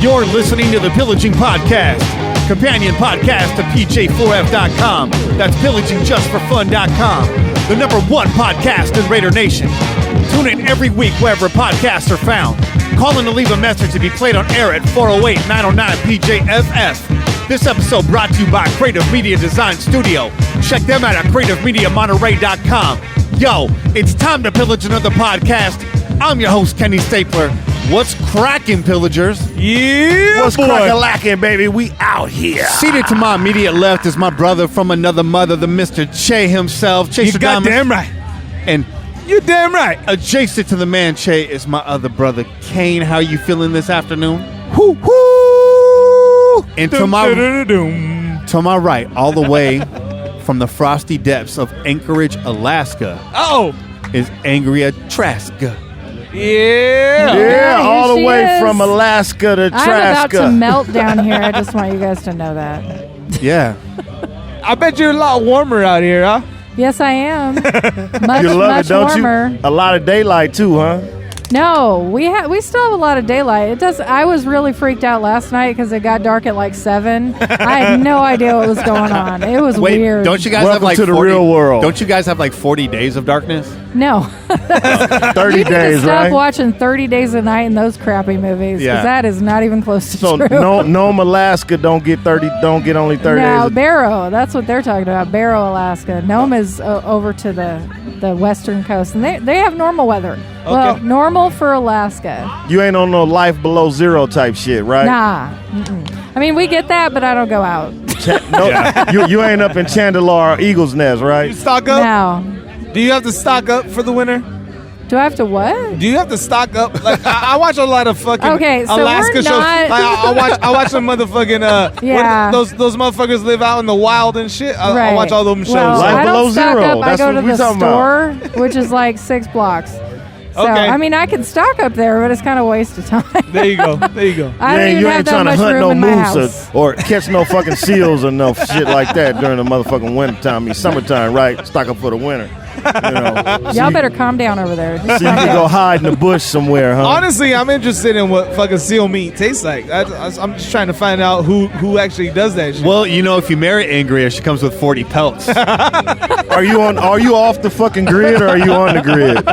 You're listening to the Pillaging Podcast, companion podcast to PJ4F.com. That's pillagingJustForFun.com, the #1 podcast in Raider Nation. Tune in every week wherever podcasts are found. Call in to leave a message to be played on air at 408-909-PJFF. This episode brought to you by Creative Media Design Studio. Check them out at CreativeMediaMonterey.com. Yo, it's time to pillage another podcast. I'm your host, Kenny Stapler. What's cracking, pillagers? Yeah, what's cracking, baby? We out here. Seated to my immediate left is my brother from another mother, the Mr. Che himself. Che you goddamn right. And you damn right. Adjacent to the man Che is my other brother, Kane. How you feeling this afternoon? Whoo, whoo. And to my right, all the way from the frosty depths of Anchorage, Alaska, is Angria Trask. Yeah, all the way from Alaska to Trask. I'm about to melt down here. I just want you guys to know that. Yeah. I bet you're a lot warmer out here, huh? Yes, I am. Much you love much it, don't warmer. you? A lot of daylight too, huh? No, we still have a lot of daylight. It does. I was really freaked out last night because it got dark at like 7. I had no idea what was going on. It was weird. Don't you guys Welcome have like to the 40, real world? Don't you guys have like 40 days of darkness? No. 30 you need days, to stop right? watching 30 Days a Night and those crappy movies because Yeah. that is not even close to So true. Nome, Alaska don't get only 30 No, days. Barrow. That's what they're talking about. Barrow, Alaska. Nome is over to the western coast, and they have normal weather. Okay. Well, normal for Alaska. You ain't on no life below zero type shit, right? Nah. Mm-mm. I mean, we get that, but I don't go out. You ain't up in Chandler or Eagle's Nest, You right? stock up? No. Do you have to stock up for the winter? Do I have to what? Do you have to stock up? Like I watch a lot of fucking Okay, so Alaska we're shows. not- Like, I watch some motherfucking Yeah. those motherfuckers live out in the wild and shit. I Right. watch all them shows. Well, Life I below don't stock zero. up. I That's go what to we the talking store, which is like 6 blocks. So, Okay. I mean, I can stock up there, but it's kind of a waste of time. There you go. There you go. I don't even you have ain't that trying to much hunt room no in my moose house. or catch no fucking seals or no shit like that during the motherfucking winter time. I mean, summertime, right? Stock up for the winter. You know. Y'all better calm down over there. So you can go hide in the bush somewhere, huh? Honestly, I'm interested in what fucking seal meat tastes like. I'm just trying to find out who actually does that shit. Well, you know, if you marry Angria, she comes with 40 pelts. Are you off the fucking grid or are you on the grid?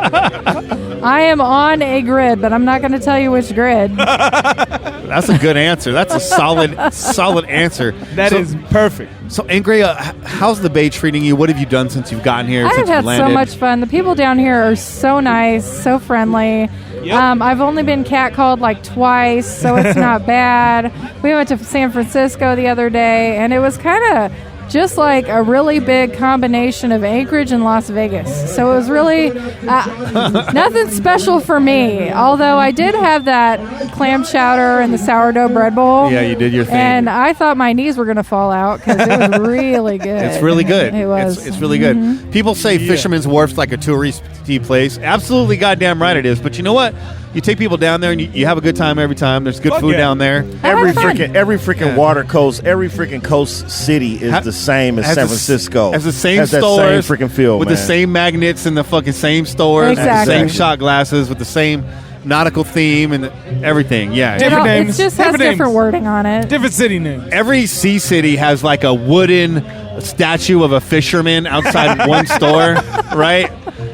I am on a grid, but I'm not going to tell you which grid. That's a good answer. That's a solid answer. That is perfect. So, Angria, how's the Bay treating you? What have you done since you've gotten here? I since have you had landed? so much fun. The people down here are so nice, so friendly. Yep. I've only been catcalled like twice, so it's not bad. We went to San Francisco the other day, and it was kind of just like a really big combination of Anchorage and Las Vegas. So it was really nothing special for me, although I did have that clam chowder and the sourdough bread bowl. Yeah, you did your thing. And I thought my knees were going to fall out because it was really good. It's really good. It was. It's really good. People say Fisherman's Wharf's like a touristy place. Absolutely goddamn right it is. But you know what? You take people down there and you have a good time every time. There's good food down there. Every fun. freaking water coast, every freaking coast city is the same as San Francisco. Has the same has stores. that same freaking feel, with man. the same magnets and the fucking same stores. Exactly. Same shot glasses with the same nautical theme and everything. Yeah. Different It names. just has Different different names. wording on it. Different city name. Every sea city has like a wooden statue of a fisherman outside one store, right?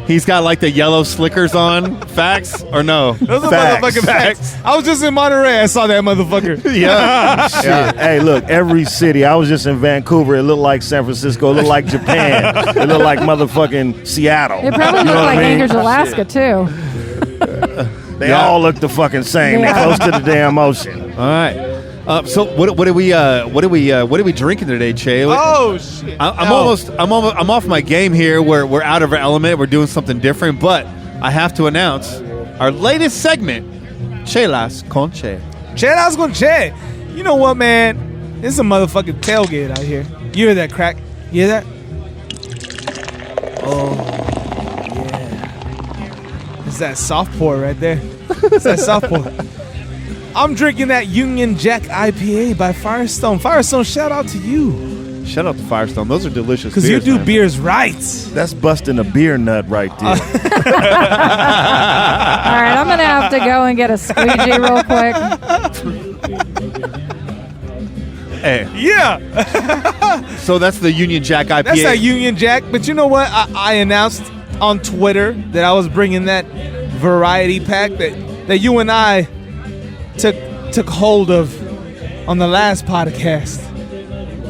He's got like the yellow slickers on. Facts or no? Those are Facts. motherfucking facts. I was just in Monterey. I saw that motherfucker. Yeah. Shit. Hey, look, every city. I was just in Vancouver. It looked like San Francisco. It looked like Japan. It looked like motherfucking Seattle. It probably You know looked what like I mean? Anchorage, Alaska, too. They all look the fucking same. Yeah. They're close to the damn ocean. All right. So what are we drinking today, Che? Oh shit! I'm off my game here. We're out of our element. We're doing something different, but I have to announce our latest segment, Chelas con Che. Chelas con Che. You know what, man? This is a motherfucking tailgate out here. You hear that crack? You hear that? Oh yeah. It's that soft pour right there. It's that soft pour. I'm drinking that Union Jack IPA by Firestone. Firestone, shout out to you. Shout out to Firestone. Those are delicious Because you beers, do man. beers right. That's busting a beer nut right there. All right, I'm going to have to go and get a squeegee real quick. Hey, Yeah. so that's the Union Jack IPA. That's that Union Jack. But you know what? I announced on Twitter that I was bringing that variety pack that you and I took hold of on the last podcast.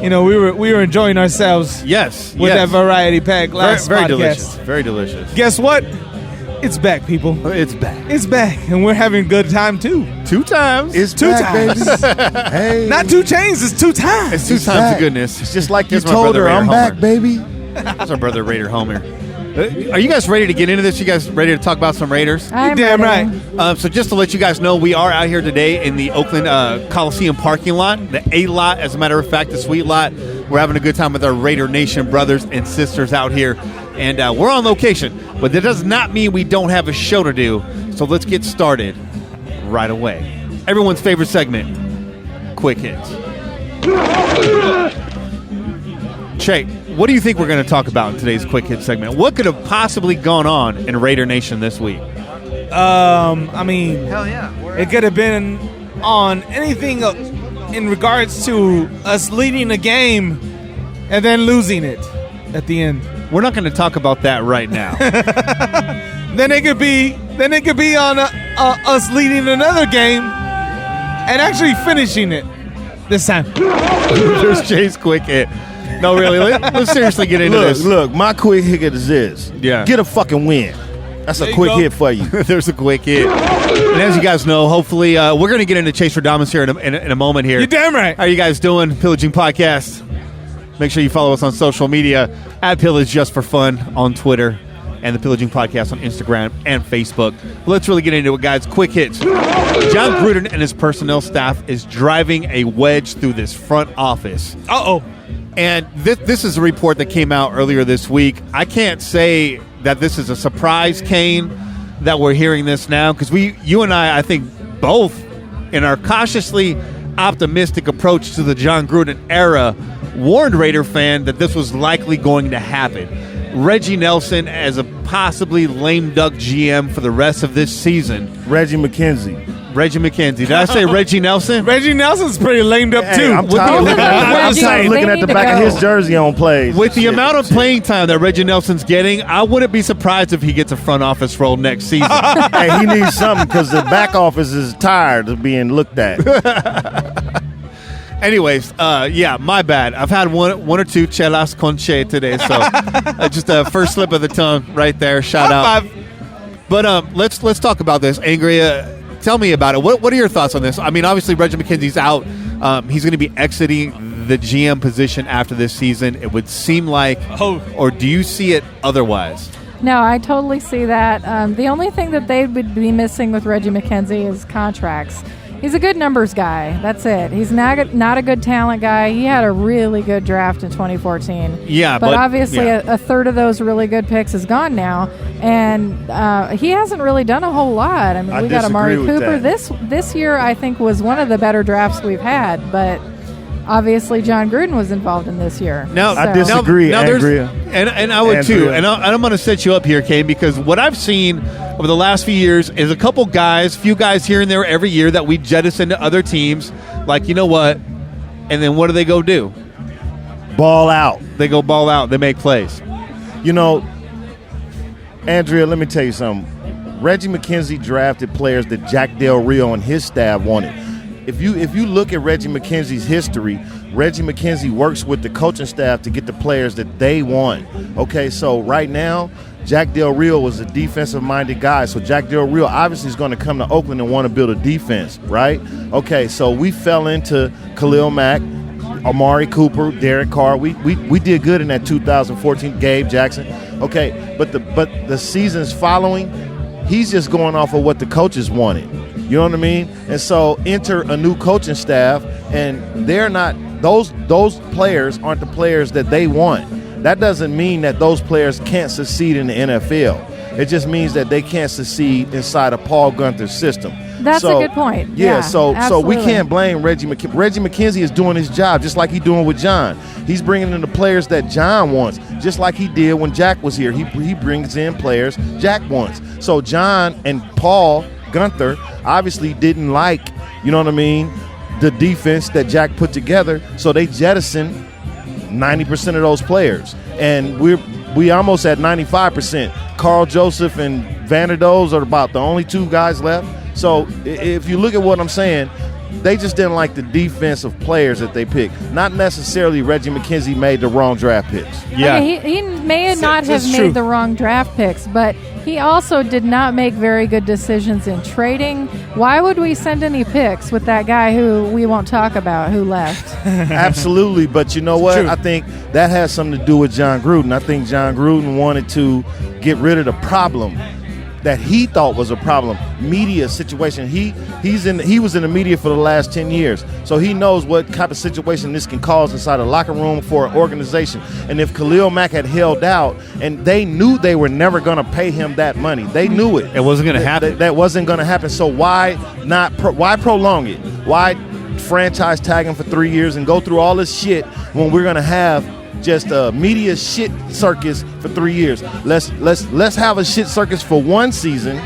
You know, we were enjoying ourselves Yes. with that variety pack last very podcast. delicious. Very delicious. Guess what? It's back, people. It's back. It's back, and we're having a good time too. 2 times. It's Two back, times. baby. Hey. Not 2 chains, it's 2 times. It's 2 times back. the goodness. It's just like you Here's my told brother her, I'm Raider back, Homer. baby. That's our brother Raider Homer. Are you guys ready to get into this? You guys ready to talk about some Raiders? I'm Damn ready. right. So just to let you guys know, we are out here today in the Oakland Coliseum parking lot, the A lot, as a matter of fact, the sweet lot. We're having a good time with our Raider Nation brothers and sisters out here, and we're on location. But that does not mean we don't have a show to do, so let's get started right away. Everyone's favorite segment, Quick Hits. Che, what do you think we're going to talk about in today's Quick Hit segment? What could have possibly gone on in Raider Nation this week? I mean, hell yeah, it could have been on anything in regards to us leading a game and then losing it at the end. We're not going to talk about that right now. Then it could be on us leading another game and actually finishing it this time. There's Jay's Quick Hit. No, really. Let's seriously get into this. Look, my quick hit is this. Yeah. Get a fucking win. That's There a you quick go. hit for you. There's a quick hit. And as you guys know, hopefully, we're going to get into Chase Radamas here in a moment here. You're damn right. How are you guys doing? Pillaging Podcast. Make sure you follow us on social media at Pillage Just for Fun on Twitter and the Pillaging Podcast on Instagram and Facebook. But let's really get into it, guys. Quick hits. John Gruden and his personnel staff is driving a wedge through this front office. Uh-oh. And this is a report that came out earlier this week. I can't say that this is a surprise, Kane, that we're hearing this now, because you and I think both, in our cautiously optimistic approach to the John Gruden era, warned Raider fan that this was likely going to happen. Reggie Nelson as a possibly lame duck GM for the rest of this season. Reggie McKenzie. Reggie McKenzie. Did I say Reggie Nelson? Reggie Nelson's pretty lamed up Hey, too. I'm tired of looking Reggie, at the they back of need to his go. jersey on plays. With the Shit. amount of playing time that Reggie Nelson's getting, I wouldn't be surprised if he gets a front office role next season. Hey, he needs something because the back office is tired of being looked at. Anyways, yeah, my bad. I've had one or two chelas con che today, so just a first slip of the tongue right there. Shout out. But let's talk about this. Angria, tell me about it. What are your thoughts on this? I mean, obviously Reggie McKenzie's out. He's going to be exiting the GM position after this season. It would seem like, or do you see it otherwise? No, I totally see that. The only thing that they would be missing with Reggie McKenzie is contracts. He's a good numbers guy. That's it. He's not a good talent guy. He had a really good draft in 2014. Yeah, but obviously yeah. a third of those really good picks is gone now, and he hasn't really done a whole lot. I mean, we got Amari disagree with Cooper. that. This year, I think, was one of the better drafts we've had, but obviously John Gruden was involved in this year. Now, I disagree, Angria. And I would too. Andrea. And I'm going to set you up here, Kane, because what I've seen over the last few years is a few guys here and there every year that we jettison to other teams. Like, you know what? And then what do they go do? Ball out. They go ball out. They make plays. You know, Andrea, let me tell you something. Reggie McKenzie drafted players that Jack Del Rio and his staff wanted. If you look at Reggie McKenzie's history, Reggie McKenzie works with the coaching staff to get the players that they want. Okay, so right now, Jack Del Rio was a defensive-minded guy, so Jack Del Rio obviously is going to come to Oakland and want to build a defense, right? Okay, so we fell into Khalil Mack, Amari Cooper, Derek Carr. We did good in that 2014. Gabe Jackson. Okay, but the seasons following, he's just going off of what the coaches wanted. You know what I mean? And so enter a new coaching staff, and they're not those players aren't the players that they want. That doesn't mean that those players can't succeed in the NFL. It just means that they can't succeed inside of Paul Gunther's system. That's a good point. Yeah, so we absolutely. can't blame Reggie McKenzie. Reggie McKenzie is doing his job just like he's doing with John. He's bringing in the players that John wants, just like he did when Jack was here. He brings in players Jack wants. So John and Paul Gunther obviously didn't like, you know what I mean, the defense that Jack put together, so they jettisoned 90% of those players. And we almost at 95%. Carl Joseph and Vanderdoes are about the only two guys left. So if you look at what I'm saying, they just didn't like the defensive players that they picked. Not necessarily Reggie McKenzie made the wrong draft picks. Yeah, he may not have made the wrong draft picks, but he also did not make very good decisions in trading. Why would we send any picks with that guy who we won't talk about who left? Absolutely, but you know what? True. I think that has something to do with John Gruden. I think John Gruden wanted to get rid of the problem that he thought was a problem, media situation. He was in the media for the last 10 years, so he knows what type of situation this can cause inside a locker room for an organization. And if Khalil Mack had held out, and they knew they were never going to pay him that money, they knew it. It wasn't going to happen. That wasn't going to happen. So why not? Why prolong it? Why franchise tag him for 3 years and go through all this shit when we're going to have just a media shit circus for 3 years? Let's have a shit circus for one season,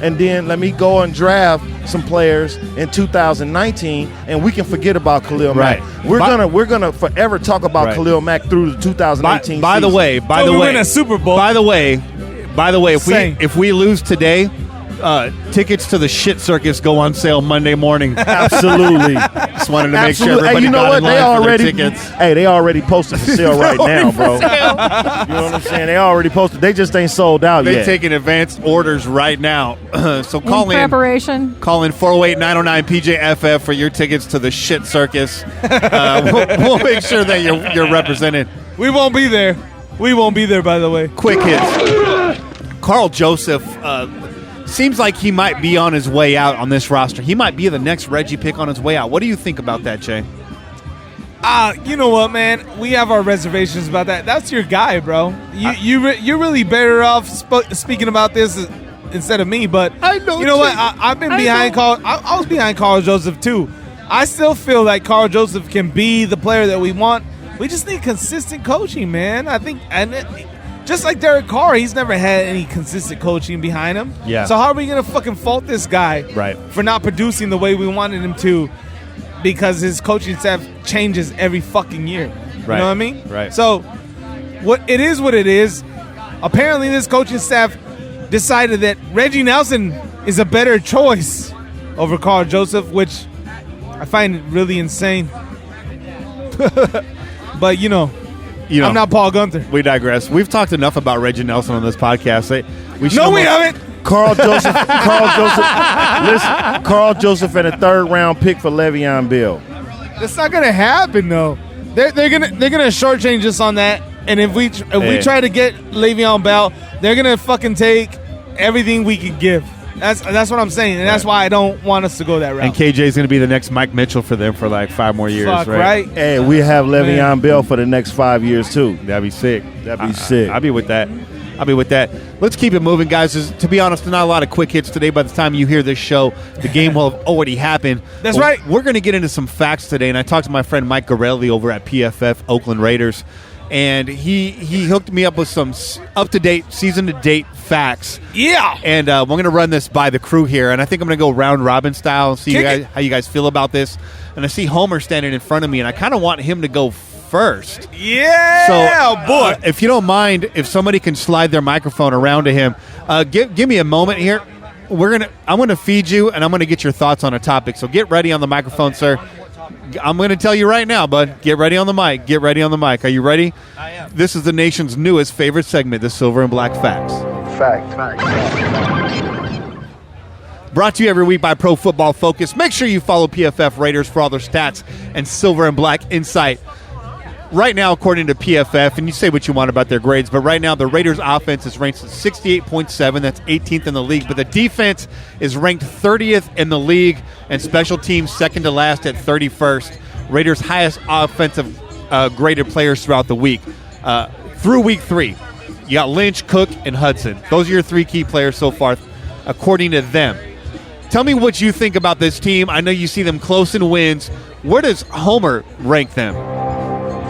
and then let me go and draft some players in 2019, and we can forget about Khalil Mack. We're gonna forever talk about Khalil Mack through the 2018 season. By the way, win a Super Bowl. By the way, if we lose today, tickets to the shit circus go on sale Monday morning. Absolutely. Just wanted to make sure everybody you know got what? in line for their tickets. Hey, they already posted for sale right now, bro. You know what I'm saying? They already posted. They just ain't sold out yet. They're taking advanced orders right now. So call in. Preparation. Call in 408-909-PJFF for your tickets to the shit circus. We'll make sure that you're represented. We won't be there. We won't be there, by the way. Quick hits. Carl Joseph seems like he might be on his way out on this roster. He might be the next Reggie pick on his way out. What do you think about that, Jay? You know what, man? We have our reservations about that. That's your guy, bro. You're really better off speaking about this instead of me. But I know. You know what? I've been behind Carl. I was behind Carl Joseph too. I still feel like Carl Joseph can be the player that we want. We just need consistent coaching, man. I think, just like Derek Carr, he's never had any consistent coaching behind him. Yeah. So how are we gonna fucking fault this guy for not producing the way we wanted him to? Because his coaching staff changes every fucking year. You know what I mean? Right. So what it is. Apparently this coaching staff decided that Reggie Nelson is a better choice over Carl Joseph, which I find really insane. But you know, I'm not Paul Gunther. We digress. We've talked enough about Reggie Nelson on this podcast. We haven't. Carl Joseph. Listen, Carl Joseph and a third-round pick for Le'Veon Bell. That's not gonna happen, though. They're gonna shortchange us on that. And if we try to get Le'Veon Bell, they're gonna fucking take everything we could give. That's what I'm saying, and that's why I don't want us to go that route. And KJ's going to be the next Mike Mitchell for them for like 5 more years, right? Hey, we have Le'Veon Bell for the next 5 years too. That'd be sick. Sick. I'll be with that. Let's keep it moving, guys. To be honest, not a lot of quick hits today. By the time you hear this show, the game will have already happened. That's right. We're going to get into some facts today, and I talked to my friend Mike Gorelli over at PFF Oakland Raiders, and he hooked me up with some up-to-date, season-to-date facts. Yeah. And we're going to run this by the crew here, and I think I'm going to go round-robin style and see how you guys feel about this. And I see Homer standing in front of me, and I kind of want him to go first. Yeah, so, boy. If you don't mind, if somebody can slide their microphone around to him, give me a moment here. I'm going to feed you, and I'm going to get your thoughts on a topic. So get ready on the microphone, sir. I'm going to tell you right now, bud. Get ready on the mic. Get ready on the mic. Are you ready? I am. This is the nation's newest favorite segment, the Silver and Black Facts. Fact. Brought to you every week by Pro Football Focus. Make sure you follow PFF Raiders for all their stats and Silver and Black insight. Right now, according to PFF, and you say what you want about their grades, but right now the Raiders' offense is ranked at 68.7. That's 18th in the league. But the defense is ranked 30th in the league, and special teams second to last at 31st. Raiders' highest offensive graded players throughout the week. Through week 3. You got Lynch, Cook, and Hudson. Those are your 3 key players so far, according to them. Tell me what you think about this team. I know you see them close in wins. Where does Homer rank them?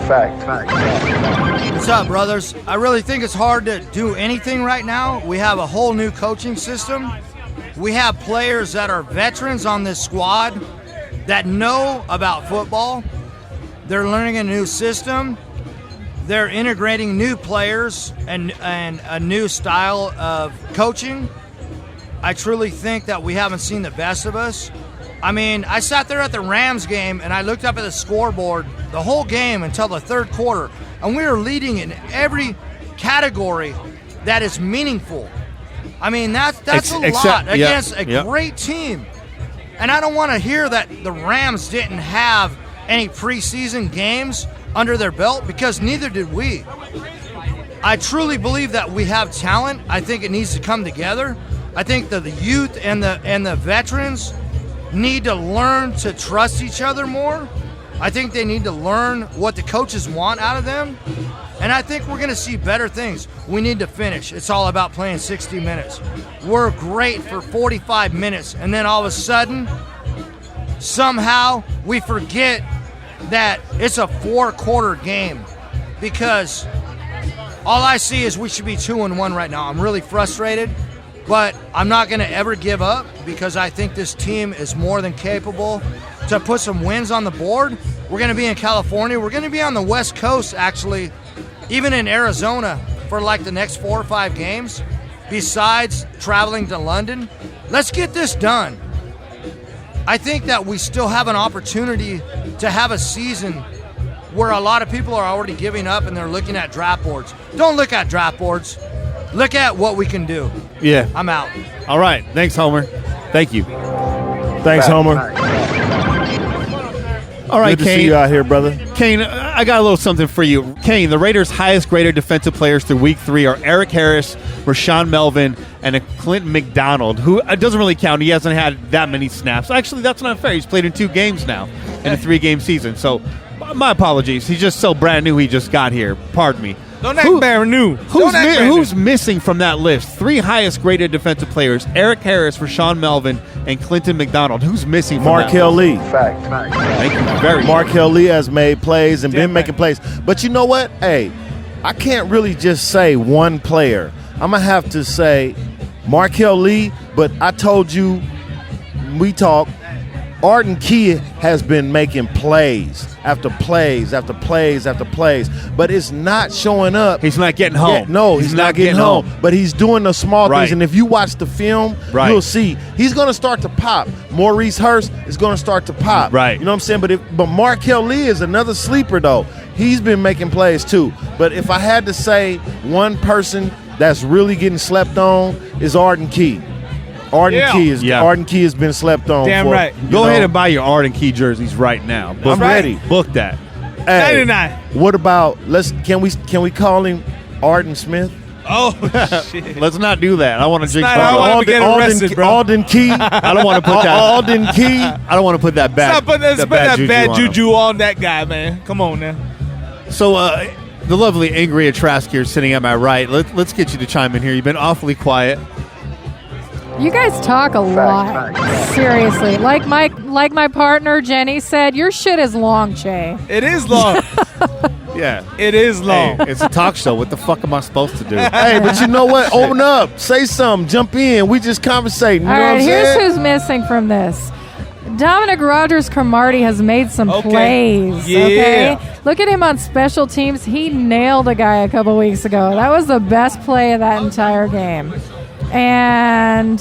Fact. What's up, brothers? I really think it's hard to do anything right now. We have a whole new coaching system. We have players that are veterans on this squad that know about football. They're learning a new system. They're integrating new players and a new style of coaching. I truly think that we haven't seen the best of us. I mean, I sat there at the Rams game and I looked up at the scoreboard the whole game until the third quarter, and we were leading in every category that is meaningful. I mean, that's a lot against a great team. And I don't want to hear that the Rams didn't have any preseason games under their belt, because neither did we. I truly believe that we have talent. I think it needs to come together. I think that the youth and the veterans need to learn to trust each other more. I think they need to learn what the coaches want out of them. And I think we're going to see better things. We need to finish. It's all about playing 60 minutes. We're great for 45 minutes, and then all of a sudden, somehow we forget that it's a 4-quarter game, because all I see is we should be 2-1 right now. I'm really frustrated, but I'm not going to ever give up, because I think this team is more than capable to put some wins on the board. We're going to be in California. We're going to be on the West Coast, actually, even in Arizona for like the next 4 or 5 games, besides traveling to London. Let's get this done. I think that we still have an opportunity to have a season where a lot of people are already giving up and they're looking at draft boards. Don't look at draft boards. Look at what we can do. Yeah. I'm out. All right. Thanks, Homer. Thank you. Thanks, Homer. All right, Good to Kane. see you out here, brother. Kane, I got a little something for you. Kane, the Raiders' highest graded defensive players through week 3 are Eric Harris, Rashawn Melvin, and Clinton McDonald, who doesn't really count. He hasn't had that many snaps. Actually, that's not fair. He's played in 2 games now in a 3-game season. So my apologies. He's just so brand new he just got here. Pardon me. Don't act brand new. Who's missing from that list? 3 highest graded defensive players: Eric Harris, Rashawn Melvin, and Clinton McDonald. Who's missing from Markel that Lee. list? Fact. Thank you very much. Markel Lee has made plays and been making plays. But you know what? Hey, I can't really just say one player. I'm going to have to say Markel Lee, but I told you, we talked, Arden Key has been making plays after plays after plays after plays, but it's not showing up. He's not getting home. Yeah, no, he's not getting home. But he's doing the small things, and if you watch the film, you'll see he's going to start to pop. Maurice Hurst is going to start to pop. Right. You know what I'm saying? But Markel Lee is another sleeper, though. He's been making plays, too. But if I had to say one person that's really getting slept on is Arden Key. Arden Key has been slept on. Damn right. Go ahead and buy your Arden Key jerseys right now. I'm ready. Book that. Hey, 99. What about can we call him Arden Smith? Oh shit. Let's not do that. I want to drink. not how I wanna get arrested, bro. Alden Key. I don't want to put that. Alden Key. I don't want to put that bad. Let's put that bad juju on on that guy, man. Come on now. him. So the lovely Angria Trask here sitting at my right. Let's get you to chime in here. You've been awfully quiet. You guys talk a lot. Seriously. Like my partner Jenny said, your shit is long, Che. It is long. Yeah. It is long. Hey, it's a talk show. What the fuck am I supposed to do? Hey, but you know what? Open up. Say something. Jump in. We just conversating. You know All what right, I'm here's saying? who's missing from this. Dominic Rodgers-Cromartie has made some plays. Yeah. Okay, look at him on special teams. He nailed a guy a couple weeks ago. That was the best play of that entire game. And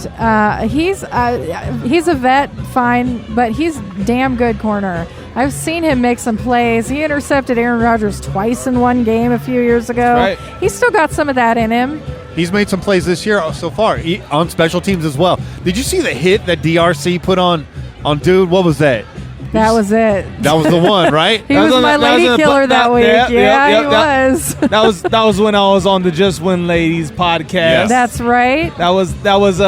he's a vet, fine, but he's damn good corner. I've seen him make some plays. He intercepted Aaron Rodgers twice in one game a few years ago. Right. He's still got some of that in him. He's made some plays this year so far on special teams as well. Did you see the hit that DRC put on dude? What was that? That was it. That was the one, right? He was my lady killer that week. He was. That was when I was on the Just Win Ladies podcast. Yes. That's right. That was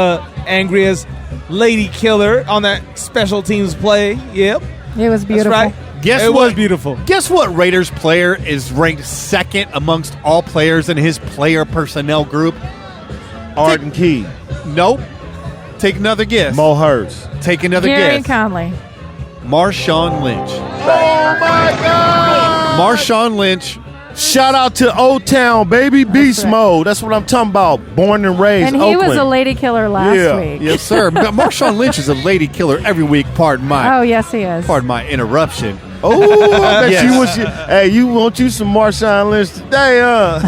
Angria's lady killer on that special teams play. Yep. It was beautiful. That's right. It was beautiful. Guess what Raiders player is ranked second amongst all players in his player personnel group? Arden Key. Nope. Take another guess. Mo Hurts. Take another Gary guess. Conley. Marshawn Lynch. Oh, my God. Marshawn Lynch. Shout out to Old Town, baby. Beast right. mode. That's what I'm talking about. Born and raised And he Oakland. was a lady killer last week. Yes, sir. Marshawn Lynch is a lady killer every week. Pardon Oh, yes, he is. my interruption. Oh, I bet Yes. you wish hey, you want you some Marshawn Lynch today, I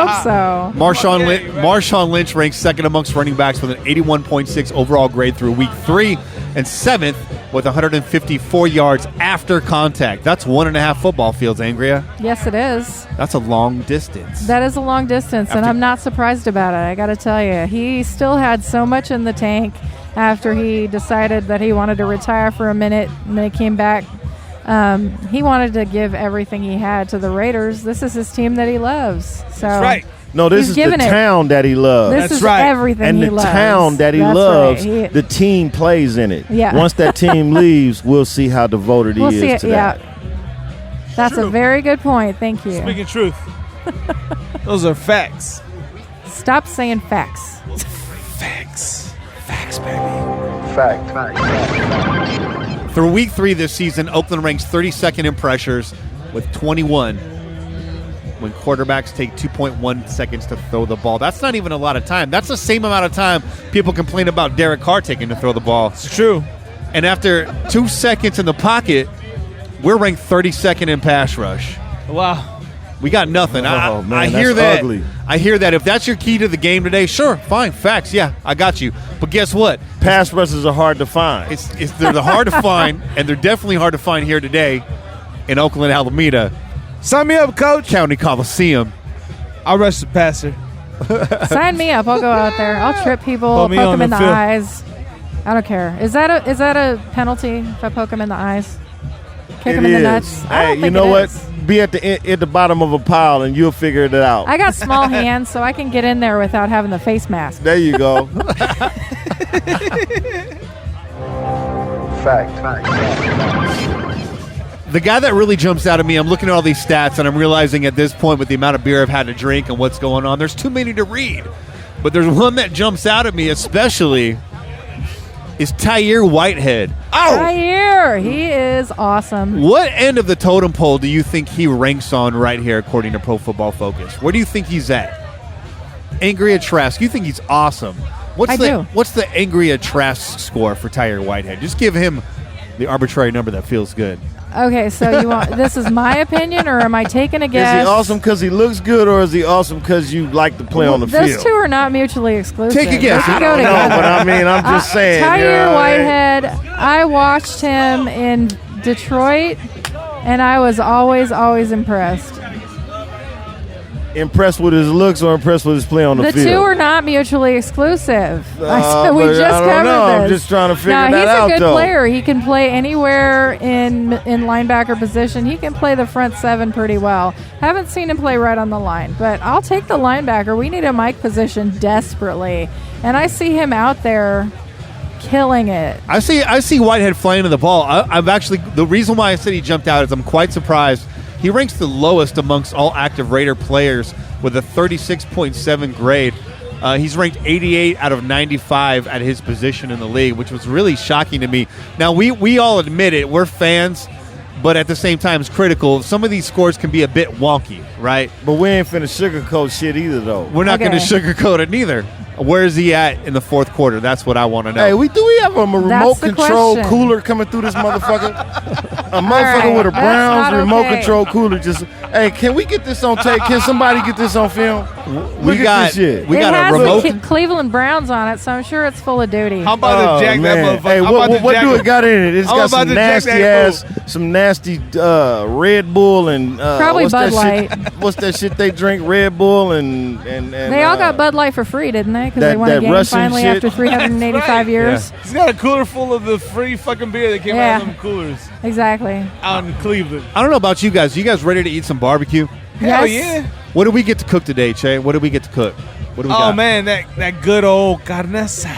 hope so. Marshawn Lynch ranks second amongst running backs with an 81.6 overall grade through week 3 and 7th with 154 yards after contact. That's 1.5 football fields, Angria. Yes, it is. That's a long distance. That is a long distance, and After- I'm not surprised about it. I got to tell you, he still had so much in the tank after he decided that he wanted to retire for a minute, and then he came back. He wanted to give everything he had to the Raiders. This is his team that he loves. So That's right. No, this He's is the given it. town that he loves. This That's is right. everything And he the loves. town that he That's loves, right. the team plays in it. Yeah. Once that team leaves, we'll see how devoted We'll he see is it. to Yeah, that. that's a True. very good point. Thank you. Speaking truth. Those are facts. Stop saying facts. Facts. Facts, baby. Through week 3 this season, Oakland ranks 32nd in pressures with 21 when quarterbacks take 2.1 seconds to throw the ball. That's not even a lot of time. That's the same amount of time people complain about Derek Carr taking to throw the ball. It's true. And after 2 seconds in the pocket, we're ranked 32nd in pass rush. Wow. We got nothing. Oh, man, I hear that's that. ugly. I hear that. If that's your key to the game today, sure, fine, facts, yeah, I got you. But guess what? Pass rushes are hard to find. They're hard to find, and they're definitely hard to find here today in Oakland, Alameda, Sign me up, coach. County Coliseum. I'll rush the passer. Sign me up. I'll go out there. I'll trip people, Put me poke on them in the the field. eyes. I don't care. Is that a penalty if I poke them in the eyes? Kick them in the is. nuts? I Hey, don't you think know it what? is. Be at the bottom of a pile, and you'll figure it out. I got small hands, so I can get in there without having the face mask. There you go. The guy that really jumps out at me, I'm looking at all these stats, and I'm realizing at this point with the amount of beer I've had to drink and what's going on, there's too many to read. But there's one that jumps out at me especially is Tyre Whitehead. Tyre, he is awesome. What end of the totem pole do you think he ranks on right here according to Pro Football Focus? Where do you think he's at? Angria Trask, you think he's awesome. What's I do. What's the Angria Trask score for Tyre Whitehead? Just give him the arbitrary number that feels good. Okay, so you want this is my opinion, or am I taking a Is guess? he awesome because he looks good, or is he awesome because you like to play on the Those field? two are not mutually exclusive. Take a guess. They I can go don't No, together. but I mean, I'm just saying. Tyre you know, Whitehead, I watched him in Detroit, and I was always impressed. Impressed with his looks or impressed with his play on the The field? two are not mutually exclusive. We but just I don't covered know. this. I'm just trying to figure no, that out, he's a good though. player. He can play anywhere in linebacker position. He can play the front seven pretty well. Haven't seen him play right on the line, but I'll take the linebacker. We need a Mike position desperately, and I see him out there killing it. I see Whitehead flying to the ball. I've actually, the reason why I said he jumped out is I'm quite surprised. He ranks the lowest amongst all active Raider players with a 36.7 grade. He's ranked 88 out of 95 at his position in the league, which was really shocking to me. Now, we all admit it. We're fans, but at the same time, it's critical. Some of these scores can be a bit wonky, right? But we ain't finna sugarcoat shit either, though. We're not Okay. going to sugarcoat it neither. Where is he at in the fourth quarter? That's what I want to know. Hey, do we have a remote That's the control question. cooler coming through this motherfucker? A motherfucker right, with a that's Browns not remote okay. control cooler just. Hey, can we get this on tape? Can somebody get this on film? Look at got this shit. we it got has a remote. the Cleveland Browns on it, so I'm sure it's full of duty. How about to jack that man. motherfucker? Hey, I'm what about to jack do it. it got in it? It's I'm got about some to jack nasty that some nasty Red Bull and Probably what's Bud that Light. shit? What's that shit they drink? Red Bull and They all got Bud Light for free, didn't they? Because that- they won a that game Russian finally shit. after 385 That's right. years. He's got a cooler full of the free fucking beer that came Yeah. out of them coolers Exactly. out in Cleveland. I don't know about you guys. You guys ready to eat some barbecue? Hell Yes. yeah. What do we get to cook today, Che? What do we get to cook? What do we Oh, got? man, that good old carne asada.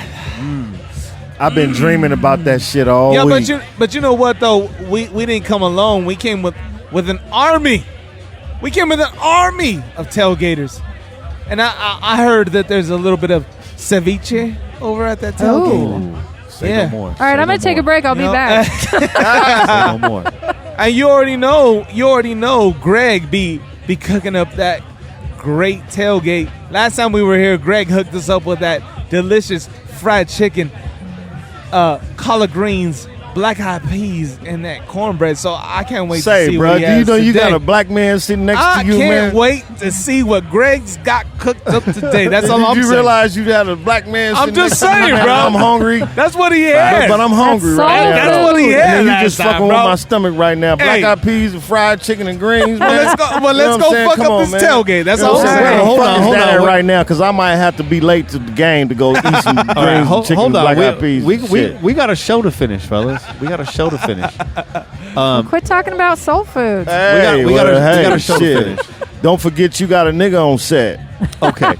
I've been dreaming about that shit all week. But you know what though? We didn't come alone. We came with an army. We came with an army of tailgaters, and I heard that there's a little bit of ceviche over at that tailgate. Say no more. All right, I'm gonna take a break. I'll be back. Say no more. And you already know Greg be cooking up that great tailgate. Last time we were here, Greg hooked us up with that delicious fried chicken, collard greens, black-eyed peas, and that cornbread. So I can't wait to see what he has do you know you today. got a black man sitting next to you, man? I can't wait to see what Greg's got cooked up today. That's all I'm saying. Did you realize you got a black man I'm sitting just next to saying, you? bro. I'm hungry. That's what he had. But I'm hungry right now. That's what he had. And you last just time, fucking bro. with my stomach right now. Black-eyed peas and fried chicken and greens, man. Let's go fuck up this tailgate. That's all I'm saying. Hold on. Right now, because I might have to be late to the game to go eat some greens and chicken and black-eyed peas. We got a show to finish, fellas. We got a show to finish. Quit talking about soul foods. Hey, we got a show to shit. finish. Don't forget you got a nigga on set. Okay.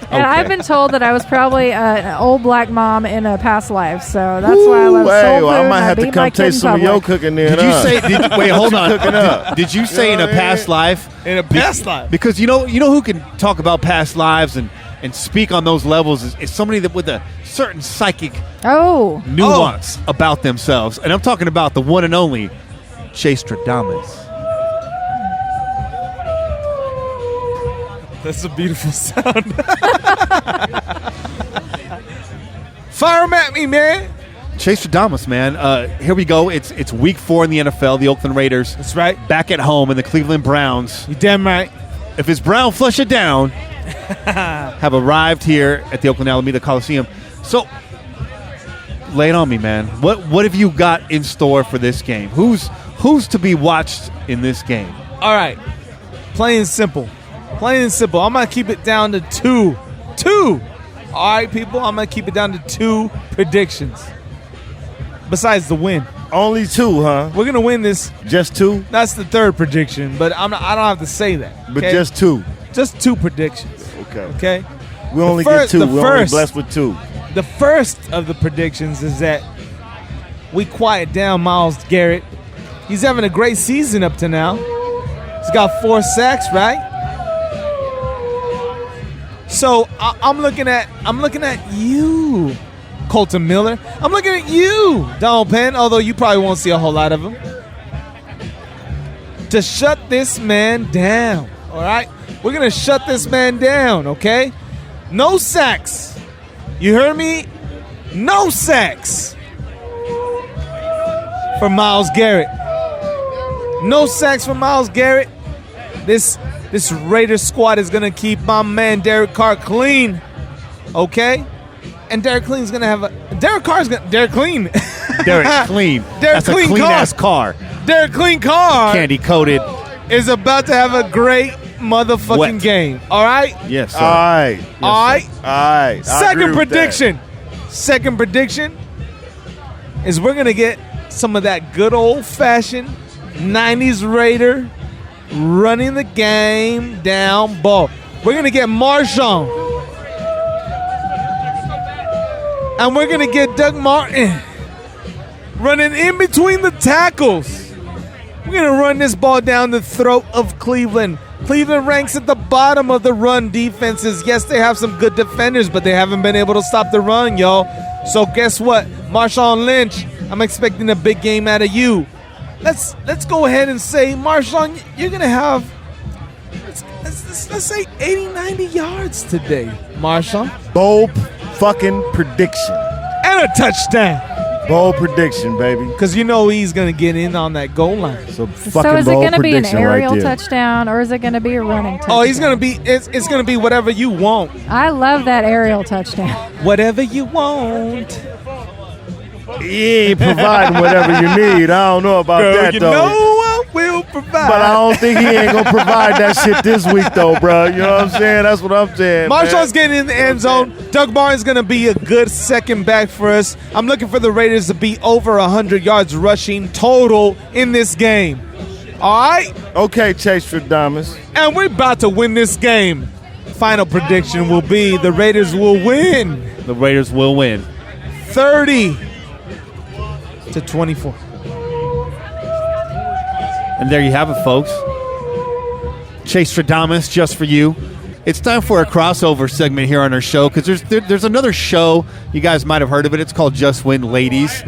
And I've been told that I was probably an old black mom in a past life, so that's why I love soul food. I might and have to beat come my kid taste in some of your public. cooking there. Did you say? Wait, hold on. Cooking up. Did you say in a past life? In a past life. Because you know who can talk about past lives and speak on those levels is somebody that with a certain psychic nuance about themselves, and I'm talking about the one and only Chase Stradamus. That's a beautiful sound. Fire 'em at me, man. Chase Stradamus, man. Here we go. It's week 4 in the NFL. The Oakland Raiders. That's right. Back at home, and the Cleveland Browns. You damn right. If it's Brown, flush it down. Have arrived here at the Oakland Alameda Coliseum. So, lay it on me, man. What have you got in store for this game? Who's to be watched in this game? All right. Plain and simple. Plain and simple. I'm going to keep it down to two. All right, people. I'm going to keep it down to 2 predictions. Besides the win. Only 2, huh? We're going to win this. Just 2? That's the 3rd prediction, but I don't have to say that. But okay? just 2. Just 2 predictions. Okay. Okay? We only get 2. We're only blessed with 2. The first of the predictions is that we quiet down Myles Garrett. He's having a great season up to now. He's got 4 sacks, right? So I'm looking at you, Colton Miller. I'm looking at you, Donald Penn, although you probably won't see a whole lot of him. To shut this man down, all right? We're going to shut this man down, okay? No sacks. You heard me? No sacks for Myles Garrett. No sacks for Myles Garrett. This Raiders squad is going to keep my man Derek Carr clean, okay? And Derek Clean's going to have a... Derek Clean. Derek Clean. Derek That's Clean a clean-ass car. Derek Clean Carr Candy-coated. is about to have a great motherfucking Wet. game, all right? Yes, sir. All right. All right? All right. Second prediction is we're going to get some of that good old-fashioned 90s Raider running the game down ball. We're going to get Marshawn. And we're going to get Doug Martin running in between the tackles. We're going to run this ball down the throat of Cleveland. Cleveland ranks at the bottom of the run defenses. Yes, they have some good defenders, but they haven't been able to stop the run, y'all. So guess what? Marshawn Lynch, I'm expecting a big game out of you. Let's go ahead and say, Marshawn, you're going to have, let's say 80, 90 yards today, Marshawn. Bold fucking prediction. And a touchdown. Bold prediction, baby. Because you know he's going to get in on that goal line. So So fucking is it bold going to be an prediction aerial right there. touchdown or is it going to be a running touchdown? Oh, he's going to be, it's going to be whatever you want. I love that aerial touchdown. Whatever you want. He ain't providing whatever you need. I don't know about that, you though. know I will provide. But I don't think he ain't going to provide that shit this week, though, bro. You know what I'm saying? That's what I'm saying. Marshall's getting in the end zone. Doug Martin's going to be a good second back for us. I'm looking for the Raiders to be over 100 yards rushing total in this game. All right? Okay, Chase Stradamus. And we're about to win this game. Final prediction will be the Raiders will win. The Raiders will win. 30-24. And there you have it, folks. Chase Stradamus, just for you. It's time for a crossover segment here on our show because there's another show. You guys might have heard of it. It's called Just Win Ladies.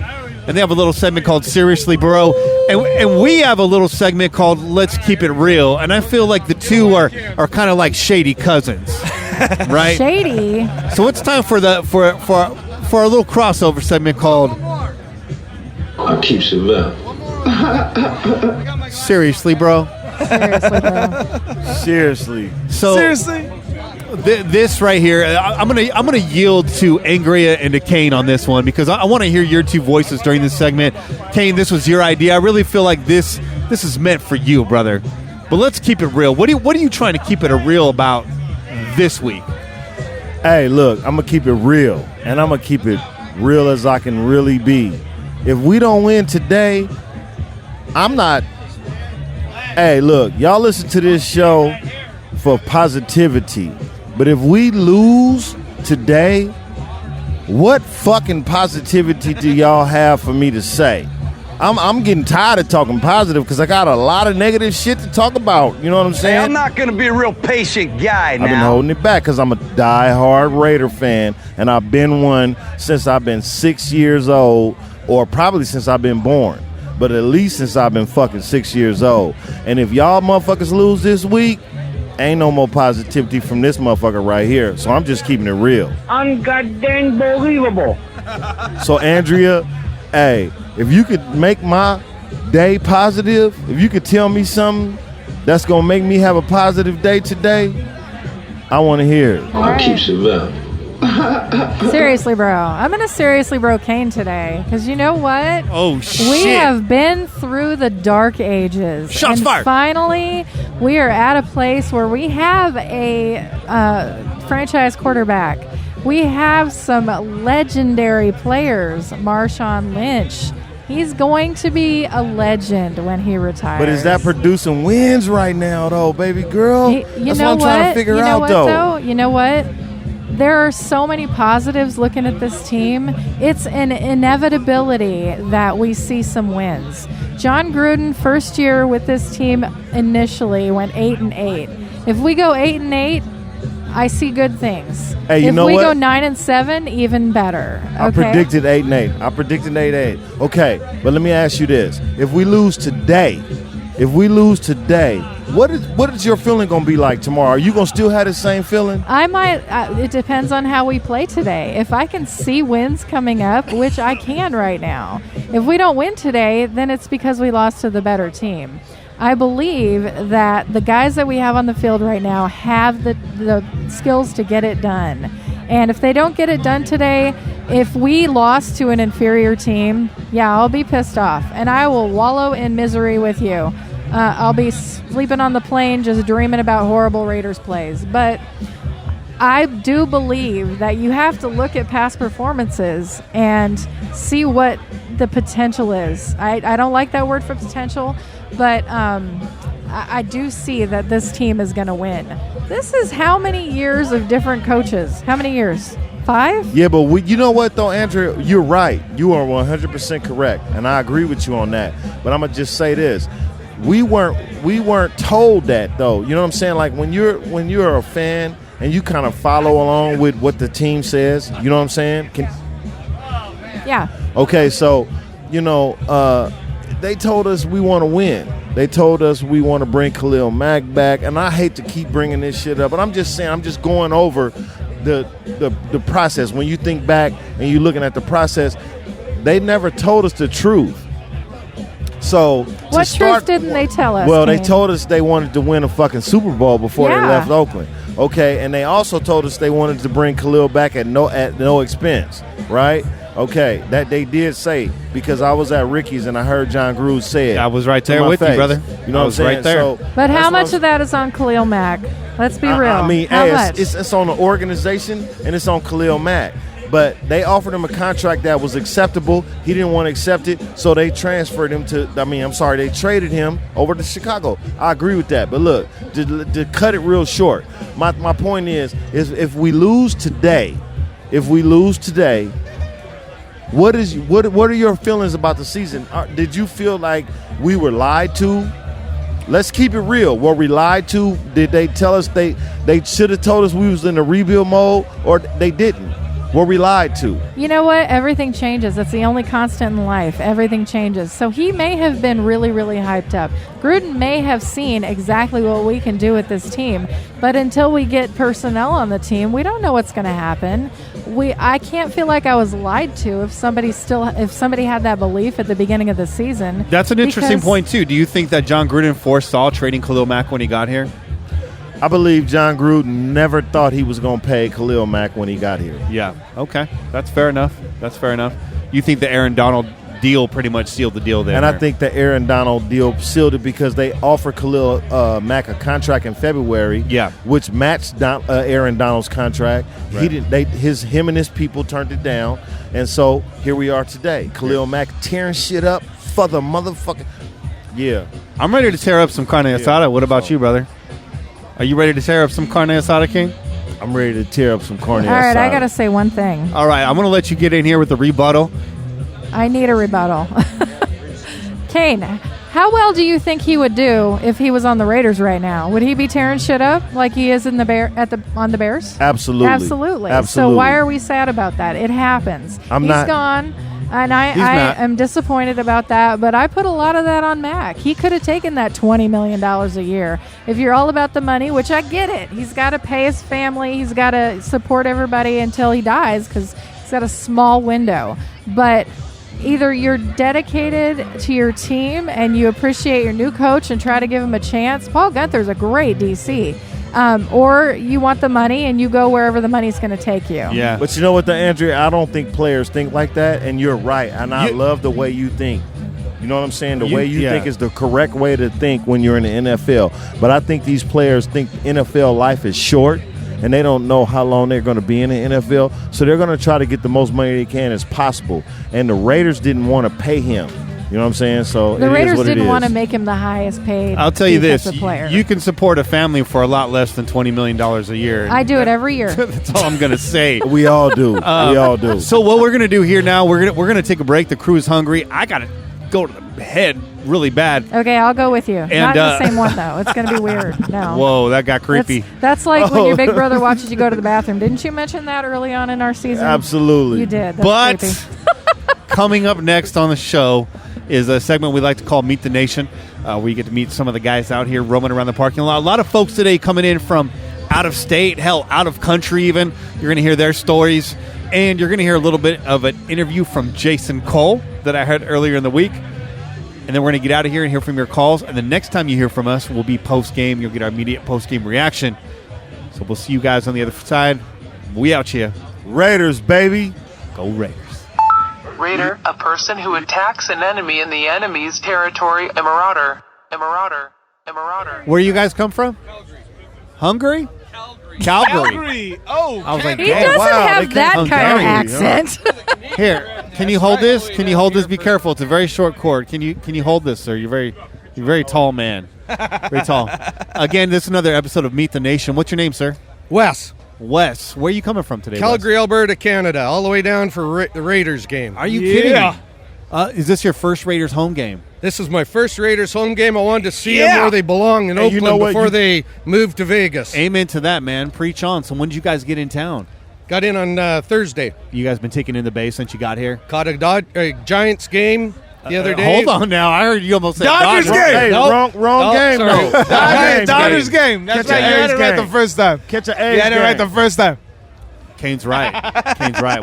And they have a little segment called Seriously Bro. And we have a little segment called Let's Keep It Real. And I feel like the two are kind of like shady cousins. Right? Shady. So it's time for our little crossover segment called I keeps it up. Seriously Bro. Seriously, bro. Seriously. So Seriously? This right here, I'm gonna yield to Angria and to Kane on this one because I want to hear your two voices during this segment. Kane, this was your idea. I really feel like this is meant for you, brother. But let's keep it real. What are you trying to keep it real about this week? Hey, look, I'm gonna keep it real, and I'm gonna keep it real as I can really be. If we don't win today, I'm not. Hey, look, y'all listen to this show for positivity. But if we lose today, what fucking positivity do y'all have for me to say? I'm getting tired of talking positive because I got a lot of negative shit to talk about. You know what I'm saying? Hey, I'm not going to be a real patient guy now. I've been holding it back because I'm a diehard Raider fan, and I've been one since I've been 6 years old, or probably since I've been born. But at least since I've been fucking 6 years old. And if y'all motherfuckers lose this week, ain't no more positivity from this motherfucker right here. So I'm just keeping it real. Ungoddamn believable. So Andrea, hey, if you could make my day positive, if you could tell me something that's gonna make me have a positive day today, I want to hear it. All right. Keeps it up. Seriously, bro. I'm going to seriously bro Kane today because you know what? Oh, shit. We have been through the dark ages. Shots and fired. Finally, we are at a place where we have a franchise quarterback. We have some legendary players. Marshawn Lynch. He's going to be a legend when he retires. But is that producing wins right now, though, baby girl? That's what I'm trying to figure out, though. You know what? There are so many positives looking at this team. It's an inevitability that we see some wins. John Gruden, first year with this team initially, went 8-8. If we go 8-8, I see good things. Hey, you if know we what? go 9-7, even better. Okay? I predicted 8-8. I predicted 8-8. Okay, but let me ask you this: if we lose today, what is your feeling gonna be like tomorrow? Are you gonna still have the same feeling? I might. It depends on how we play today. If I can see wins coming up, which I can right now, if we don't win today, then it's because we lost to the better team. I believe that the guys that we have on the field right now have the skills to get it done. And if they don't get it done today, if we lost to an inferior team, yeah, I'll be pissed off. And I will wallow in misery with you. I'll be sleeping on the plane just dreaming about horrible Raiders plays. But I do believe that you have to look at past performances and see what the potential is. I don't like that word for potential, but I do see that this team is going to win. This is how many years of different coaches? How many years? 5? Yeah, but you know what, though, Andrea? You're right. You are 100% correct, and I agree with you on that. But I'm going to just say this. We weren't told that, though. You know what I'm saying? Like, when you're a fan and you kind of follow along with what the team says, you know what I'm saying? Yeah. Okay, so, they told us we want to win. They told us we want to bring Khalil Mack back, and I hate to keep bringing this shit up, but I'm just saying, I'm just going over the process. When you think back and you're looking at the process, they never told us the truth. So what truth didn't they tell us? Well, they told us they wanted to win a fucking Super Bowl before they left Oakland. Okay, and they also told us they wanted to bring Khalil back at no expense, right? Okay, that they did say, because I was at Ricky's and I heard John Gruden say it. I was right there with you, brother. You know what I'm saying? Right there. So, but how much of that is on Khalil Mack? Let's be real. I mean, how much? It's on the organization and it's on Khalil Mack. But they offered him a contract that was acceptable. He didn't want to accept it, so they transferred him they traded him over to Chicago. I agree with that. But look, to cut it real short, my point is if we lose today, What are your feelings about the season? Did you feel like we were lied to? Let's keep it real. Were we lied to? Did they tell us they should have told us we was in a rebuild mode, or they didn't? Were we lied to? You know what? Everything changes. That's the only constant in life. Everything changes. So he may have been really, really hyped up. Gruden may have seen exactly what we can do with this team, but until we get personnel on the team, we don't know what's going to happen. I can't feel like I was lied to if somebody had that belief at the beginning of the season. That's an interesting point too. Do you think that John Gruden foresaw trading Khalil Mack when he got here? I believe John Gruden never thought he was going to pay Khalil Mack when he got here. Yeah. Okay. That's fair enough. You think the Aaron Donald deal pretty much sealed the deal there? And I think the Aaron Donald deal sealed it because they offered Khalil Mack a contract in February, which matched Aaron Donald's contract. Right. Him and his people turned it down, and so here we are today. Khalil Mack tearing shit up for the motherfucking I'm ready to tear up some carne asada. What about you, brother? Are you ready to tear up some carne asada, King? I'm ready to tear up some carne asada. All right, I got to say one thing. All right, I'm going to let you get in here with the rebuttal. I need a rebuttal. Kane, how well do you think he would do if he was on the Raiders right now? Would he be tearing shit up like he is on the Bears? Absolutely. So why are we sad about that? It happens. He's gone. And I am disappointed about that, but I put a lot of that on Mac. He could have taken that $20 million a year. If you're all about the money, which I get it, he's got to pay his family. He's got to support everybody until he dies because he's got a small window. But either you're dedicated to your team and you appreciate your new coach and try to give him a chance. Paul Guenther's a great DC. Or you want the money and you go wherever the money's going to take you. Yeah. But you know what, Andrea? I don't think players think like that, and you're right. And I love the way you think. You know what I'm saying? The way you think is the correct way to think when you're in the NFL. But I think these players think NFL life is short, and they don't know how long they're going to be in the NFL. So they're going to try to get the most money they can as possible. And the Raiders didn't want to pay him. You know what I'm saying? So the Raiders didn't want to make him the highest paid. I'll tell you this: player. you can support a family for a lot less than $20 million a year. I do it every year. That's all I'm going to say. We all do. We all do. So what we're going to do here now? We're going to take a break. The crew is hungry. I got to go to the head really bad. Okay, I'll go with you. Not the same one though. It's going to be weird. No. Whoa, that got creepy. That's like when your big brother watches you go to the bathroom. Didn't you mention that early on in our season? Absolutely. You did. That's creepy. Coming up next on the show is a segment we like to call Meet the Nation, where you get to meet some of the guys out here roaming around the parking lot. A lot of folks today coming in from out of state, hell, out of country even. You're going to hear their stories, and you're going to hear a little bit of an interview from Jason Cole that I heard earlier in the week. And then we're going to get out of here and hear from your calls. And the next time you hear from us will be post-game. You'll get our immediate post-game reaction. So we'll see you guys on the other side. We out here. Raiders, baby. Go Raiders. Raider, a person who attacks an enemy in the enemy's territory. A marauder. Where you guys come from? Hungary? Calgary. Oh, I was like, he doesn't have that kind of accent. Here, can you hold this? Can you hold this? Be careful. It's a very short cord. Can you hold this, sir? You're very tall man. Very tall. Again, this is another episode of Meet the Nation. What's your name, sir? Wes, where are you coming from today? Calgary, Wes? Alberta, Canada, all the way down for the Raiders game. Are you kidding me? Is this your first Raiders home game? This is my first Raiders home game. I wanted to see them where they belong in Oakland before they moved to Vegas. Amen to that, man. Preach on. So when did you guys get in town? Got in on Thursday. You guys been taking in the Bay since you got here? Caught a Giants game the other day. Hold on now. I heard you almost say Dodgers game. Hey, Nope. wrong game, sorry. though. Dodgers game. That's right. You had it right the first time. Catch an You A's had it right the game. first time. Kane's right.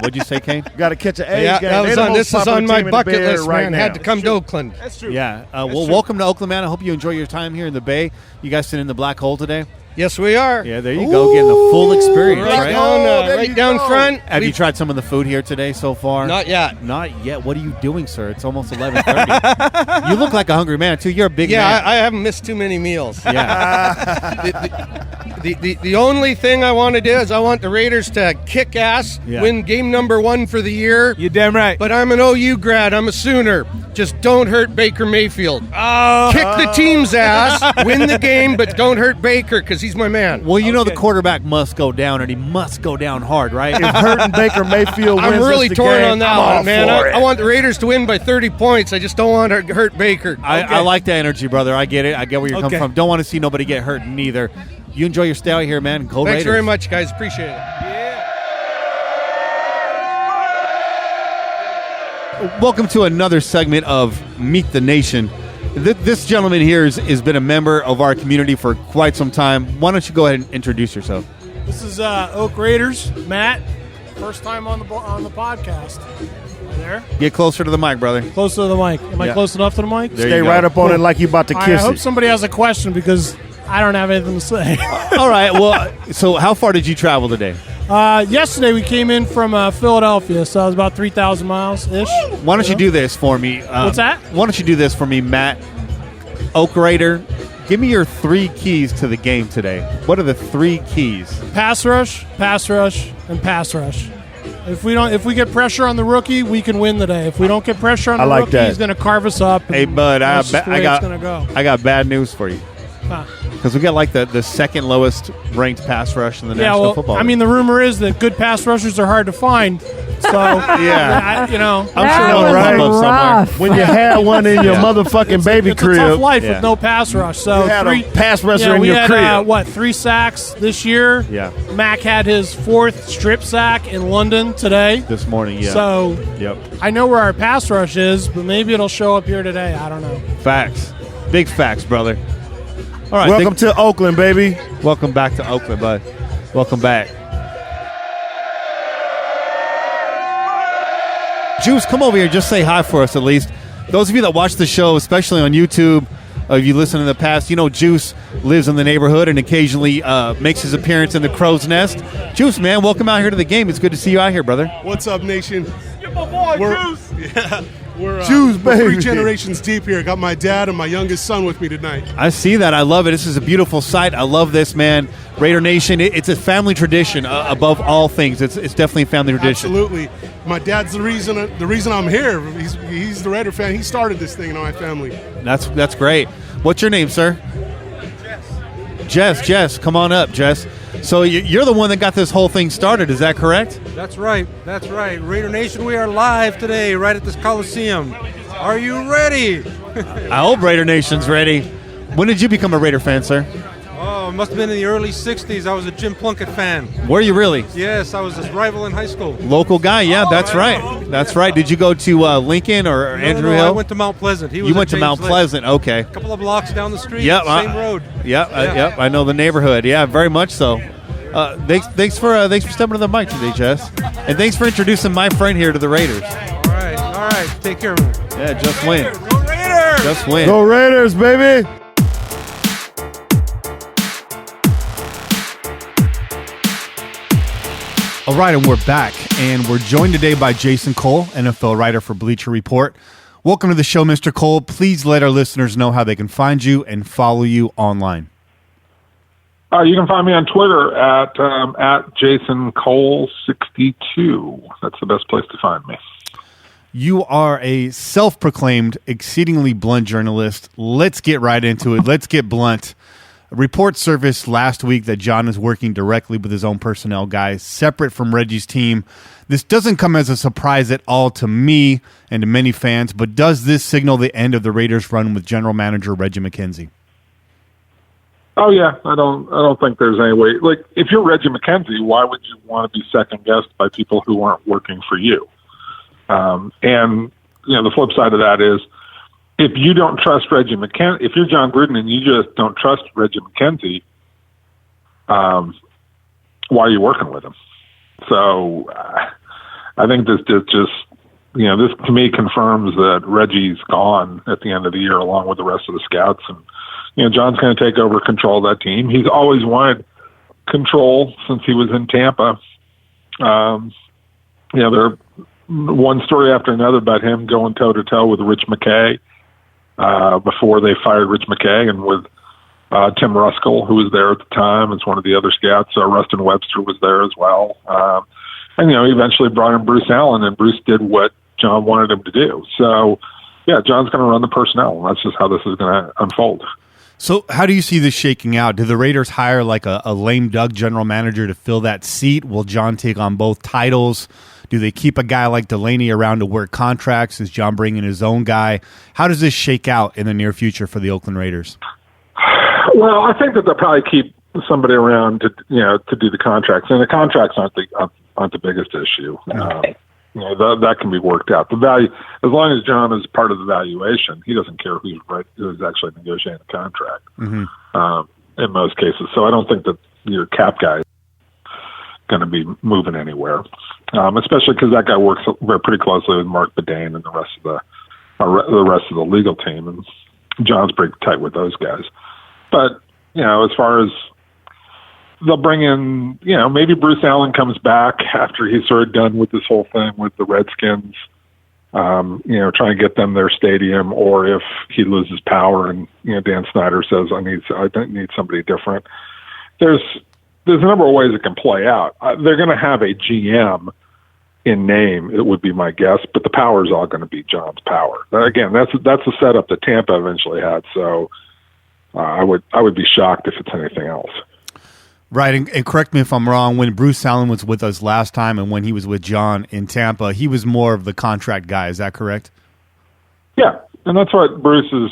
What'd you say, Kane? Got to catch an A's Yeah, game. that They're was the on. most This is popular on my team in the bucket Bay Area list, right man. now. Had to come to Oakland. That's true. Yeah. Well, welcome to Oakland, man. I hope you enjoy your time here in the Bay. You guys sitting in the black hole today? Yes, we are. Yeah, there you go. Getting the full experience, Right right? there you down go. front. Have you tried some of the food here today so far? Not yet. Not yet. What are you doing, sir? It's almost 11:30. You look like a hungry man, too. You're a big man. I haven't missed too many meals. Yeah. The only thing I want to do is I want the Raiders to kick ass, win game number 1 for the year. You're damn right. But I'm an OU grad. I'm a Sooner. Just don't hurt Baker Mayfield. Kick the team's ass, win the game, but don't hurt Baker because He's my man. Well, you know the quarterback must go down, and he must go down hard, right? If Hurting Baker Mayfield wins I'm really the torn game, on that I'm all one, man. for it. I want the Raiders to win by 30 points. I just don't want to hurt Baker. I like the energy, brother. I get it. I get where you're coming from. Don't want to see nobody get hurt neither. You enjoy your stay out here, man. Go Thanks Raiders. very much, guys. Appreciate it. Welcome to another segment of Meet the Nation. This gentleman here has been a member of our community for quite some time. Why don't you go ahead and introduce yourself? This is Oak Raiders, Matt. First time on the podcast. Right there. Get closer to the mic, brother. Closer to the mic. Am I close enough to the mic? Stay right up on it like you about to kiss I hope it. somebody has a question because I don't have anything to say. All right. Well, so how far did you travel today? Yesterday we came in from Philadelphia, so it was about 3,000 miles-ish. Why don't you do this for me? What's that? Why don't you do this for me, Matt? Oak Raider, give me your 3 keys to the game today. What are the 3 keys? Pass rush, and pass rush. If we get pressure on the rookie, we can win today. If we don't get pressure on the rookie, he's going to carve us up. Hey, bud, I got bad news for you. Huh. Because we got like the second lowest ranked pass rush in the National Football League. I mean, the rumor is that good pass rushers are hard to find. So, yeah, I'm sure one right somewhere. When you had one in your motherfucking baby crib. It's a tough life with no pass rush. So you had a pass rusher in we your had, crib. 3 sacks this year? Yeah. Mac had his 4th strip sack in London today. This morning, yeah. So, yep. I know where our pass rush is, but maybe it'll show up here today. I don't know. Facts. Big facts, brother. All right. Welcome to Oakland, baby. Welcome back to Oakland, bud. Welcome back. Juice, come over here. Just say hi for us at least. Those of you that watch the show, especially on YouTube, if you listen in the past, you know Juice lives in the neighborhood and occasionally makes his appearance in the Crow's Nest. Juice, man, welcome out here to the game. It's good to see you out here, brother. What's up, nation? Get my boy, Juice. Yeah. We're Juice, baby. 3 generations deep here. Got my dad and my youngest son with me tonight. I see that. I love it. This is a beautiful sight. I love this, man. Raider Nation, it's a family tradition above all things. It's definitely a family tradition. Absolutely. My dad's the reason I'm here. He's the Raider fan. He started this thing in my family. That's great. What's your name, sir? Jess. Come on up, Jess. So you're the one that got this whole thing started. Is that correct? That's right. Raider Nation, we are live today right at this Coliseum. Are you ready? I hope Raider Nation's ready. When did you become a Raider fan, sir? Oh, it must have been in the early 60s. I was a Jim Plunkett fan. Were you really? Yes, I was his rival in high school. Local guy, yeah, that's right. That's right. Did you go to Lincoln or Andrew Hill? I went to Mount Pleasant. You went to Mount Pleasant, okay. A couple of blocks down the street, yep, same road. Yep, I know the neighborhood. Yeah, very much so. Thanks for stepping to the mic today, Jess. And thanks for introducing my friend here to the Raiders. All right. Take care, man. Yeah, just win. Go Raiders! Just win. Go Raiders, baby! All right, and we're back, and we're joined today by Jason Cole, NFL writer for Bleacher Report. Welcome to the show, Mr. Cole. Please let our listeners know how they can find you and follow you online. You can find me on Twitter at JasonCole62. That's the best place to find me. You are a self-proclaimed, exceedingly blunt journalist. Let's get right into it. Let's get blunt. A report surfaced last week that John is working directly with his own personnel guys, separate from Reggie's team. This doesn't come as a surprise at all to me and to many fans, but does this signal the end of the Raiders' run with general manager Reggie McKenzie? Oh yeah, I don't think there's any way. Like, if you're Reggie McKenzie, why would you want to be second guessed by people who aren't working for you? And the flip side of that is, if you don't trust Reggie McKenzie, if you're John Gruden and you just don't trust Reggie McKenzie, why are you working with him? So I think this just this to me confirms that Reggie's gone at the end of the year along with the rest of the scouts. And, John's going to take over control of that team. He's always wanted control since he was in Tampa. There one story after another about him going toe-to-toe with Rich McKay before they fired Rich McKay, and with Tim Ruskell, who was there at the time, as one of the other scouts. Rustin Webster was there as well. And he eventually brought in Bruce Allen, and Bruce did what John wanted him to do. So, yeah, John's going to run the personnel, and that's just how this is going to unfold. So how do you see this shaking out? Do the Raiders hire like a lame duck general manager to fill that seat? Will John take on both titles? Do they keep a guy like Delaney around to work contracts? Is John bringing his own guy? How does this shake out in the near future for the Oakland Raiders? Well, I think that they'll probably keep somebody around to do the contracts, and the contracts aren't the biggest issue. That can be worked out. The value, as long as John is part of the valuation, he doesn't care who's actually negotiating the contract. In most cases, so I don't think that your cap guy is going to be moving anywhere, especially because that guy works pretty closely with Mark Bedane and the rest of the legal team, and John's pretty tight with those guys. But as far as they'll bring in, maybe Bruce Allen comes back after he's sort of done with this whole thing with the Redskins, trying to get them their stadium, or if he loses power and, Dan Snyder says, I need somebody different. There's a number of ways it can play out. They're going to have a GM in name, it would be my guess, but the power is all going to be John's power. Again, that's the setup that Tampa eventually had. So I would be shocked if it's anything else. Right, and correct me if I'm wrong, when Bruce Allen was with us last time and when he was with John in Tampa, he was more of the contract guy. Is that correct? Yeah, and that's what Bruce is.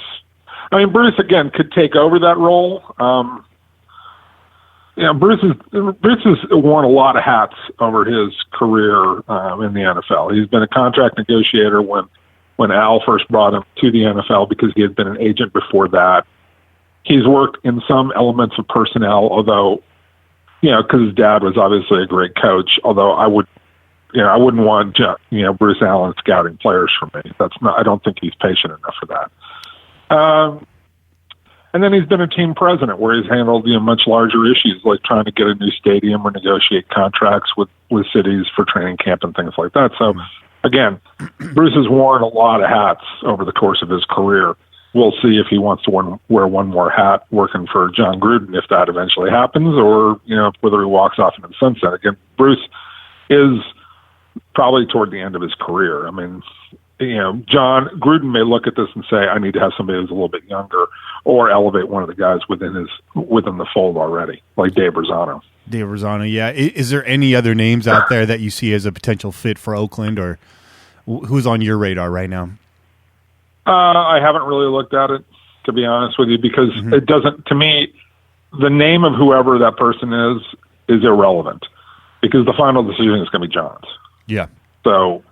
I mean, Bruce, again, could take over that role. Bruce has worn a lot of hats over his career in the NFL. He's been a contract negotiator when Al first brought him to the NFL because he had been an agent before that. He's worked in some elements of personnel, although, because his dad was obviously a great coach, although I wouldn't want, Bruce Allen scouting players for me. I don't think he's patient enough for that. And then he's been a team president where he's handled much larger issues like trying to get a new stadium or negotiate contracts with cities for training camp and things like that. So, again, Bruce has worn a lot of hats over the course of his career. We'll see if he wants to wear one more hat working for John Gruden, if that eventually happens, or whether he walks off into the sunset. Again, Bruce is probably toward the end of his career. I mean, John Gruden may look at this and say, I need to have somebody who's a little bit younger, or elevate one of the guys within the fold already, like Dave Rosano. Dave Rosano, yeah. Is there any other names out there that you see as a potential fit for Oakland, or who's on your radar right now? I haven't really looked at it, to be honest with you, because it doesn't, to me, the name of whoever that person is irrelevant, because the final decision is going to be John's. Yeah. So,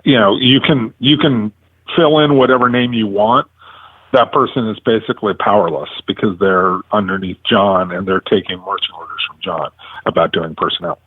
you can fill in whatever name you want. That person is basically powerless because they're underneath John and they're taking marching orders from John about doing personnel.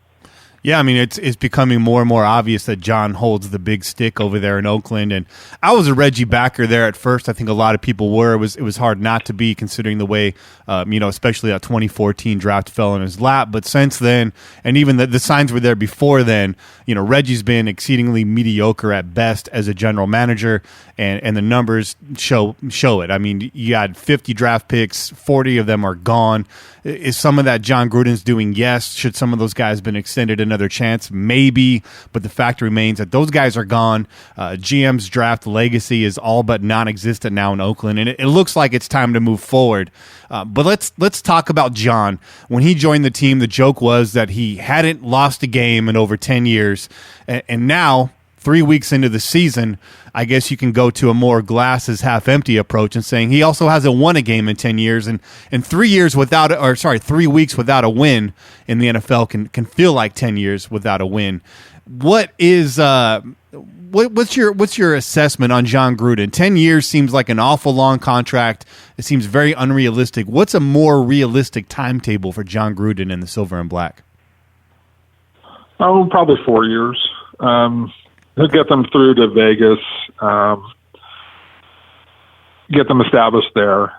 Yeah, I mean, it's becoming more and more obvious that John holds the big stick over there in Oakland. And I was a Reggie backer there at first. I think a lot of people were. It was hard not to be, considering the way, especially that 2014 draft fell in his lap. But since then, and even the signs were there before then, Reggie's been exceedingly mediocre at best as a general manager, and the numbers show it. I mean, you had 50 draft picks, 40 of them are gone. Is some of that John Gruden's doing? Yes. Should some of those guys been extended another chance? Maybe. But the fact remains that those guys are gone. GM's draft legacy is all but non-existent now in Oakland, and it looks like it's time to move forward. But let's talk about John. When he joined the team, the joke was that he hadn't lost a game in over 10 years, and now, 3 weeks into the season, I guess you can go to a more glass is half empty approach and saying he also hasn't won a game in 10 years, and 3 weeks without a win in the NFL can feel like 10 years without a win. What is what's your assessment on John Gruden? 10 years seems like an awful long contract. It seems very unrealistic. What's a more realistic timetable for John Gruden and the Silver and Black? Oh, probably 4 years. He'll get them through to Vegas, get them established there.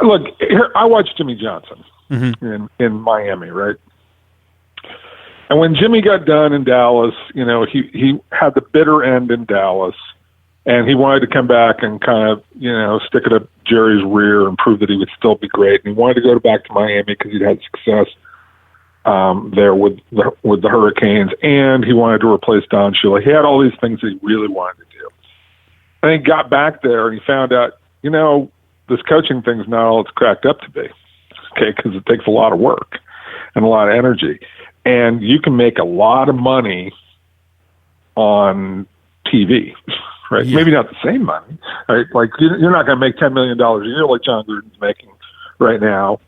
Look, I watched Jimmy Johnson in Miami, right? And when Jimmy got done in Dallas, he had the bitter end in Dallas, and he wanted to come back and kind of, stick it up Jerry's rear and prove that he would still be great. And he wanted to go back to Miami because he'd had success there with the Hurricanes, and he wanted to replace Don Shula. He had all these things that he really wanted to do. And he got back there and he found out, this coaching thing's not all it's cracked up to be, okay, because it takes a lot of work and a lot of energy. And you can make a lot of money on TV, right? Yeah. Maybe not the same money, right? Like, you're not going to make $10 million a year like John Gruden's making right now,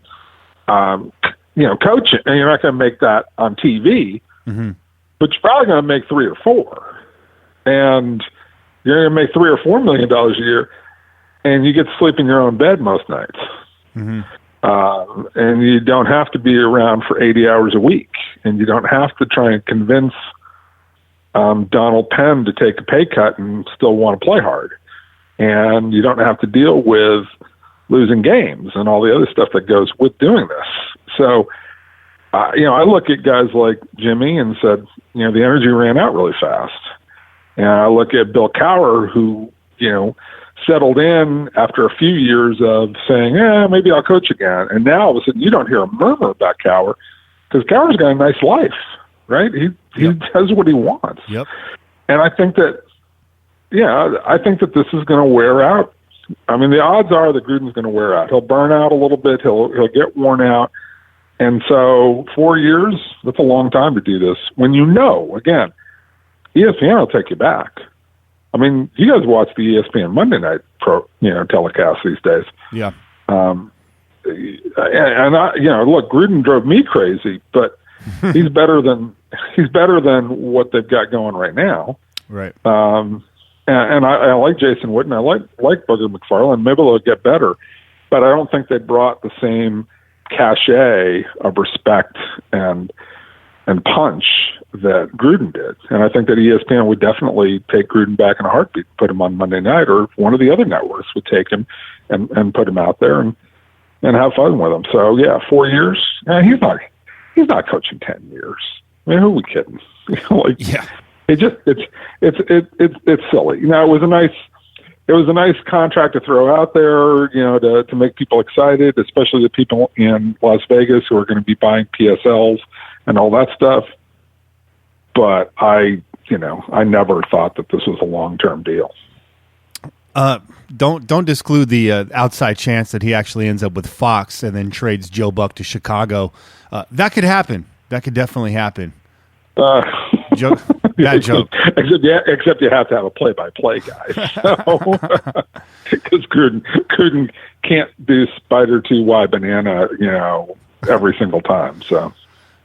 coaching, and you're not going to make that on TV, Mm-hmm. but you're probably going to make 3 or 4. And you're going to make $3 or $4 million a year, and you get to sleep in your own bed most nights. Mm-hmm. And you don't have to be around for 80 hours a week, and you don't have to try and convince Donald Penn to take a pay cut and still want to play hard. And you don't have to deal with losing games and all the other stuff that goes with doing this. So, I look at guys like Jimmy and said, the energy ran out really fast. And I look at Bill Cowher, who, settled in after a few years of saying, maybe I'll coach again. And now all of a sudden you don't hear a murmur about Cowher because Cowher's got a nice life, right? He does what he wants. Yep. And I think that, this is going to wear out. I mean, the odds are that Gruden's going to wear out. He'll burn out a little bit. He'll get worn out. And so 4 years, that's a long time to do this. When again, ESPN will take you back. I mean, you guys watch the ESPN Monday night telecast these days. Yeah. And look, Gruden drove me crazy, but he's better than what they've got going right now. Right. And I like Jason Witten. I like Booger McFarland. Maybe they'll get better, but I don't think they brought the same cachet of respect and punch that Gruden did. And I think that ESPN would definitely take Gruden back in a heartbeat, put him on Monday night, or one of the other networks would take him and put him out there and have fun with him. So 4 years. He's not coaching 10 years. I mean, who are we kidding? It's silly. It was a nice contract to throw out there, to make people excited, especially the people in Las Vegas who are going to be buying PSLs and all that stuff. But I never thought that this was a long-term deal. Don't disclude the outside chance that he actually ends up with Fox and then trades Joe Buck to Chicago. That could happen. That could definitely happen. Joke. Bad joke. Except you have to have a play-by-play guy. Because Gruden can't do Spider 2Y banana, every single time. So.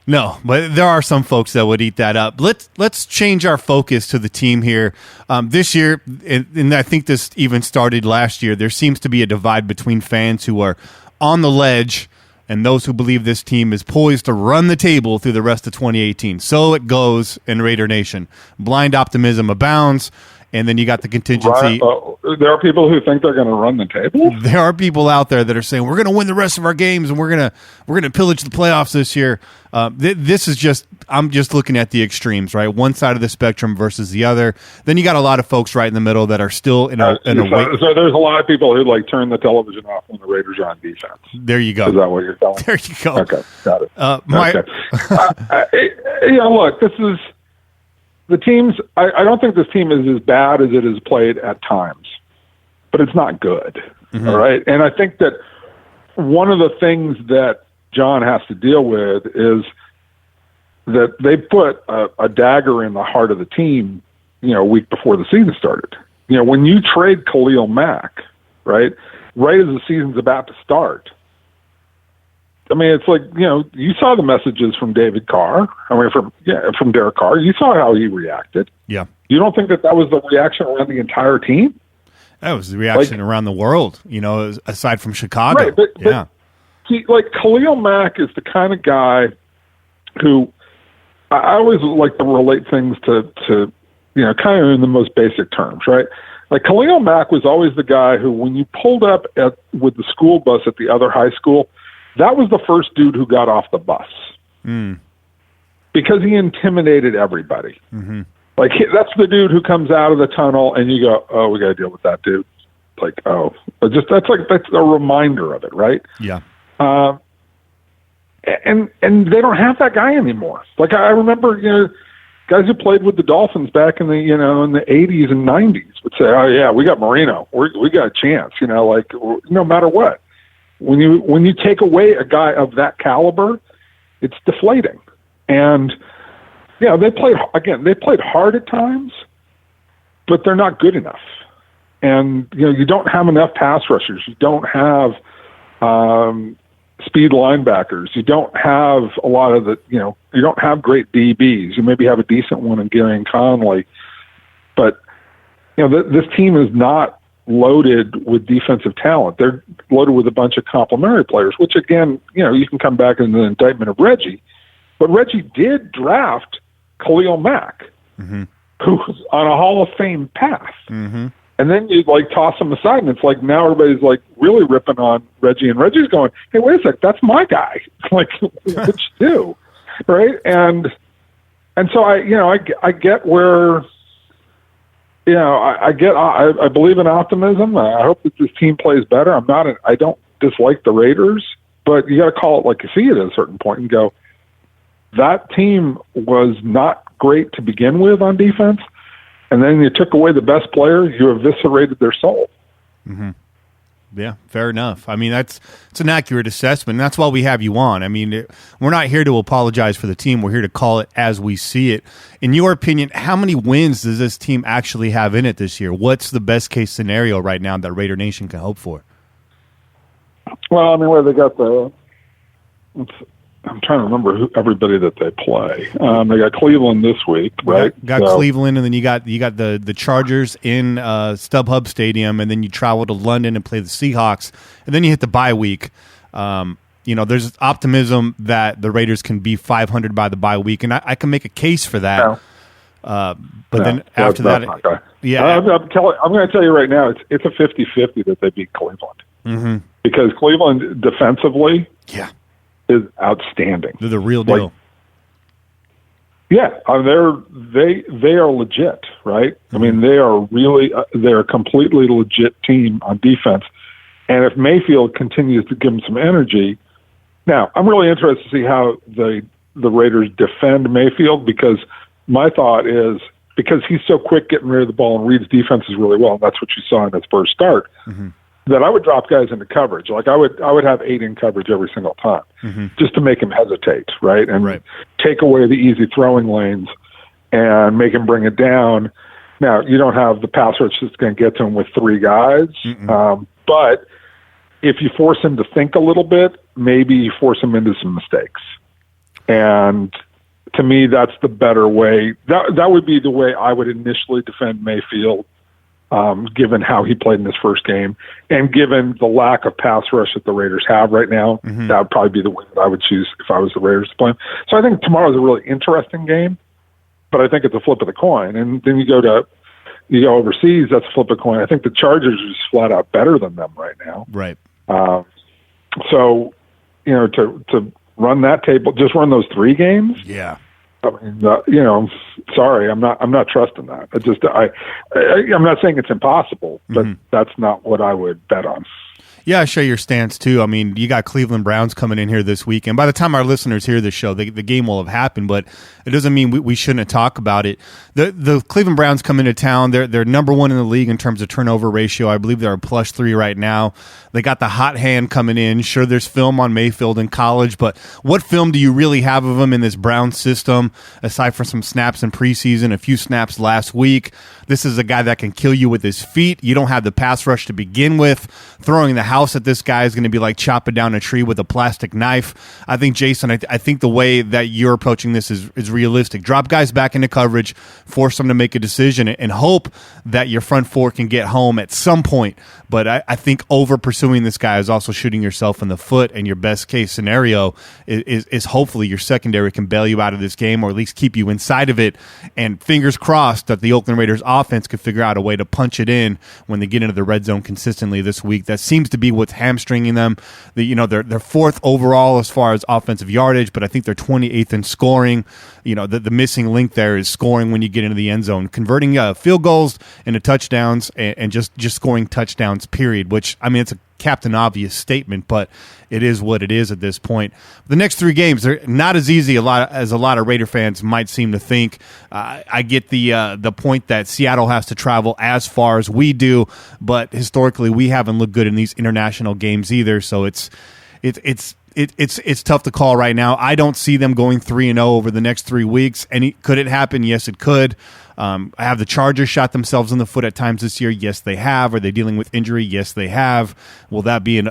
No, but there are some folks that would eat that up. Let's change our focus to the team here. This year, and I think this even started last year, there seems to be a divide between fans who are on the ledge and those who believe this team is poised to run the table through the rest of 2018. So it goes in Raider Nation. Blind optimism abounds, and then you got the contingency. There are people who think they're going to run the table? There are people out there that are saying, we're going to win the rest of our games, and we're going to pillage the playoffs this year. This is just, I'm just looking at the extremes, right? One side of the spectrum versus the other. Then you got a lot of folks right in the middle that are still in a way. So there's a lot of people who turn the television off when the Raiders are on defense. There you go. Is that what you're telling me? There you go. Okay, got it. Okay. Look, this is the teams. I don't think this team is as bad as it is played at times, but it's not good. Mm-hmm. All right. And I think that one of the things that John has to deal with is that they put a dagger in the heart of the team, a week before the season started. When you trade Khalil Mack, right as the season's about to start, I mean, it's like, you saw the messages from David Carr. I mean, from Derek Carr. You saw how he reacted. Yeah. You don't think that was the reaction around the entire team? That was the reaction around the world, aside from Chicago. Right, but see, Khalil Mack is the kind of guy who I always like to relate things to kind of in the most basic terms, right? Like Khalil Mack was always the guy who, when you pulled up with the school bus at the other high school, that was the first dude who got off the bus because he intimidated everybody. Mm-hmm. Like, that's the dude who comes out of the tunnel and you go, oh, we got to deal with that dude. Like, oh, that's a reminder of it, right? Yeah. And they don't have that guy anymore. Like, I remember, guys who played with the Dolphins back in the in the 80s and 90s would say, "Oh yeah, we got Marino. We got a chance." Like no matter what. When you take away a guy of that caliber, it's deflating. And they played hard at times, but they're not good enough. And you don't have enough pass rushers. You don't have speed linebackers. You don't have a lot of you don't have great DBs. You maybe have a decent one in Gary and Conley, but this team is not loaded with defensive talent. They're loaded with a bunch of complementary players, which again, you can come back in the indictment of Reggie, but Reggie did draft Khalil Mack, who was on a Hall of Fame path. And then you toss him aside, and it's like now everybody's really ripping on Reggie, and Reggie's going, "Hey, wait a sec, that's my guy." What you do, right? And so I get where, I believe in optimism. I hope that this team plays better. I don't dislike the Raiders, but you got to call it like you see it at a certain point and go, that team was not great to begin with on defense. And then you took away the best player, you eviscerated their soul. Yeah, fair enough. I mean, it's an accurate assessment. And that's why we have you on. I mean, we're not here to apologize for the team. We're here to call it as we see it. In your opinion, how many wins does this team actually have in it this year? What's the best case scenario right now that Raider Nation can hope for? Well, I mean, where they got I'm trying to remember everybody that they play. They got Cleveland this week, right? Got Cleveland, and then you got the Chargers in StubHub Stadium, and then you travel to London and play the Seahawks, and then you hit the bye week. There's optimism that the Raiders can be 500 by the bye week, and I can make a case for that. Then after that, I'm going to tell you right now, it's a 50-50 that they beat Cleveland because Cleveland defensively, is outstanding. They're the real deal. They are legit, right? I mean, they're a completely legit team on defense. And if Mayfield continues to give them some energy, now I'm really interested to see how the Raiders defend Mayfield, because my thought is because he's so quick getting rid of the ball and reads defenses really well, and that's what you saw in his first start. That I would drop guys into coverage. I would have 8 in coverage every single time, just to make him hesitate, right? And take away the easy throwing lanes and make him bring it down. Now, you don't have the pass rush that's going to get to him with 3 guys, but if you force him to think a little bit, maybe you force him into some mistakes. And to me, that's the better way. That would be the way I would initially defend Mayfield. Given how he played in his first game and given the lack of pass rush that the Raiders have right now, that would probably be the way that I would choose if I was the Raiders to play him. So I think tomorrow's a really interesting game, but I think it's a flip of the coin. And then you go overseas, that's a flip of the coin. I think the Chargers are just flat out better than them right now. Right. So, to run that table, just run those 3 games. Yeah. I mean, sorry, I'm not trusting that. I'm not saying it's impossible, but that's not what I would bet on. Yeah, I share your stance too. I mean, you got Cleveland Browns coming in here this weekend. By the time our listeners hear this show, the game will have happened, but it doesn't mean we shouldn't talk about it. The Cleveland Browns come into town. They're number 1 in the league in terms of turnover ratio. I believe they're a +3 right now. They got the hot hand coming in. Sure, there's film on Mayfield in college, but what film do you really have of him in this Browns system, aside from some snaps in preseason, a few snaps last week? This is a guy that can kill you with his feet. You don't have the pass rush to begin with. Throwing the house at this guy is going to be like chopping down a tree with a plastic knife. I think, Jason, I think the way that you're approaching this is realistic. Drop guys back into coverage, force them to make a decision, and hope that your front 4 can get home at some point. But I think over pursuing this guy is also shooting yourself in the foot, and your best case scenario is hopefully your secondary can bail you out of this game, or at least keep you inside of it. And fingers crossed that the Oakland Raiders offense could figure out a way to punch it in when they get into the red zone consistently this week. That seems to be what's hamstringing them. They're 4th overall as far as offensive yardage, but I think they're 28th in scoring. The missing link there is scoring when you get into the end zone, converting field goals into touchdowns, and just scoring touchdowns, period, which, I mean, it's a Captain Obvious statement, but it is what it is at this point. The next 3 games, they're not as easy as a lot of Raider fans might seem to think. I get the point that Seattle has to travel as far as we do, but historically we haven't looked good in these international games either, so it's tough to call right now. I don't see them going 3-0 over the next 3 weeks. Could it happen? Yes, it could. Have the Chargers shot themselves in the foot at times this year? Yes, they have. Are they dealing with injury? Yes, they have. Will that be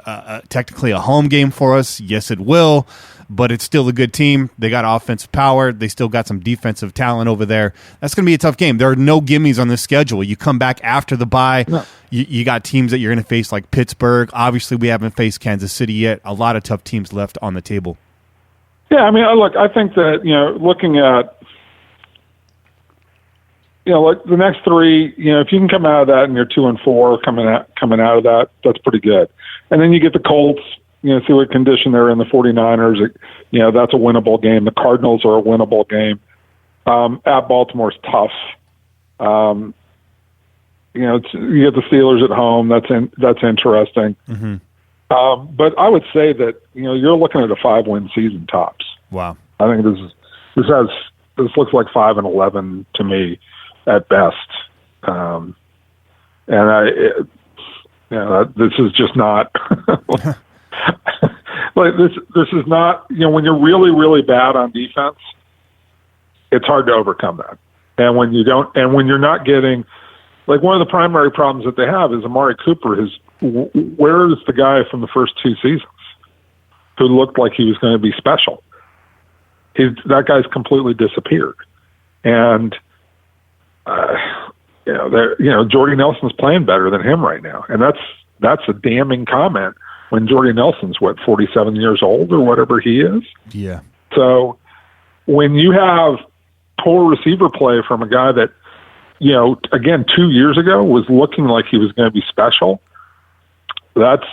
technically a home game for us? Yes, it will. But it's still a good team. They got offensive power. They still got some defensive talent over there. That's going to be a tough game. There are no gimmies on this schedule. You come back after the bye. No. You got teams that you're going to face like Pittsburgh. Obviously, we haven't faced Kansas City yet. A lot of tough teams left on the table. Yeah, I mean, look, I think that, looking at, like the next 3, if you can come out of that and you're 2-4 coming out of that, that's pretty good. And then you get the Colts, see what condition they're in, the 49ers, that's a winnable game. The Cardinals are a winnable game. At Baltimore's tough. You get the Steelers at home. That's interesting. Mm-hmm. But I would say that, you're looking at a 5-win season tops. Wow. I think this looks like 5-11 to me at best. And this is just not like this is not, when you're really, really bad on defense, it's hard to overcome that. And when you're not getting, like, one of the primary problems that they have is Amari Cooper where is the guy from the first 2 seasons who looked like he was going to be special? That guy's completely disappeared. And, Jordy Nelson's playing better than him right now. And that's a damning comment when Jordy Nelson's 47 years old or whatever he is. Yeah. So when you have poor receiver play from a guy that, again, 2 years ago was looking like he was going to be special, that's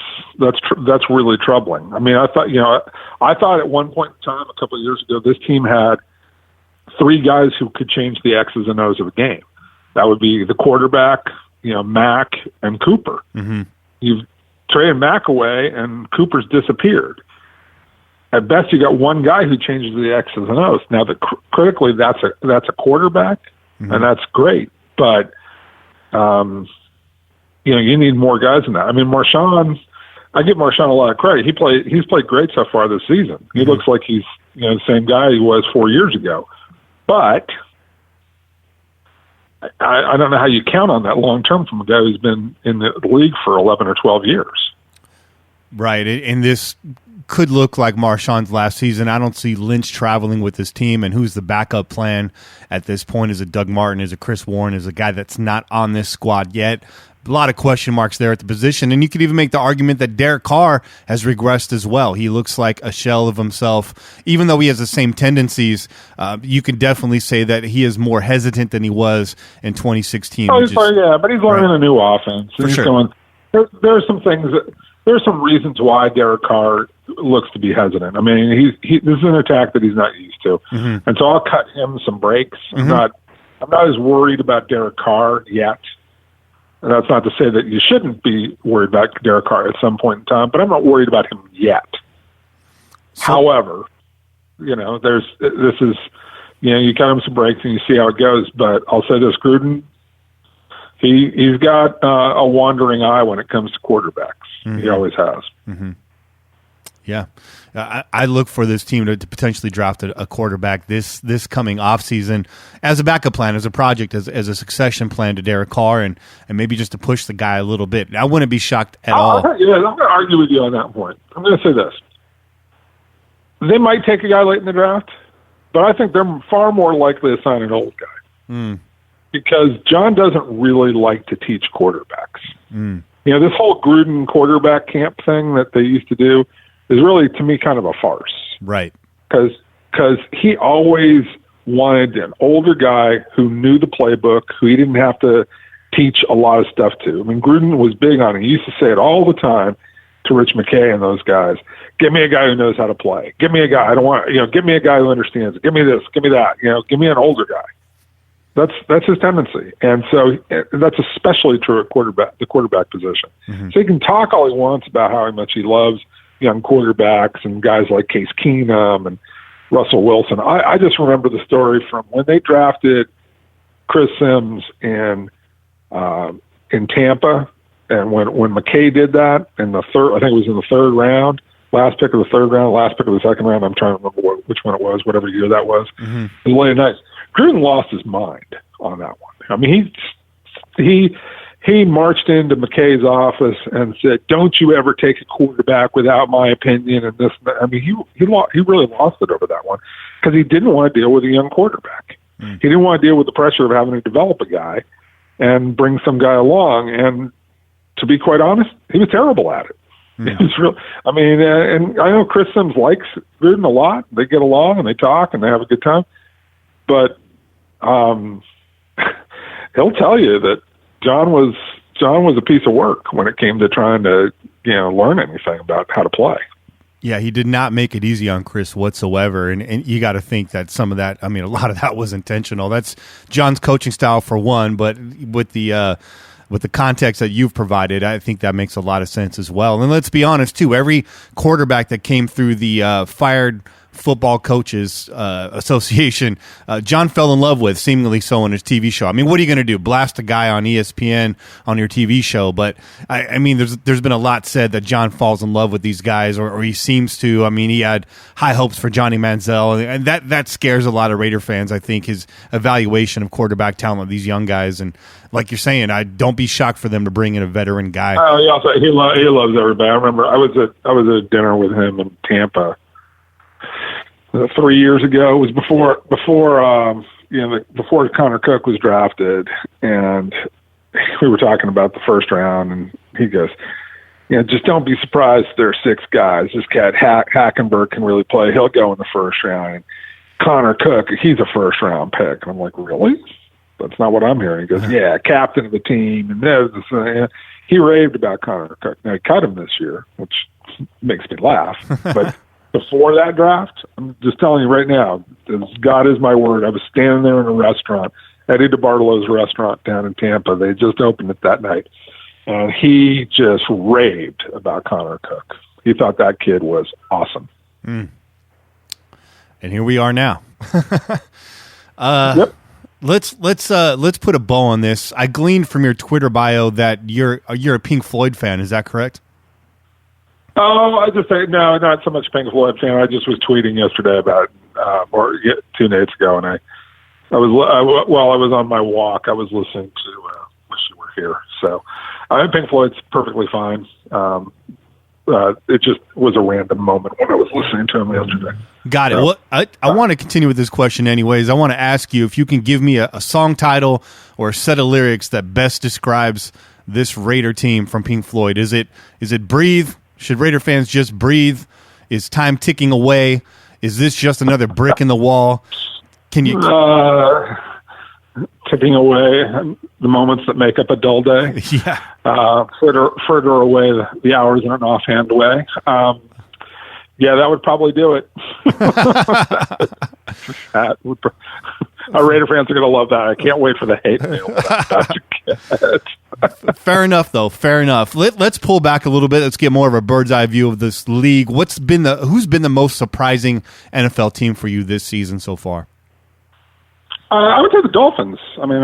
really troubling. I mean, I thought at one point in time, a couple of years ago, this team had 3 guys who could change the X's and O's of a game. That would be the quarterback, Mack and Cooper. Mm-hmm. You've traded Mack away, and Cooper's disappeared. At best, you got one guy who changes the X's and O's. Now, critically, that's a quarterback, mm-hmm. and that's great. But you need more guys than that. I mean, Marshawn. I give Marshawn a lot of credit. He's played great so far this season. He looks like he's the same guy he was 4 years ago. But I don't know how you count on that long term from a guy who's been in the league for 11 or 12 years. Right, and this could look like Marshawn's last season. I don't see Lynch traveling with his team, and who's the backup plan at this point? Is it Doug Martin? Is it Chris Warren? Is a guy that's not on this squad yet? A lot of question marks there at the position, and you could even make the argument that Derek Carr has regressed as well. He looks like a shell of himself. Even though he has the same tendencies, you can definitely say that he is more hesitant than he was in 2016. But he's learning a new offense. For sure. There are some things there are some reasons why Derek Carr looks to be hesitant. I mean, this is an attack that he's not used to, mm-hmm. and so I'll cut him some breaks. Mm-hmm. I'm not as worried about Derek Carr yet. And that's not to say that you shouldn't be worried about Derek Carr at some point in time, but I'm not worried about him yet. However, you cut him some breaks and you see how it goes. But I'll say this, Gruden, he's got a wandering eye when it comes to quarterbacks. Mm-hmm. He always has. Mm-hmm. Yeah. I look for this team to potentially draft a quarterback this coming offseason as a backup plan, as a project, as a succession plan to Derek Carr, and maybe just to push the guy a little bit. I wouldn't be shocked at all. I'm going to argue with you on that point. I'm going to say this. They might take a guy late in the draft, but I think they're far more likely to sign an old guy. Mm. Because John doesn't really like to teach quarterbacks. Mm. This whole Gruden quarterback camp thing that they used to do is really, to me, kind of a farce. Right. Because he always wanted an older guy who knew the playbook, who he didn't have to teach a lot of stuff to. I mean, Gruden was big on it. He used to say it all the time to Rich McKay and those guys. Give me a guy who knows how to play. Give me a guy. Give me a guy who understands it. Give me this. Give me that. Give me an older guy. That's his tendency, and so that's especially true at the quarterback position. Mm-hmm. So he can talk all he wants about how much he loves young quarterbacks and guys like Case Keenum and Russell Wilson. I just remember the story from when they drafted Chris Sims in Tampa, and when McKay did that in the third, I think it was in the third round, last pick of the third round, last pick of the second round. I'm trying to remember which one it was, whatever year that was. Mm-hmm. It was late night. Gruden lost his mind on that one. I mean, he marched into McKay's office and said, "Don't you ever take a quarterback without my opinion." And this, I mean, he really lost it over that one because he didn't want to deal with a young quarterback. Mm. He didn't want to deal with the pressure of having to develop a guy and bring some guy along. And to be quite honest, he was terrible at it. Mm. It was real. I mean, and I know Chris Sims likes Gruden a lot. They get along and they talk and they have a good time. But he'll tell you that John was a piece of work when it came to trying to learn anything about how to play. Yeah, he did not make it easy on Chris whatsoever, and you got to think that some of that, I mean, a lot of that was intentional. That's John's coaching style for one, but with the context that you've provided, I think that makes a lot of sense as well. And let's be honest too, every quarterback that came through the fired Football Coaches Association, John fell in love with, seemingly so, in his TV show. I mean, what are you going to do? Blast a guy on ESPN on your TV show? But I mean, there's been a lot said that John falls in love with these guys, or he seems to. I mean, he had high hopes for Johnny Manziel, and that scares a lot of Raider fans. I think his evaluation of quarterback talent of these young guys, and like you're saying, don't be shocked for them to bring in a veteran guy. Oh, he loves everybody. I remember I was at dinner with him in Tampa 3 years ago. It was before Connor Cook was drafted, and we were talking about the first round, and he goes, just don't be surprised if there are 6 guys. This cat Hackenberg can really play. He'll go in the first round. And Connor Cook, he's a first round pick. And I'm like, really? That's not what I'm hearing. He goes, yeah, captain of the team, and this. He raved about Connor Cook. Now he cut him this year, which makes me laugh, but. Before that draft, I'm just telling you right now, God is my word. I was standing there in a restaurant, Eddie DeBartolo's restaurant down in Tampa. They just opened it that night. And he just raved about Connor Cook. He thought that kid was awesome. Mm. And here we are now. Yep. Let's put a bow on this. I gleaned from your Twitter bio that you're a Pink Floyd fan. Is that correct? Oh, I just say no, not so much Pink Floyd fan. I just was tweeting yesterday about, or 2 nights ago, and while I was on my walk, I was listening to "Wish You Were Here." So, Pink Floyd's perfectly fine. It just was a random moment when I was listening to him yesterday. Got it. Well, I want to continue with this question anyways. I want to ask you if you can give me a song title or a set of lyrics that best describes this Raider team from Pink Floyd. Is it "Breathe"? Should Raider fans just breathe? Is time ticking away? Is this just another brick in the wall? Can you ticking away the moments that make up a dull day? Yeah. Further away the hours in an offhand way. Yeah, that would probably do it. Our Raider fans are going to love that. I can't wait for the hate mail that Fair enough, though. Fair enough. Let's pull back a little bit. Let's get more of a bird's eye view of this league. Who's been the most surprising NFL team for you this season so far? I would say the Dolphins. I mean,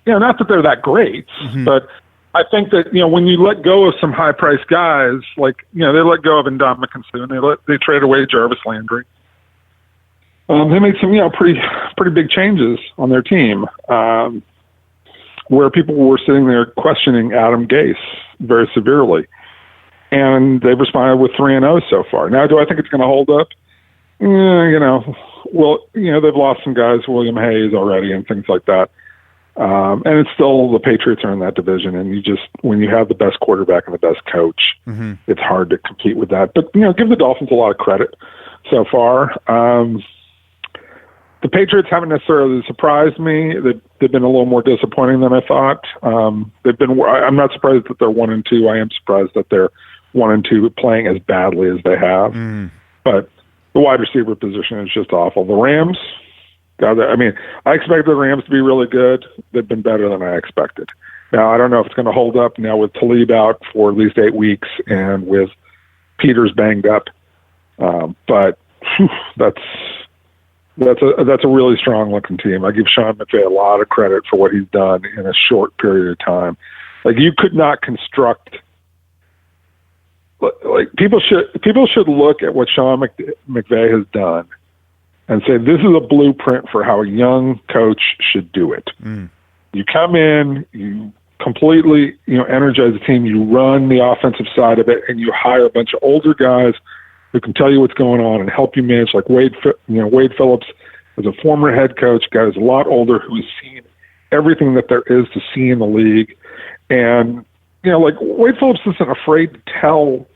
not that they're that great, but I think that when you let go of some high-priced guys, like they let go of Ndamukong Suh, and they traded away Jarvis Landry. They made some pretty big changes on their team, where people were sitting there questioning Adam Gase very severely, and they've responded with 3-0 so far. Now, do I think it's going to hold up? They've lost some guys, William Hayes already, and things like that. And it's still the Patriots are in that division, and when you have the best quarterback and the best coach, it's hard to compete with that. But give the Dolphins a lot of credit so far. The Patriots haven't necessarily surprised me. They've been a little more disappointing than I thought. I'm not surprised that they're 1-2. I am surprised that they're 1-2 playing as badly as they have. But the wide receiver position is just awful. The Rams, God, I mean, I expected the Rams to be really good. They've been better than I expected. Now, I don't know if it's going to hold up now with Talib out for at least 8 weeks and with Peters banged up. But whew, that's a really strong-looking team. I give Sean McVay a lot of credit for what he's done in a short period of time. Like, you could not construct – like, people should look at what Sean McVay has done and say, this is a blueprint for how a young coach should do it. You come in, you completely, energize the team. You run the offensive side of it, and you hire a bunch of older guys who can tell you what's going on and help you manage. Like Wade Phillips is a former head coach, guy who's a lot older, who has seen everything that there is to see in the league. And, like Wade Phillips isn't afraid to tell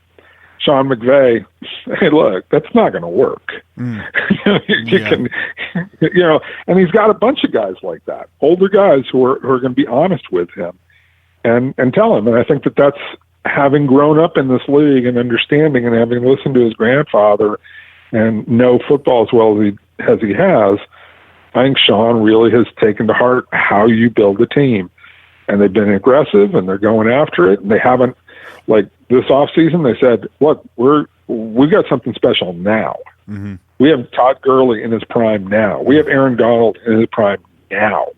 Sean McVay, hey, look, that's not going to work. Can, and he's got a bunch of guys like that, older guys who are going to be honest with him and tell him. And I think that's having grown up in this league and understanding and having listened to his grandfather and know football as well as he has. I think Sean really has taken to heart how you build a team. And they've been aggressive and they're going after it. And they haven't, like this offseason, they said, look, we've got something special now. We have Todd Gurley in his prime now. We have Aaron Donald in his prime now.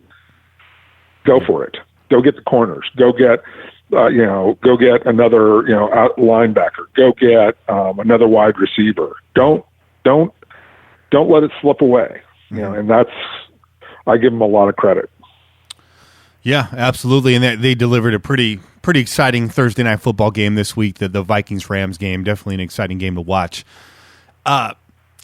Go for it. Go get the corners. Go get, go get another, out linebacker. Go get another wide receiver. Don't let it slip away. And I give them a lot of credit. Yeah, absolutely. And they delivered a pretty exciting Thursday night football game this week, the Vikings-Rams game. Definitely an exciting game to watch.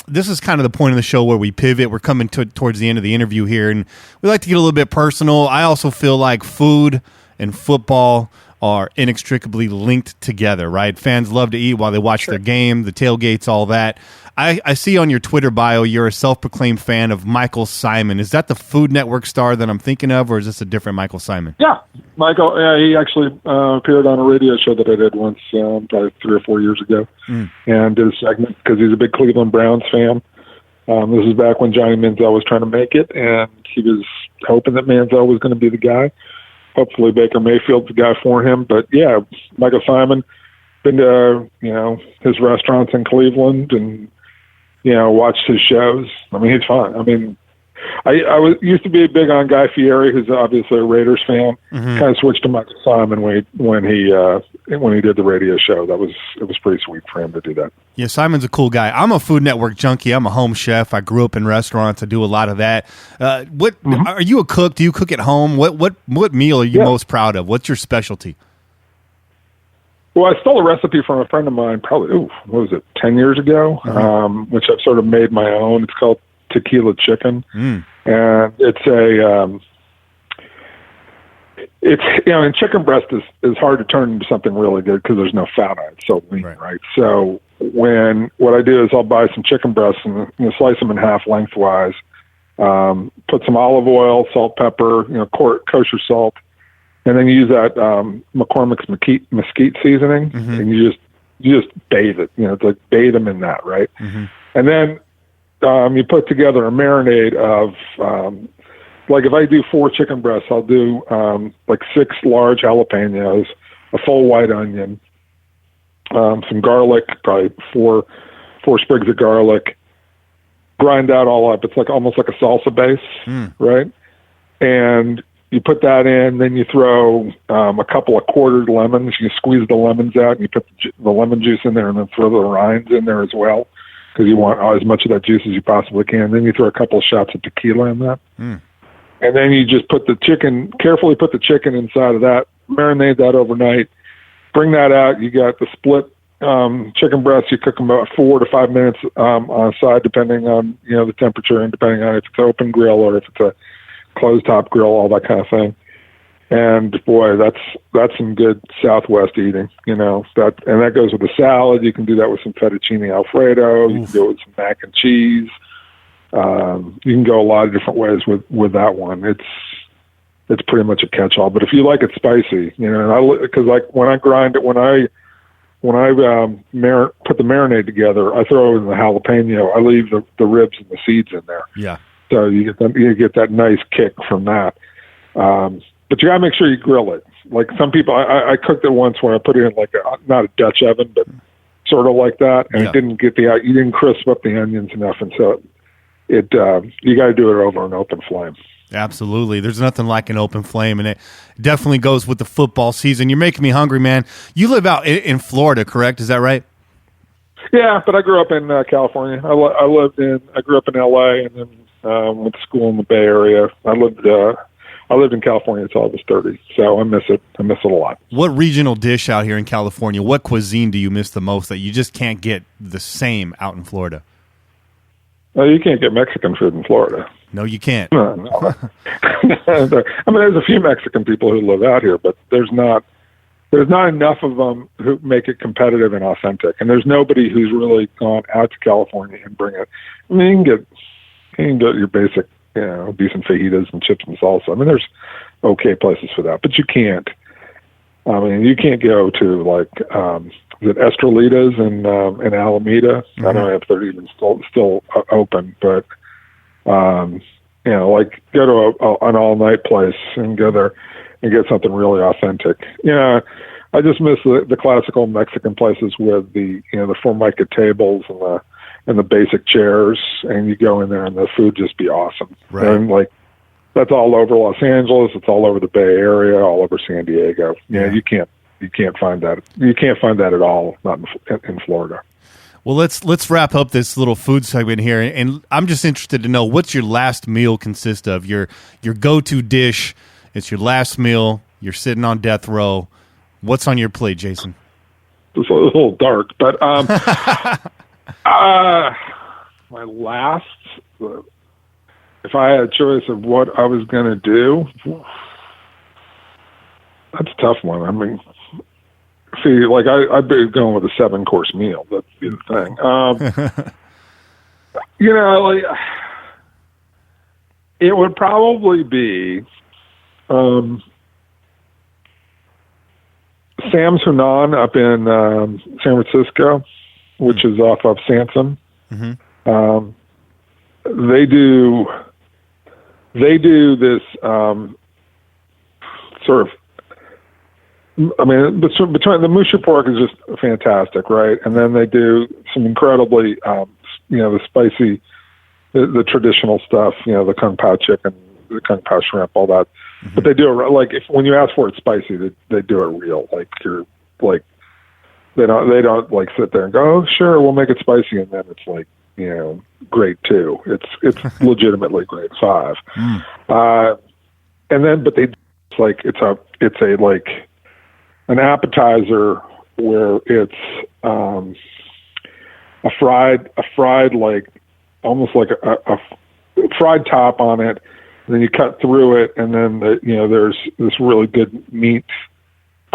This is kind of the point of the show where we pivot. We're coming towards the end of the interview here, and we like to get a little bit personal. I also feel like food and football are inextricably linked together, right? Fans love to eat while they watch their game, the tailgates, all that. I see on your Twitter bio you're a self-proclaimed fan of Michael Simon. Is that the Food Network star that I'm thinking of, or is this a different Michael Simon? Yeah, Michael. He actually appeared on a radio show that I did once, probably 3 or 4 years ago, and did a segment because he's a big Cleveland Browns fan. This is back when Johnny Manziel was trying to make it, and he was hoping that Manziel was going to be the guy. Hopefully Baker Mayfield's the guy for him. But, yeah, Michael Simon, been to, his restaurants in Cleveland and, watched his shows. I mean, he's fun. I mean, I used to be big on Guy Fieri, who's obviously a Raiders fan. Kind of switched to Michael Simon when he did the radio show. It was pretty sweet for him to do that. Yeah, Simon's a cool guy. I'm a Food Network junkie. I'm a home chef. I grew up in restaurants. I do a lot of that. Are you a cook? Do you cook at home? What meal are you most proud of? What's your specialty? Well, I stole a recipe from a friend of mine probably, 10 years ago, which I've sort of made my own. It's called tequila chicken. And and chicken breast is hard to turn into something really good because there's no fat on it. It's so lean, right? So what I do is I'll buy some chicken breasts and slice them in half lengthwise, put some olive oil, salt, pepper, kosher salt, and then you use that McCormick's mesquite seasoning, and you just bathe it. It's like bathe them in that, right? And then you put together a marinade of, like if I do 4 chicken breasts, I'll do 6 large jalapenos, a full white onion, some garlic, probably 4 sprigs of garlic, grind that all up. It's almost like a salsa base, right? And you put that in, then you throw a couple of quartered lemons. You squeeze the lemons out, and you put the lemon juice in there, and then throw the rinds in there as well, because you want as much of that juice as you possibly can. Then you throw a couple of shots of tequila in that. And then you just carefully put the chicken inside of that, marinate that overnight, bring that out. You got the split chicken breasts. You cook them about 4 to 5 minutes on a side, depending on, the temperature and depending on if it's an open grill or if it's a closed top grill, all that kind of thing. And boy, that's some good Southwest eating, that goes with a salad. You can do that with some fettuccine Alfredo. You can go with some mac and cheese. You can go a lot of different ways with that one. It's pretty much a catch-all. But if you like it spicy, because when I grind it, when I put the marinade together, I throw in the jalapeno. I leave the ribs and the seeds in there. Yeah. So you get that nice kick from that. But you gotta make sure you grill it. Like some people, I cooked it once when I put it in like not a Dutch oven, but sort of like that, and it didn't get you didn't crisp up the onions enough, and so you got to do it over an open flame. Absolutely. There's nothing like an open flame, and it definitely goes with the football season. You're making me hungry, man. You live out in Florida, correct? Is that right? Yeah, but I grew up in California. I grew up in L.A. and then went to school in the Bay Area. I lived in California until I was 30, so I miss it. I miss it a lot. What regional dish out here in California, what cuisine do you miss the most that you just can't get the same out in Florida? You can't get Mexican food in Florida. No, you can't. No. I mean, there's a few Mexican people who live out here, but there's not enough of them who make it competitive and authentic. And there's nobody who's really gone out to California and bring it. I mean, you can get your basic, decent fajitas and chips and salsa. I mean, there's okay places for that, but you can't. I mean, you can't go to like is it Estrelitas in Alameda? Mm-hmm. I don't know if they're even still open, but like go to an all-night place and go there and get something really authentic. I just miss the classical Mexican places with the Formica tables and the basic chairs, and you go in there and the food just be awesome. Right. And like that's all over Los Angeles, it's all over the Bay Area, all over San Diego. You can't find that. You can't find that at all, not in Florida. Well, let's wrap up this little food segment here, and I'm just interested to know what's your last meal consist of, your go-to dish. It's your last meal. You're sitting on death row. What's on your plate, Jason? It's a little dark, but my last. If I had a choice of what I was going to do, that's a tough one. I mean, see, like I'd be going with a 7-course meal. That's the thing. It would probably be Sam's Hunan up in San Francisco, which is off of Sansom. Mm-hmm. They do this sort of. I mean, between the Musha pork is just fantastic, right? And then they do some incredibly, the spicy, the traditional stuff, the Kung Pao chicken, the Kung Pao shrimp, all that. Mm-hmm. But they do it like when you ask for it spicy, they do it real. Like you're like they don't like sit there and go, oh sure, we'll make it spicy, and then it's like grade 2. It's legitimately grade 5. And then but it's a like an appetizer where it's a fried like almost like a fried top on it, and then you cut through it, and then there's this really good meat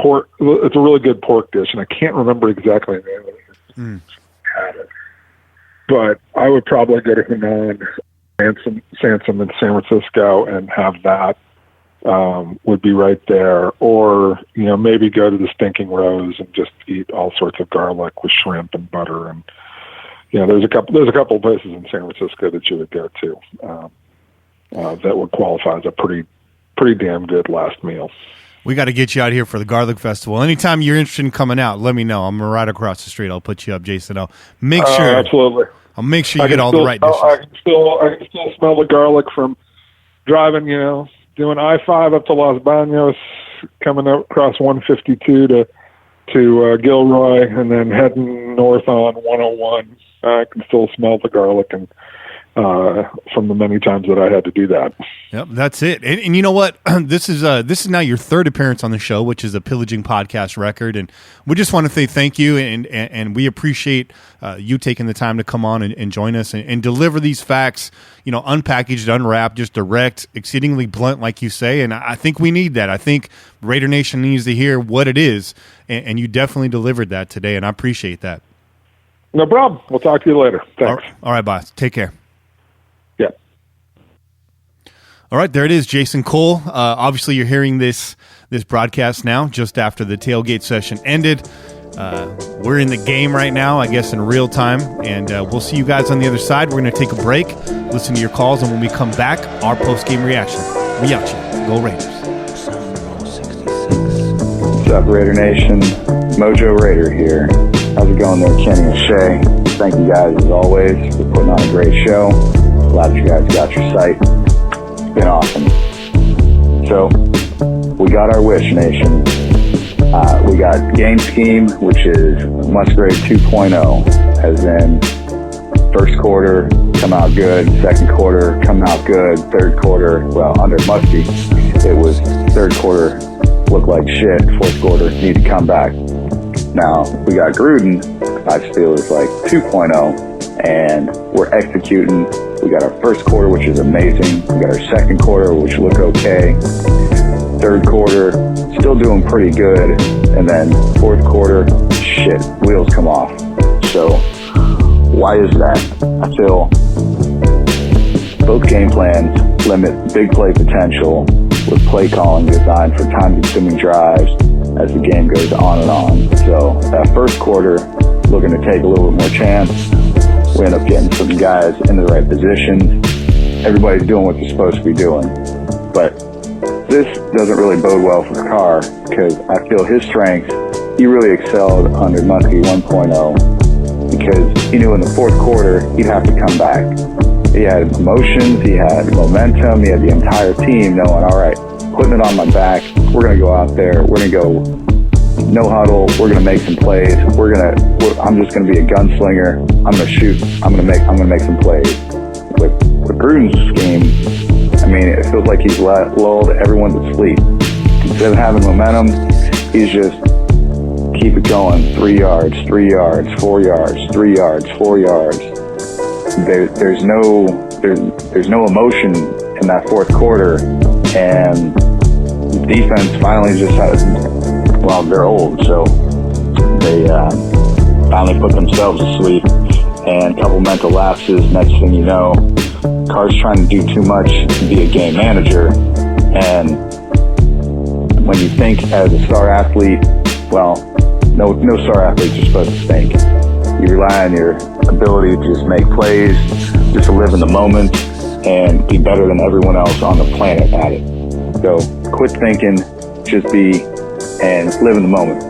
pork. It's a really good pork dish, and I can't remember exactly the name of it. Had it, but I would probably go to Hunan, Sansom in San Francisco, and have that. Would be right there, or maybe go to the Stinking Rose and just eat all sorts of garlic with shrimp and butter, and there's a couple of places in San Francisco that you would go to that would qualify as a pretty damn good last meal. We got to get you out here for the Garlic Festival. Anytime you're interested in coming out, let me know. I'm right across the street. I'll put you up, Jason. I'll make sure. Absolutely. I'll make sure you get all the right dishes. I can still smell the garlic from driving, doing I-5 up to Los Banos, coming up across 152 to Gilroy, and then heading north on 101. I can still smell the garlic and from the many times that I had to do that. Yep, that's it. And you know what? This is now your third appearance on the show, which is a Pillaging Podcast record, and we just want to say thank you, and we appreciate you taking the time to come on and join us and deliver these facts, unpackaged, unwrapped, just direct, exceedingly blunt, like you say, and I think we need that. I think Raider Nation needs to hear what it is, and you definitely delivered that today, and I appreciate that. No problem. We'll talk to you later. Thanks. All right, boss. Take care. Yeah. All right, there it is, Jason Cole. Obviously, you're hearing this broadcast now just after the tailgate session ended. We're in the game right now, I guess, in real time, and we'll see you guys on the other side. We're going to take a break, listen to your calls, and when we come back, our post-game reaction. We out you. Go Raiders. What's up, Raider Nation? Mojo Raider here. How's it going there, Kenny and Shay? Thank you guys, as always, for putting on a great show. Glad you guys got your site. It's been awesome. So, we got our wish, Nation. We got game scheme, which is Musgrave 2.0, as in first quarter come out good, second quarter come out good, third quarter, well, under Muskie, it was third quarter looked like shit, fourth quarter need to come back. Now, we got Gruden, I feel is like 2.0, and we're executing. We got our first quarter, which is amazing. We got our second quarter, which look okay. Third quarter, still doing pretty good. And then fourth quarter, shit, wheels come off. So, why is that? I feel both game plans limit big play potential with play calling designed for time-consuming drives as the game goes on and on. So, that first quarter, looking to take a little bit more chance. We end up getting some guys into the right positions. Everybody's doing what they're supposed to be doing. But this doesn't really bode well for Carr, because I feel his strength, he really excelled under Muskie 1.0, because he knew in the fourth quarter he'd have to come back. He had emotions, he had momentum, he had the entire team knowing, all right, putting it on my back, we're going to go out there, we're going to go no huddle, we're going to make some plays, I'm just going to be a gunslinger, I'm going to shoot, I'm going to make some plays. With Gruden's scheme, I mean, it feels like he's lulled everyone to sleep. Instead of having momentum, he's just keep it going. 3 yards, 3 yards, 4 yards, 3 yards, 4 yards. There's no emotion in that fourth quarter, and defense finally just has, well, they're old, so they finally put themselves to sleep, and a couple mental lapses. Next thing you know, Carr's trying to do too much to be a game manager, and when you think as a star athlete, well, no star athletes are supposed to think. You rely on your ability to just make plays, just to live in the moment, and be better than everyone else on the planet at it. So quit thinking, just be, and live in the moment.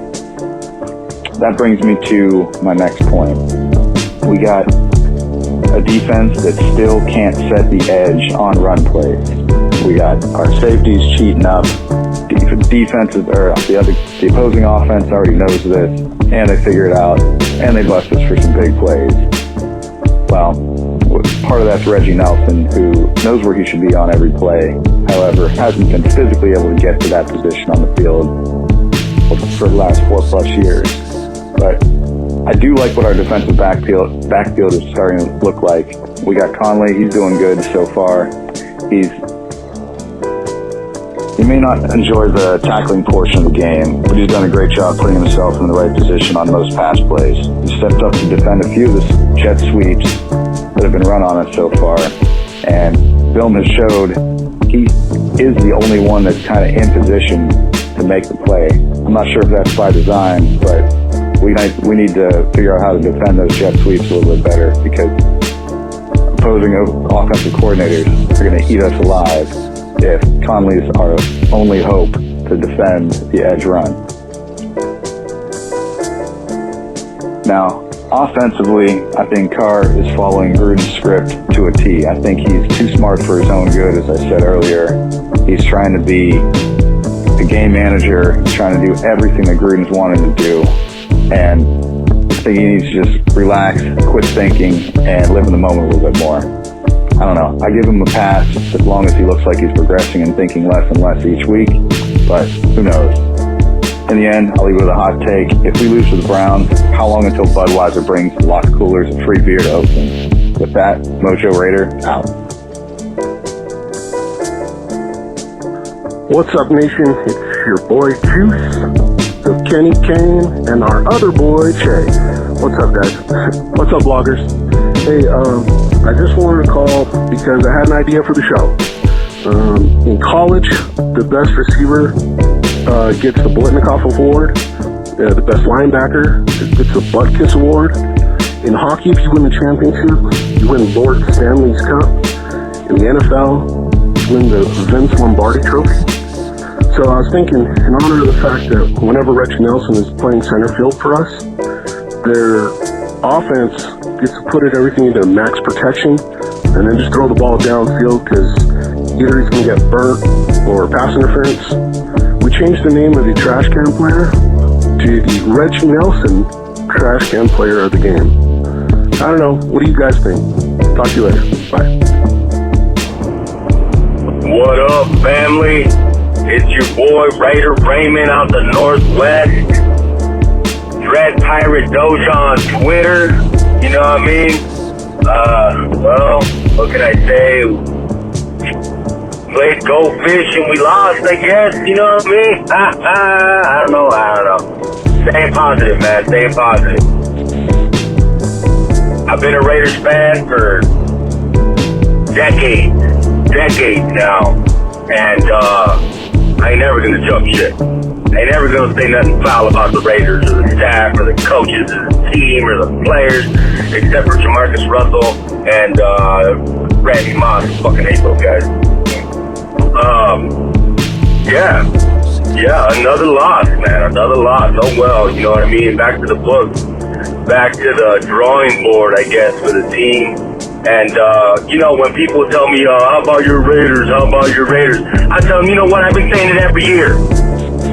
That brings me to my next point. We got a defense that still can't set the edge on run plays. We got our safeties cheating up. Defenses, or the opposing offense already knows this, and they figure it out, and they bust us for some big plays. Well, part of that's Reggie Nelson, who knows where he should be on every play. However, hasn't been physically able to get to that position on the field for the last 4+ years. But I do like what our defensive backfield is starting to look like. We got Conley, he's doing good so far. He may not enjoy the tackling portion of the game, but he's done a great job putting himself in the right position on most pass plays. He stepped up to defend a few of the jet sweeps that have been run on us so far, and film has showed he is the only one that's kind of in position to make the play. I'm not sure if that's by design, but we need to figure out how to defend those jet sweeps a little bit better, because opposing offensive coordinators are going to eat us alive if Conley's our only hope to defend the edge run. Now, offensively, I think Carr is following Gruden's script to a T. I think he's too smart for his own good, as I said earlier. He's trying to be a game manager. He's trying to do everything that Gruden's wanted to do. And I think he needs to just relax, quit thinking, and live in the moment a little bit more. I don't know. I give him a pass as long as he looks like he's progressing and thinking less and less each week. But who knows? In the end, I'll leave it with a hot take. If we lose to the Browns, how long until Budweiser brings locked coolers and free beer to Oakland? With that, Mojo Raider, out. What's up, nation? It's your boy Juice, the Kenny Kane, and our other boy Che. What's up, guys? What's up, bloggers? Hey, I just wanted to call because I had an idea for the show. In college, the best receiver gets the Blitnikoff Award. The best linebacker gets a butt kiss award. In hockey, if you win the championship, you win Lord Stanley's Cup. In the NFL, you win the Vince Lombardi Trophy. So I was thinking, in honor of the fact that whenever Reggie Nelson is playing center field for us, their offense gets to put everything into max protection and then just throw the ball downfield because either he's going to get burnt or pass interference. We changed the name of the trash can player to the Reggie Nelson trash can player of the game. I don't know. What do you guys think? Talk to you later. Bye. What up, family? It's your boy Raider Raymond out the Northwest. Dread Pirate Doja on Twitter. You know what I mean? Well, what can I say? Played go fish and we lost, I guess. You know what I mean? I don't know. Staying positive, man. Staying positive. I've been a Raiders fan for decades now. And, I ain't never gonna jump shit. I ain't never gonna say nothing foul about the Raiders or the staff or the coaches or the team or the players, except for Jamarcus Russell and Randy Moss. Fucking hate those guys. Yeah, another loss, man. Another loss. Oh well, you know what I mean? Back to the book. Back to the drawing board, I guess, for the team. And, you know, when people tell me, how about your Raiders? How about your Raiders? I tell them, you know what? I've been saying it every year.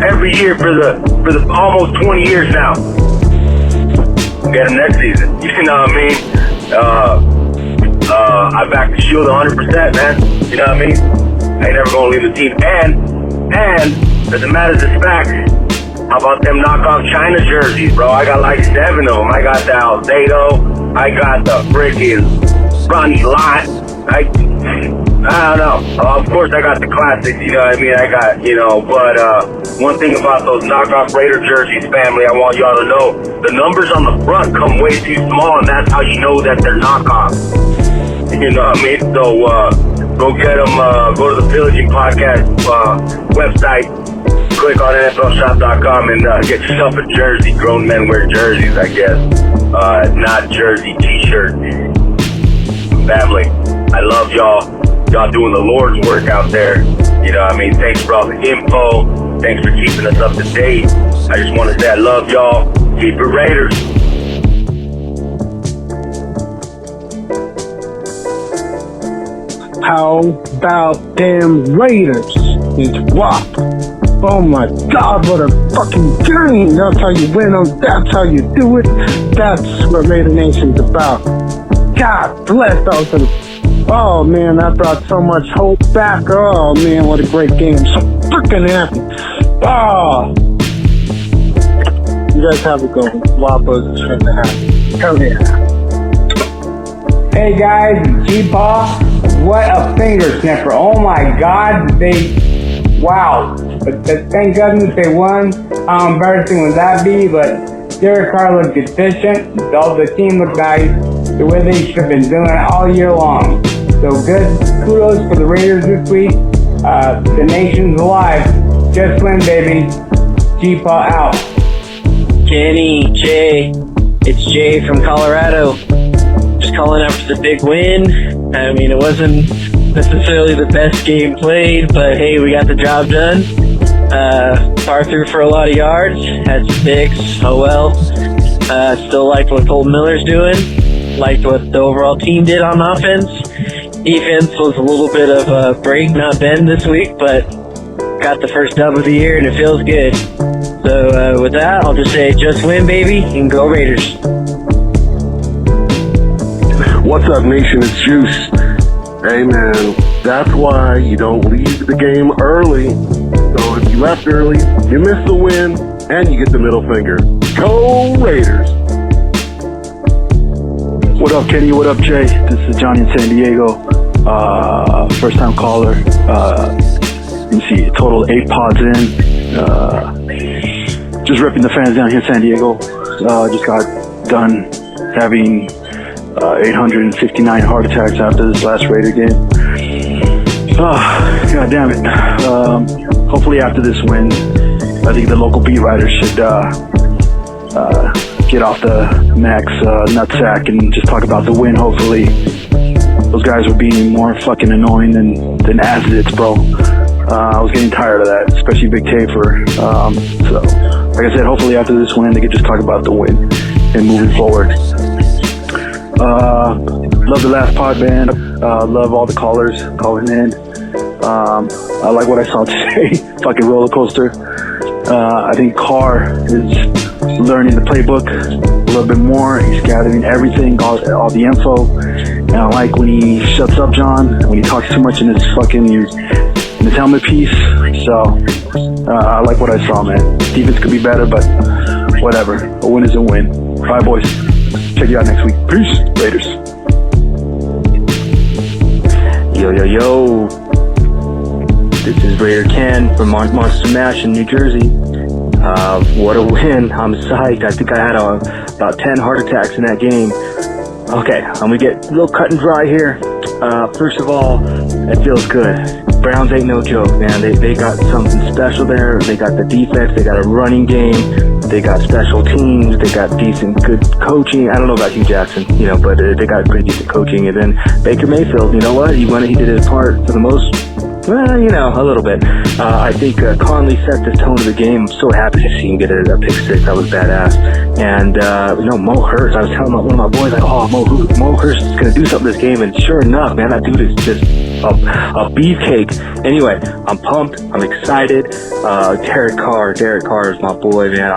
Every year for the almost 20 years now. Get them next season. You know what I mean? I back the Shield 100%, man. You know what I mean? I ain't never gonna leave the team. And, as a matter of fact, how about them knockoff China jerseys, bro? I got like 7 of them. I got the Alzado. I got the freaking Ronnie Lott. I don't know. Of course, I got the classics, you know what I mean? I got, you know, but one thing about those knockoff Raider jerseys, family, I want y'all to know, the numbers on the front come way too small, and that's how you know that they're knockoff. You know what I mean? So, go get them, go to the Pillaging Podcast website, click on NFLshop.com and get yourself a jersey. Grown men wear jerseys, I guess. Not jersey t-shirt. Family, I love y'all. Y'all doing the Lord's work out there. You know what I mean? Thanks for all the info. Thanks for keeping us up to date. I just want to say I love y'all. Keep it Raiders. How about them Raiders? It's rock. Oh my God, what a fucking game. That's how you win them. That's how you do it. That's what Raider Nation's about. God bless those. Oh man, that brought so much hope back. Oh man, what a great game. So freaking happy. Oh. You guys have a go. Wapa's in the house. Hell yeah. Hey guys, G-Paw. What a finger snapper. Oh my God, wow. But thank goodness they won. How embarrassing would that be? But Derek Carr looked efficient. All the team looked nice. The way they should have been doing it all year long. So good. Kudos for the Raiders this week. The nation's alive. Just win, baby. G-Paw out. Kenny, Jay. It's Jay from Colorado. Just calling out for the big win. I mean, it wasn't necessarily the best game played, but hey, we got the job done. Far through for a lot of yards. Had some picks. Oh well. Still liked what Cole Miller's doing. Liked what the overall team did on offense. Defense was a little bit of a break, not bend this week, but got the first dub of the year and it feels good. So with that, I'll just say just win, baby, and go Raiders. What's up, nation? It's Juice. Hey, man, that's why you don't leave the game early. So if you left early, you miss the win, and you get the middle finger. Go Raiders! What up, Kenny? What up, Jay? This is Johnny in San Diego. First-time caller. You see, a total 8 pods in. Just ripping the fans down here in San Diego. Just got done having 859 heart attacks after this last Raider game. God damn it. Hopefully after this win, I think the local beat writers should get off the Max nutsack and just talk about the win, hopefully. Those guys were being more fucking annoying than acids, bro. I was getting tired of that, especially Big Taper. So, like I said, hopefully after this win, they could just talk about the win and moving forward. Love the last pod, man. Love all the callers calling in. I like what I saw today. Fucking roller coaster. I think Carr is learning the playbook a little bit more. He's gathering everything, all the info. And I like when he shuts up, John, when he talks too much in his helmet piece. So I like what I saw, man. Defense could be better, but whatever. A win is a win. All right, boys. Check you out next week. Peace. Raiders. Yo. This is Raider Ken from Monster Mash in New Jersey. What a win. I'm psyched. I think I had about 10 heart attacks in that game. Okay, I'm going to get a little cut and dry here. First of all, it feels good. Browns ain't no joke, man. They got something special there. They got the defense. They got a running game. They got special teams. They got decent, good coaching. I don't know about Hugh Jackson, but they got pretty decent coaching. And then Baker Mayfield, you know what? He did his part for the most. Well, a little bit. I think Conley set the tone of the game. I'm so happy to see him get a pick six. That was badass. And, Mo Hurst, I was telling one of my boys, Mo Hurst is going to do something this game. And sure enough, man, that dude is just a beefcake. Anyway, I'm pumped. I'm excited. Derek Carr is my boy, man.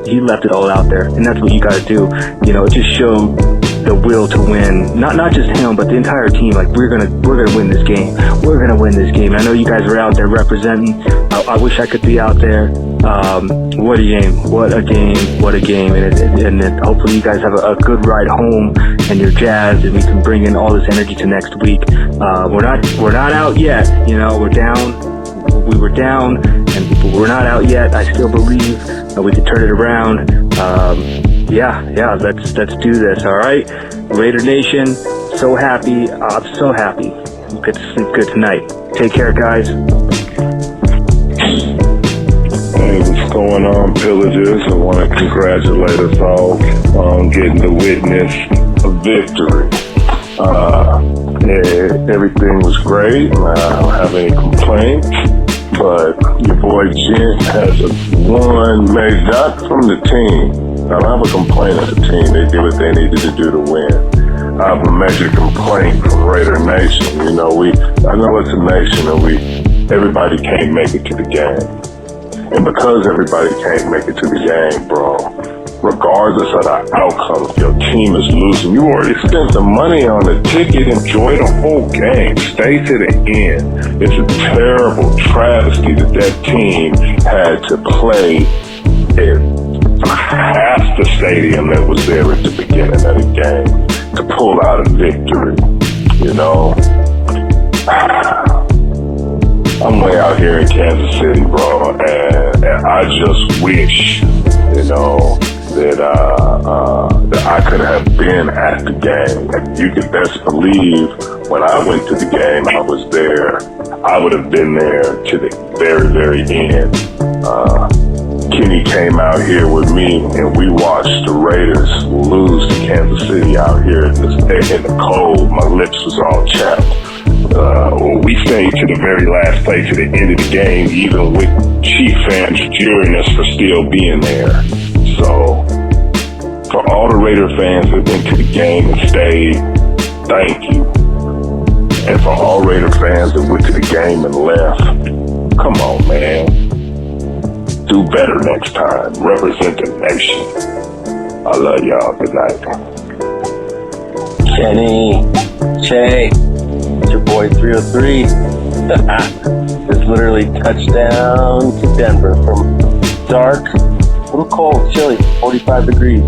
He left it all out there. And that's what you guys do. It just showed the will to win. Not just him, but the entire team. Like, we're gonna win this game. We're gonna win this game. I know you guys are out there representing. I wish I could be out there. What a game. What a game. And then hopefully you guys have a good ride home and you're jazzed and we can bring in all this energy to next week. We're not out yet. We're down. We were down and we're not out yet. I still believe that we can turn it around. Yeah, let's do this, all right? Raider Nation, so happy. I'm so happy. Get to sleep good tonight. Take care, guys. Hey, what's going on, Pillagers? I want to congratulate us all on getting to witness a victory. Everything was great. I don't have any complaints. But your boy Jen has one major, not from the team. I don't have a complaint of the team. They did what they needed to do to win. I have a major complaint from Raider Nation. I know it's a nation and everybody can't make it to the game. And because everybody can't make it to the game, bro, regardless of the outcome, if your team is losing, you already spent the money on the ticket. Enjoy the whole game. Stay to the end. It's a terrible travesty that team had to play in half the stadium that was there at the beginning of the game to pull out a victory. I'm way out here in Kansas City, bro, and I just wish, that I could have been at the game. And you could best believe when I went to the game, I was there. I would have been there to the very, very end. Kenny came out here with me, and we watched the Raiders lose to Kansas City out here in the cold. My lips was all chapped. We stayed to the very last play, to the end of the game, even with Chief fans jeering us for still being there. So, for all the Raider fans that went to the game and stayed, thank you. And for all Raider fans that went to the game and left, come on, man. Do better next time. Represent the nation. I love y'all. Good night. Kenny, Che, it's your boy 303. It's literally touchdown to Denver from dark, a little cold, chilly, 45 degrees,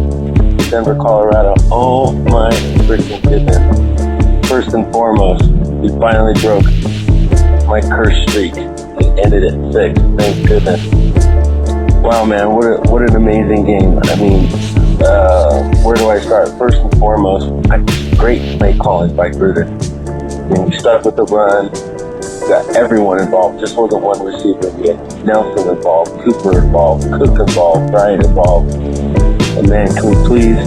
Denver, Colorado. Oh my freaking goodness. First and foremost, we finally broke my curse streak and ended at 6. Thank goodness. Wow, man, what an amazing game. I mean, where do I start? First and foremost, great play calling by Gruden. We stuck with the run, got everyone involved. Just wasn't one receiver. We had Nelson involved, Cooper involved, Cook involved, Bryant involved. And man, can we please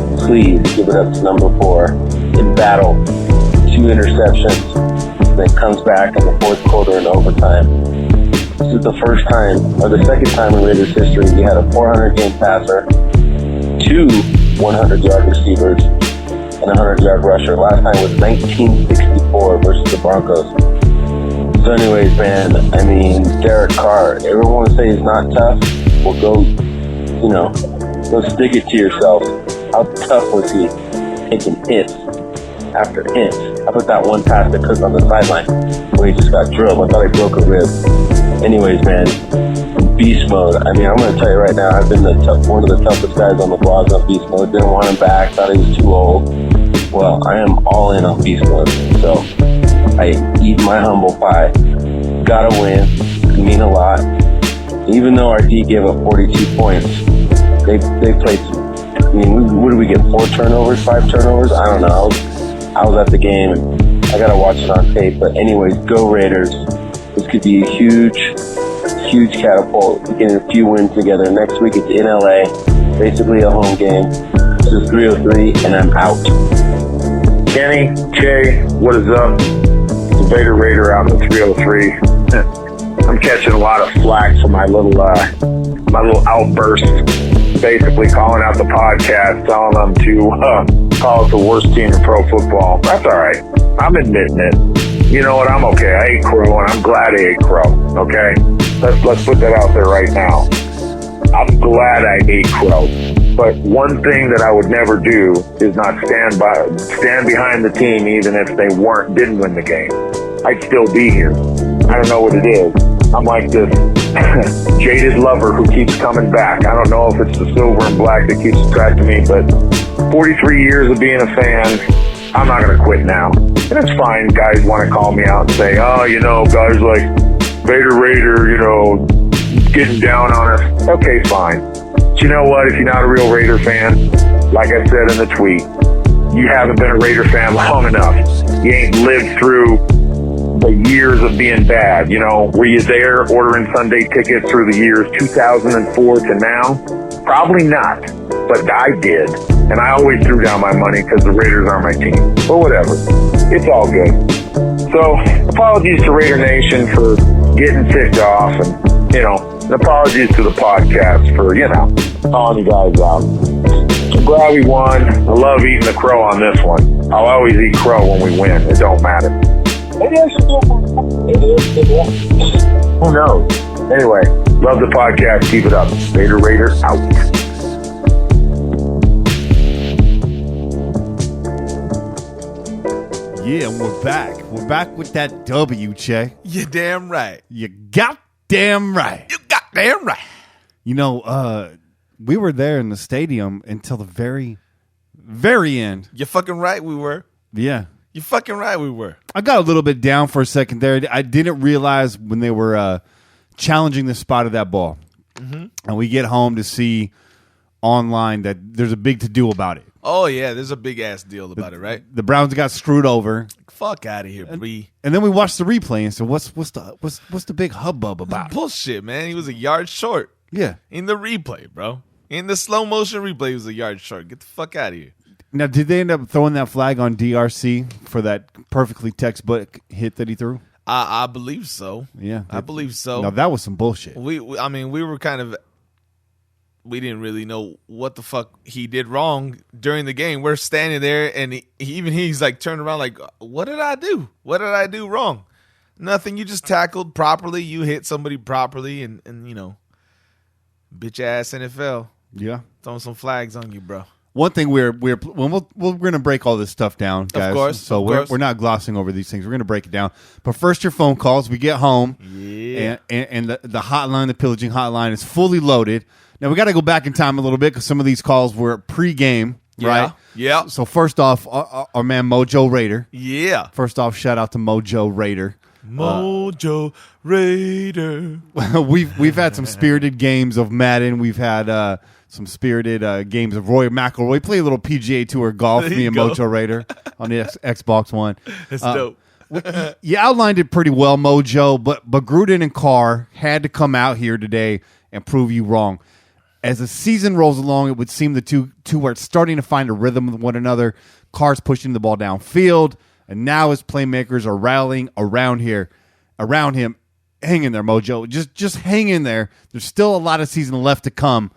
give it up to number 4 in battle. 2 interceptions, then comes back in the fourth quarter in overtime. This is the first time, or the second time in Raiders history, we had a 400-game passer, 2 100-yard receivers, and a 100-yard rusher. Last time was 1964 versus the Broncos. So anyways, man, I mean, Derek Carr, everyone say he's not tough. Well, go stick it to yourself. How tough was he taking hits after hits? How about that one pass that Cook on the sideline where he just got drilled? I thought he broke a rib. Anyways, man, beast mode. I mean, I'm going to tell you right now, I've been one of the toughest guys on the blogs on beast mode. Didn't want him back, thought he was too old. Well, I am all in on beast mode. So I eat my humble pie. Gotta win. It mean a lot. Even though our D gave up 42 points, they played. I mean, what did we get? 4 turnovers, 5 turnovers? I don't know. I was at the game, and I gotta watch it on tape. But anyways, go Raiders! This could be a huge catapult. Getting a few wins together. Next week it's in LA, basically a home game. This is 303, and I'm out. Kenny, Jay, what is up? It's the Vader Raider out in the 303. I'm catching a lot of flack for my little outburst, basically calling out the podcast, telling them to call it the worst team in pro football. That's all right. I'm admitting it. You know what? I'm okay. I ate crow, and I'm glad I ate crow. Okay, let's put that out there right now. I'm glad I ate crow. But one thing that I would never do is not stand behind the team, even if they didn't win the game. I'd still be here. I don't know what it is. I'm like this jaded lover who keeps coming back. I don't know if it's the silver and black that keeps attracting me, but 43 years of being a fan, I'm not going to quit now. And it's fine. Guys want to call me out and say, oh, guys like Vader Raider, getting down on us. Okay, fine. But you know what? If you're not a real Raider fan, like I said in the tweet, you haven't been a Raider fan long enough. You ain't lived through the years of being bad. Were you there ordering Sunday tickets through the years 2004 to now? Probably not, but I did. And I always threw down my money because the Raiders are my team. But whatever. It's all good. So, apologies to Raider Nation for getting ticked off, and, and apologies to the podcast for, calling you guys out. I'm glad we won. I love eating the crow on this one. I'll always eat crow when we win. It don't matter. Maybe I should do it. Who knows? Anyway, love the podcast. Keep it up. Vader Raider out. Yeah, we're back. We're back with that W, Che. You damn right. You goddamn right. You goddamn right. We were there in the stadium until the very, very end. You're fucking right we were. Yeah. You're fucking right we were. I got a little bit down for a second there. I didn't realize when they were challenging the spot of that ball. Mm-hmm. And we get home to see online that there's a big to-do about it. Oh, yeah, there's a big-ass deal about it, right? The Browns got screwed over. Fuck out of here, Bree. And then we watched the replay and said, what's the big hubbub about? Bullshit, man. He was a yard short. Yeah. In the replay, bro. In the slow-motion replay, he was a yard short. Get the fuck out of here. Now, did they end up throwing that flag on DRC for that perfectly textbook hit that he threw? I believe so. Yeah. I believe so. No, that was some bullshit. We were kind of... We didn't really know what the fuck he did wrong during the game. We're standing there, and he's like turned around like, what did I do? What did I do wrong? Nothing. You just tackled properly. You hit somebody properly, and bitch ass NFL. Yeah, throwing some flags on you, bro. One thing we're gonna break all this stuff down, guys. Of course. So we're not glossing over these things. We're gonna break it down. But first, your phone calls. We get home, yeah, and the hotline, the pillaging hotline, is fully loaded. Now, we got to go back in time a little bit because some of these calls were pre-game, right? Yeah. So first off, our man Mojo Raider. Yeah. First off, shout out to Mojo Raider. Mojo Raider. We've had some spirited games of Madden. We've had some spirited games of Roy McIlroy. Play a little PGA Tour golf, me and Mojo Raider on the Xbox One. That's dope. You outlined it pretty well, Mojo, but Gruden and Carr had to come out here today and prove you wrong. As the season rolls along, it would seem the two are starting to find a rhythm with one another. Carr's pushing the ball downfield, and now his playmakers are rallying around him. Hang in there, Mojo. Just hang in there. There's still a lot of season left to come,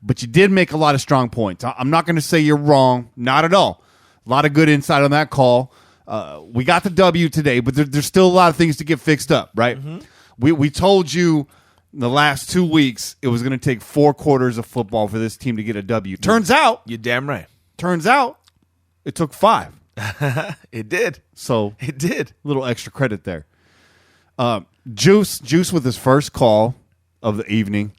but you did make a lot of strong points. I'm not going to say you're wrong. Not at all. A lot of good insight on that call. We got the W today, but there's still a lot of things to get fixed up, right? Mm-hmm. We told you the last 2 weeks it was going to take 4 quarters of football for this team to get a W. Turns out. You're damn right. Turns out it took 5. It did. So it did. A little extra credit there. Juice with his first call of the evening,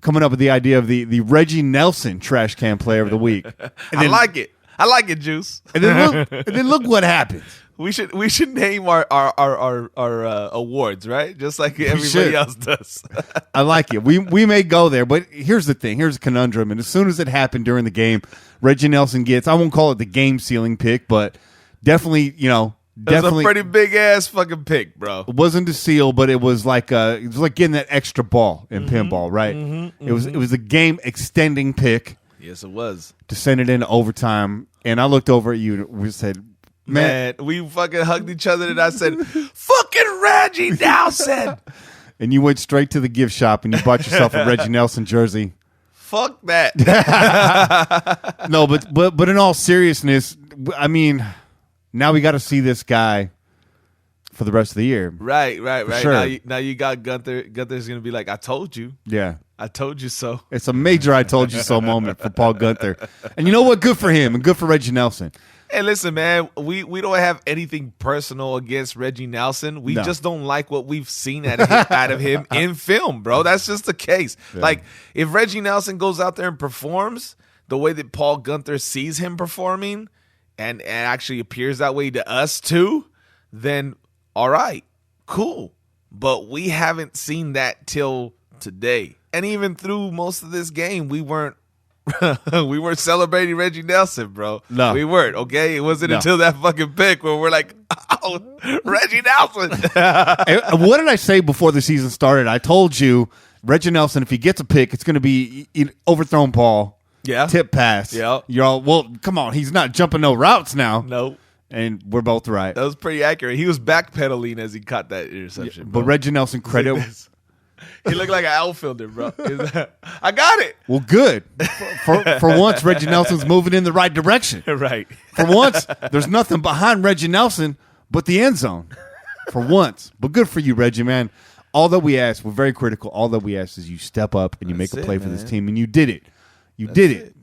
coming up with the idea of the Reggie Nelson trash can player of the week. And I like it. I like it, Juice. And then look what happens. We should name our awards, right? Just like everybody else does. I like it. We may go there, but here's the thing. Here's a conundrum. And as soon as it happened during the game, Reggie Nelson gets, I won't call it the game sealing pick, but definitely, It was a pretty big ass fucking pick, bro. It wasn't a seal, but it was like getting that extra ball in pinball, right? Mm-hmm, It was a game extending pick. Yes, it was. To send it into overtime. And I looked over at you and we said, man, we fucking hugged each other and I said, fucking Reggie Nelson. And you went straight to the gift shop and you bought yourself a Reggie Nelson jersey. Fuck that. No, but in all seriousness, I mean, now we got to see this guy for the rest of the year. Right. Sure. Now you got Gunther. Gunther's going to be like, I told you. Yeah. I told you so. It's a major I told you so moment for Paul Gunther. And you know what? Good for him and good for Reggie Nelson. Hey, listen, man, we don't have anything personal against Reggie Nelson. We just don't like what we've seen out of him in film, bro. That's just the case. Yeah. Like, if Reggie Nelson goes out there and performs the way that Paul Gunther sees him performing and actually appears that way to us too, then all right, cool. But we haven't seen that till today. And even through most of this game, we weren't celebrating Reggie Nelson, bro. No. We weren't, okay? It wasn't until that fucking pick where we're like, oh, Reggie Nelson. What did I say before the season started? I told you, Reggie Nelson, if he gets a pick, it's going to be overthrown ball, tip pass. Yeah. You're all, well, come on, he's not jumping no routes now. No. And we're both right. That was pretty accurate. He was backpedaling as he caught that interception. Yeah, but Reggie Nelson, credit. He looked like an outfielder, bro. I got it. Well, good. For once, Reggie Nelson's moving in the right direction. Right. For once, there's nothing behind Reggie Nelson but the end zone. For once. But good for you, Reggie, man. All that we ask, we're very critical. All that we ask is you step up and you make a play for this team. And you did it. You did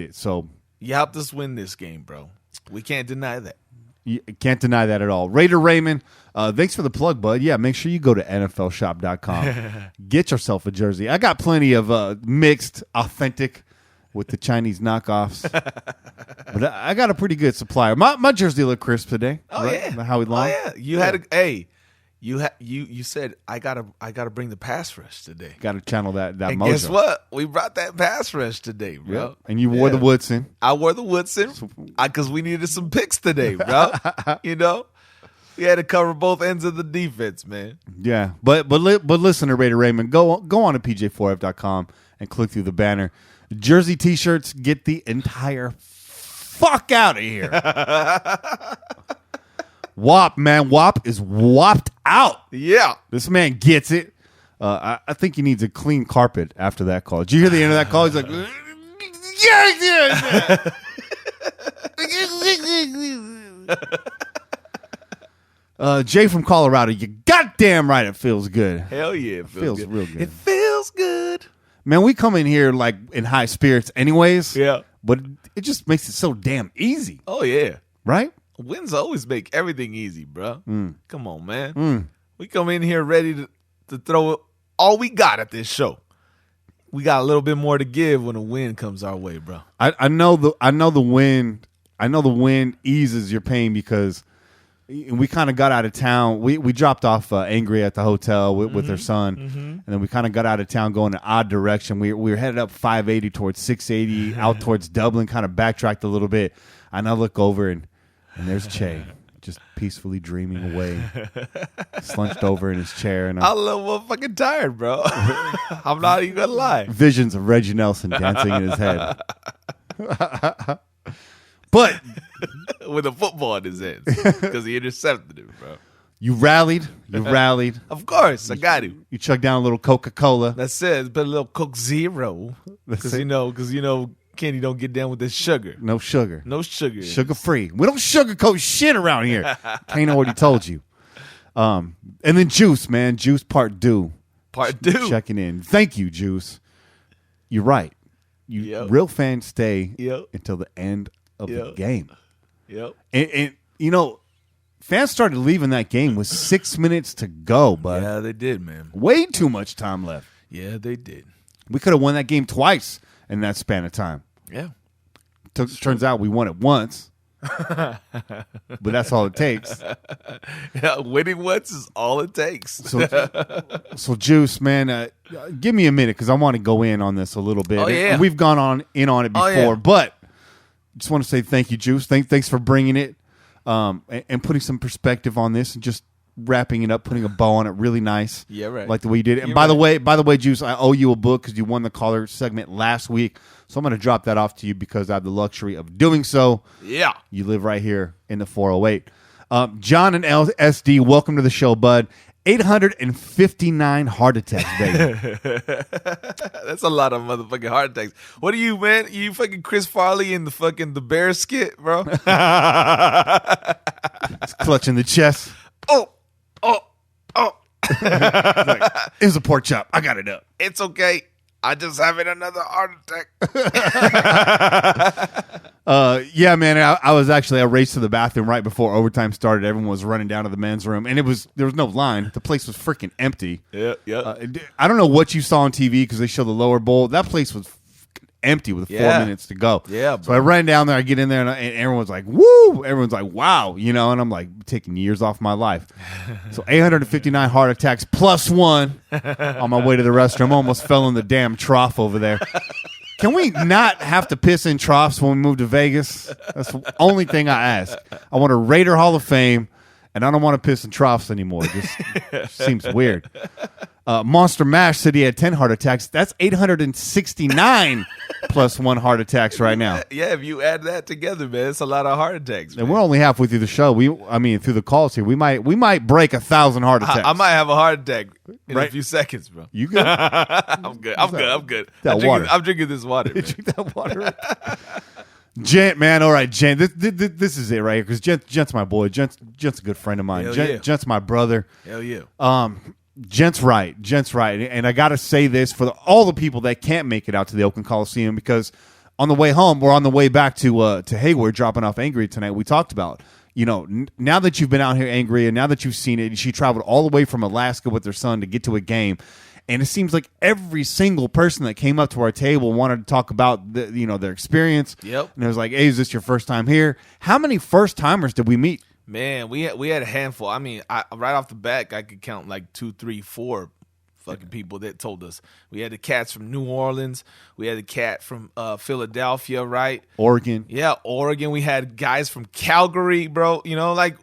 it. So you helped us win this game, bro. We can't deny that. You can't deny that at all. Raider Raymond, thanks for the plug, bud. Yeah, make sure you go to NFLshop.com. Get yourself a jersey. I got plenty of mixed, authentic with the Chinese knockoffs. But I got a pretty good supplier. My jersey looked crisp today. Oh, right? yeah. Howie Long. Oh, yeah. You had you said I gotta bring the pass rush today. Got to channel that and mojo. Guess what? We brought that pass rush today, bro. Yep. And you wore the Woodson. I wore the Woodson because we needed some picks today, bro. We had to cover both ends of the defense, man. Yeah, but listen to Raider Raymond. Go on to pj4f.com and click through the banner. Jersey T-shirts, get the entire fuck out of here. WAP, man. WAP is whopped out. Yeah. This man gets it. I think he needs a clean carpet after that call. Did you hear the end of that call? He's like, Jay from Colorado, you goddamn right it feels good. Hell yeah. It feels real good. It feels good. Man, we come in here like in high spirits anyways. Yeah. But it just makes it so damn easy. Oh, yeah. Right? Wins always make everything easy, bro. Come on, man. We come in here ready to throw all we got at this show. We got a little bit more to give when a win comes our way, bro. I know the win eases your pain because we kind of got out of town. We dropped off Angria at the hotel with her son, and then we kind of got out of town going an odd direction. We were headed up 580 towards 680, out towards Dublin, kind of backtracked a little bit. And I look over and there's Che just peacefully dreaming away, slunched over in his chair. And I'm a little fucking tired, bro. I'm not even gonna lie. Visions of Reggie Nelson dancing in his head. But with a football in his hands because he intercepted it, bro. You rallied. Of course, I got to. You chugged down a little Coca-Cola. That's it. But a little Coke Zero, because you know, Kenny don't get down with this sugar. No sugar. Sugar free. We don't sugarcoat shit around here. Kane already told you. And then Juice, man. Juice part two. Checking in. Thank you, Juice. You're right. Real fans stay until the end of the game. Yep. And you know, fans started leaving that game with 6 minutes to go, bud. Yeah, they did, man. Way too much time left. Yeah, they did. We could have won that game twice in that span of time. Yeah. Turns out we won it once. But that's all it takes. Yeah, winning once is all it takes. So Juice, man, give me a minute because I want to go in on this a little bit. Oh, yeah. We've gone in on it before, but just want to say thank you, Juice. Thanks for bringing it and putting some perspective on this and just wrapping it up, putting a bow on it really nice. Yeah, right. Like the way you did it. And by the way, Juice, I owe you a book because you won the caller segment last week. So I'm going to drop that off to you because I have the luxury of doing so. Yeah. You live right here in the 408. John and LSD, welcome to the show, bud. 859 heart attacks, baby. That's a lot of motherfucking heart attacks. What are you, man? You fucking Chris Farley in the Bear skit, bro? It's clutching the chest. Oh. It was a pork chop. I got it up. It's okay. I just having another heart attack. Yeah, man. I was actually, I raced to the bathroom right before overtime started. Everyone was running down to the men's room, and there was no line. The place was freaking empty. Yeah. I don't know what you saw on TV because they showed the lower bowl. That place was empty with 4 minutes to go. Yeah, so I ran down there. I get in there, and everyone's like, "Woo!" Everyone's like, "Wow!" You know, and I'm like taking years off my life. So 859 heart attacks plus one on my way to the restroom. Almost fell in the damn trough over there. Can we not have to piss in troughs when we move to Vegas? That's the only thing I ask. I want a Raider Hall of Fame, and I don't want to piss in troughs anymore. It just seems weird. Monster Mash said he had 10 heart attacks. That's 869 plus one heart attacks right now. Yeah, if you add that together, man, it's a lot of heart attacks. Man. And we're only halfway through the show. Through the calls here, we might break 1,000 heart attacks. I might have a heart attack in a few seconds, bro. You good? I'm good. I'm good. I'm drinking this water. Man. Drink that water. Gent, man. All right, Gent. This is it right here because Gent's my boy. Gent's a good friend of mine. Gent's my brother. Hell yeah. Gent's right, and I got to say this for all the people that can't make it out to the Oakland Coliseum because on the way home or on the way back to Hayward, dropping off Angria tonight, we talked about, you know, now that you've been out here, Angria, now that you've seen it, she traveled all the way from Alaska with her son to get to a game, and it seems like every single person that came up to our table wanted to talk about their experience. Yep. And it was like, hey, is this your first time here? How many first timers did we meet? Man, we had a handful. I mean, right off the bat, I could count like 2, 3, 4 fucking people that told us. We had the cats from New Orleans. We had the cat from Philadelphia, right? Oregon. Yeah, Oregon. We had guys from Calgary, bro. You know, like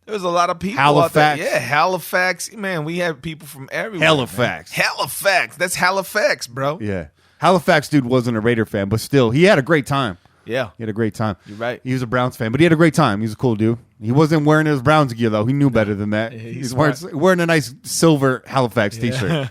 there was a lot of people Halifax. out there. Yeah, Halifax. Man, we had people from everywhere. Halifax. Man. Halifax. That's Halifax, bro. Yeah. Halifax dude wasn't a Raider fan, but still, he had a great time. Yeah. He had a great time. You're right. He was a Browns fan, but he had a great time. He was a cool dude. He wasn't wearing his Browns gear, though. He knew better than that. He's wearing a nice silver Halifax t-shirt.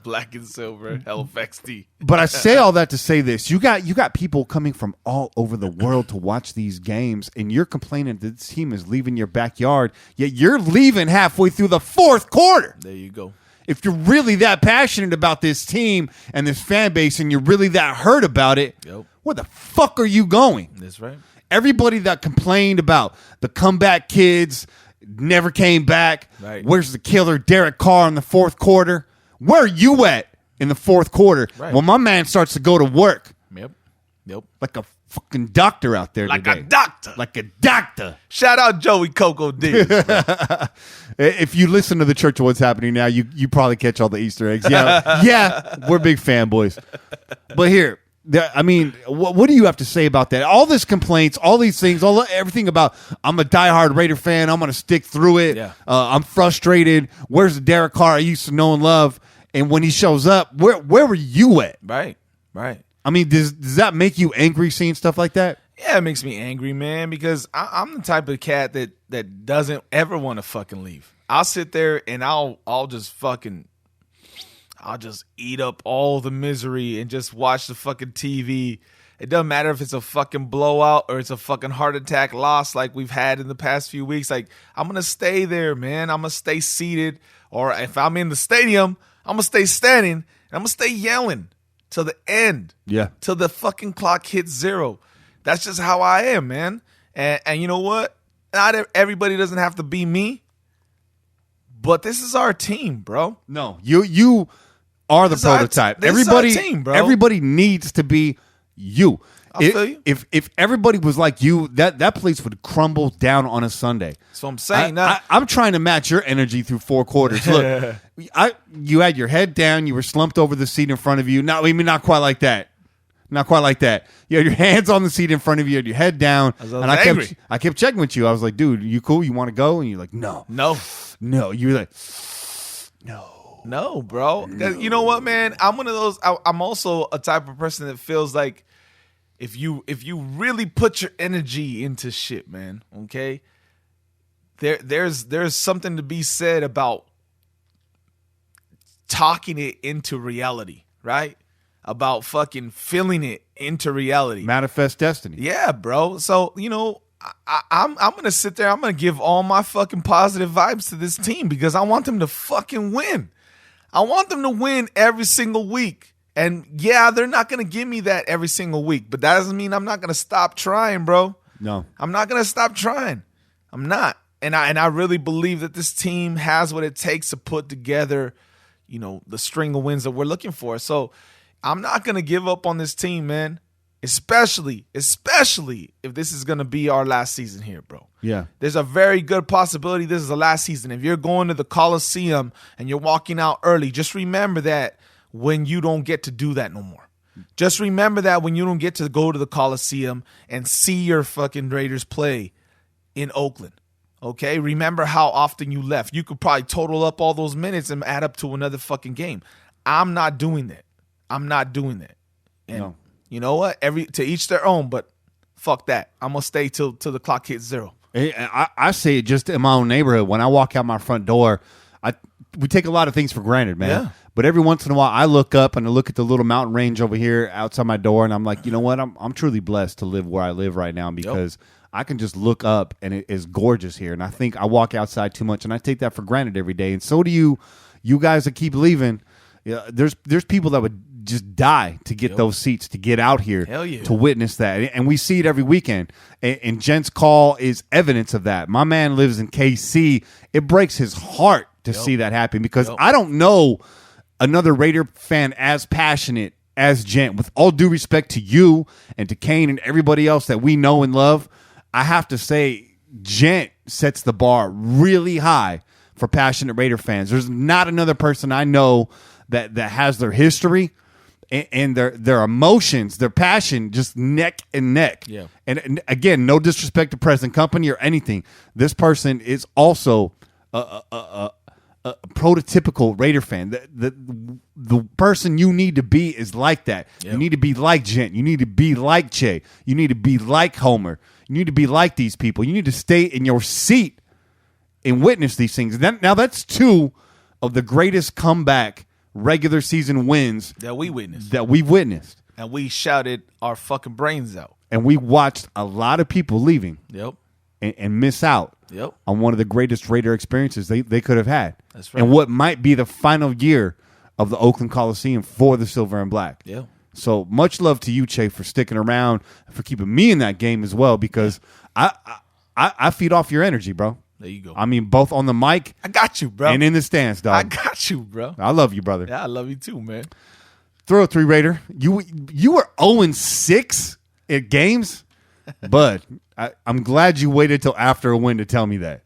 Black and silver Halifax tee. But I say all that to say this. You got people coming from all over the world to watch these games, and you're complaining that this team is leaving your backyard, yet you're leaving halfway through the fourth quarter. There you go. If you're really that passionate about this team and this fan base and you're really that hurt about it, where the fuck are you going? That's right. Everybody that complained about the comeback kids never came back. Right. Where's the killer Derek Carr in the fourth quarter? Where are you at in the fourth quarter when my man starts to go to work? Yep. Like a fucking doctor out there today. Like a doctor. Shout out Joey Coco Diaz. If you listen to the Church of What's Happening Now, you probably catch all the Easter eggs. Yeah, we're big fanboys. But here, I mean, what do you have to say about that? All this complaints, all these things, everything about I'm a diehard Raider fan. I'm going to stick through it. Yeah. I'm frustrated. Where's the Derek Carr I used to know and love? And when he shows up, where were you at? Right. I mean, does that make you angry seeing stuff like that? Yeah, it makes me angry, man, because I'm the type of cat that doesn't ever want to fucking leave. I'll sit there and I'll just eat up all the misery and just watch the fucking TV. It doesn't matter if it's a fucking blowout or it's a fucking heart attack loss like we've had in the past few weeks. Like, I'm going to stay there, man. I'm going to stay seated. Or if I'm in the stadium, I'm going to stay standing and I'm going to stay yelling till the end. Yeah. Till the fucking clock hits 0. That's just how I am, man. And you know what? Not everybody doesn't have to be me, but this is our team, bro. No, you are the prototype. This is our team, bro. Everybody needs to be you. I feel you. If everybody was like you, that place would crumble down on a Sunday. That's what I'm saying. I'm trying to match your energy through 4 quarters. Look, you had your head down. You were slumped over the seat in front of you. Not quite like that. Not quite like that. You had your hands on the seat in front of you, had your head down, and I kept checking with you. I was like, dude, you cool? You want to go? And you're like, no. You're like, no, bro. You know what, man? I'm one of those. I'm also a type of person that feels like if you really put your energy into shit, man. Okay, there's something to be said about talking it into reality, right? About fucking feeling it into reality. Manifest destiny. Yeah, bro. So, you know, I'm going to sit there. I'm going to give all my fucking positive vibes to this team because I want them to fucking win. I want them to win every single week. And yeah, they're not going to give me that every single week, but that doesn't mean I'm not going to stop trying, bro. No. I'm not going to stop trying. I'm not. And I really believe that this team has what it takes to put together, you know, the string of wins that we're looking for. So, I'm not going to give up on this team, man, especially if this is going to be our last season here, bro. Yeah. There's a very good possibility this is the last season. If you're going to the Coliseum and you're walking out early, just remember that when you don't get to do that no more. Just remember that when you don't get to go to the Coliseum and see your fucking Raiders play in Oakland. Okay? Remember how often you left. You could probably total up all those minutes and add up to another fucking game. I'm not doing that. And you know what? To each their own, but fuck that. I'm going to stay till the clock hits 0. I say it just in my own neighborhood. When I walk out my front door, we take a lot of things for granted, man. Yeah. But every once in a while, I look up and I look at the little mountain range over here outside my door, and I'm like, you know what? I'm truly blessed to live where I live right now because I can just look up and it is gorgeous here. And I think I walk outside too much, and I take that for granted every day. And so do you guys that keep leaving. Yeah, there's people that would just die to get those seats, to get out here, to witness that. And we see it every weekend. And Gent's call is evidence of that. My man lives in KC. It breaks his heart to see that happen because I don't know another Raider fan as passionate as Gent. With all due respect to you and to Kane and everybody else that we know and love, I have to say Gent sets the bar really high for passionate Raider fans. There's not another person I know that has their history and their emotions, their passion, just neck and neck. Yeah. And again, no disrespect to present company or anything. This person is also a prototypical Raider fan. The person you need to be is like that. Yep. You need to be like Gent. You need to be like Che. You need to be like Homer. You need to be like these people. You need to stay in your seat and witness these things. Now that's 2 of the greatest comeback regular season wins that we've witnessed. And we shouted our fucking brains out. And we watched a lot of people leaving. Yep. And miss out on one of the greatest Raider experiences they could have had. That's right. And what might be the final year of the Oakland Coliseum for the Silver and Black. Yeah. So much love to you, Che, for sticking around and for keeping me in that game as well because I feed off your energy, bro. There you go. I mean, both on the mic. I got you, bro. And in the stands, dog. I got you, bro. I love you, brother. Yeah, I love you too, man. Throw a 3 Raider. You were 0-6 at games, but I'm glad you waited till after a win to tell me that.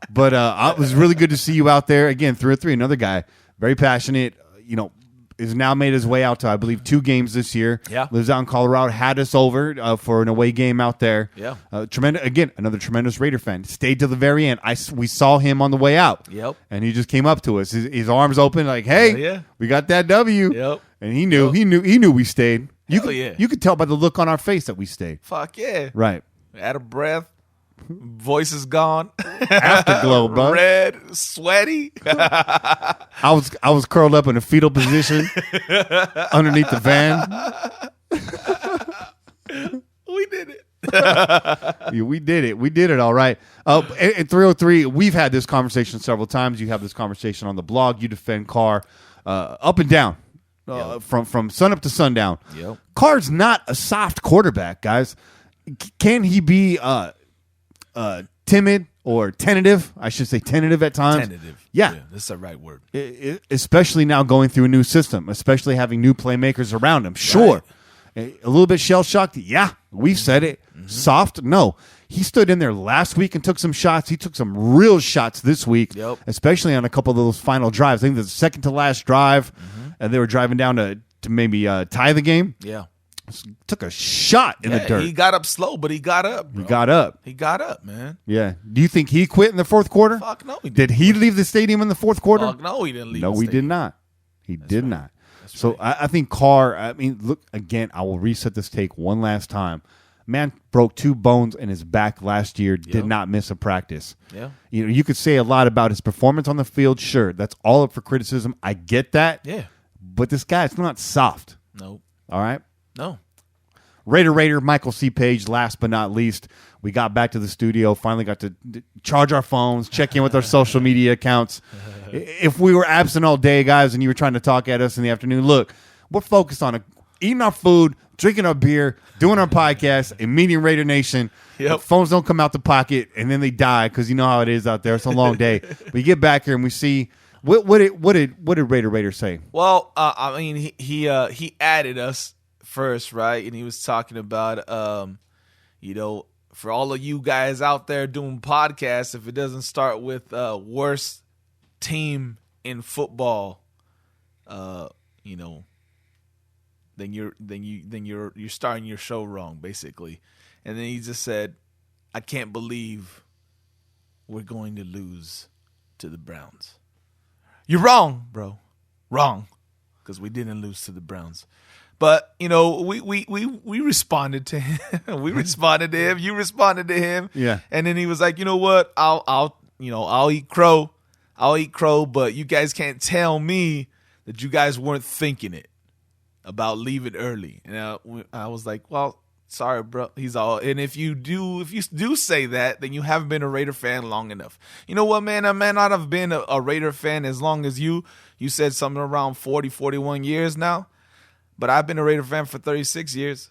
But it was really good to see you out there again. 3-3, another guy, very passionate. You know, is now made his way out to, I believe, 2 games this year. Yeah. Lives out in Colorado. Had us over for an away game out there. Yeah. Tremendous. Again, another tremendous Raider fan. Stayed to the very end. We saw him on the way out. Yep. And he just came up to us. His arms open, like, "Hey, we got that W." Yep. And he knew. He knew we stayed. You could tell by the look on our face that we stayed. Fuck yeah. Right. Out of breath. Voice is gone. Afterglow, bro. Red, sweaty. I was curled up in a fetal position underneath the van. We did it. Yeah, we did it. We did it all right. At 303, we've had this conversation several times. You have this conversation on the blog. You defend Carr up and down, from sun up to sundown. Yep. Carr's not a soft quarterback, guys. Can he be timid or tentative? I should say tentative at times. Tentative. Yeah. That's the right word. Especially now going through a new system, especially having new playmakers around him. Sure. Right. A little bit shell-shocked. Yeah, we've said it. Soft? No. He stood in there last week and took some shots. He took some real shots this week, especially on a couple of those final drives. I think the second to last drive, and they were driving down to maybe tie the game. Yeah. Took a shot in the dirt. He got up slow, but he got up. Bro. He got up. He got up, man. Yeah. Do you think he quit in the fourth quarter? Fuck no. Did he leave the stadium in the fourth quarter? Fuck no, he didn't leave. No, he did not. He did not. So I think Carr, I mean, look, again, I will reset this take one last time. Man broke 2 bones in his back last year, did not miss a practice. Yeah. You know, you could say a lot about his performance on the field. Sure, that's all up for criticism. I get that. Yeah. But this guy, it's not soft. No. All right? No. Raider, Michael C. Page, last but not least. We got back to the studio, finally got to charge our phones, check in with our social media accounts. If we were absent all day, guys, and you were trying to talk at us in the afternoon, look, we're focused on eating our food, drinking our beer, doing our podcast, and meeting Raider Nation. Yep. Phones don't come out the pocket, and then they die because you know how it is out there. It's a long day. We get back here and we see what did Raider say? Well, I mean, he added us first, right? And he was talking about, for all of you guys out there doing podcasts, if it doesn't start with worst team in football, then you're starting your show wrong, basically. And then he just said, I can't believe we're going to lose to the Browns. You're wrong, bro. Wrong. Because we didn't lose to the Browns. But, we responded to him. We responded to him. You responded to him. Yeah. And then he was like, you know what? I'll eat crow. I'll eat crow, but you guys can't tell me that you guys weren't thinking it about leaving early. And I was like, well, sorry, bro. And if you do say that, then you haven't been a Raider fan long enough. You know what, man? I may not have been a Raider fan as long as you. You said something around 40, 41 years now. But I've been a Raider fan for 36 years,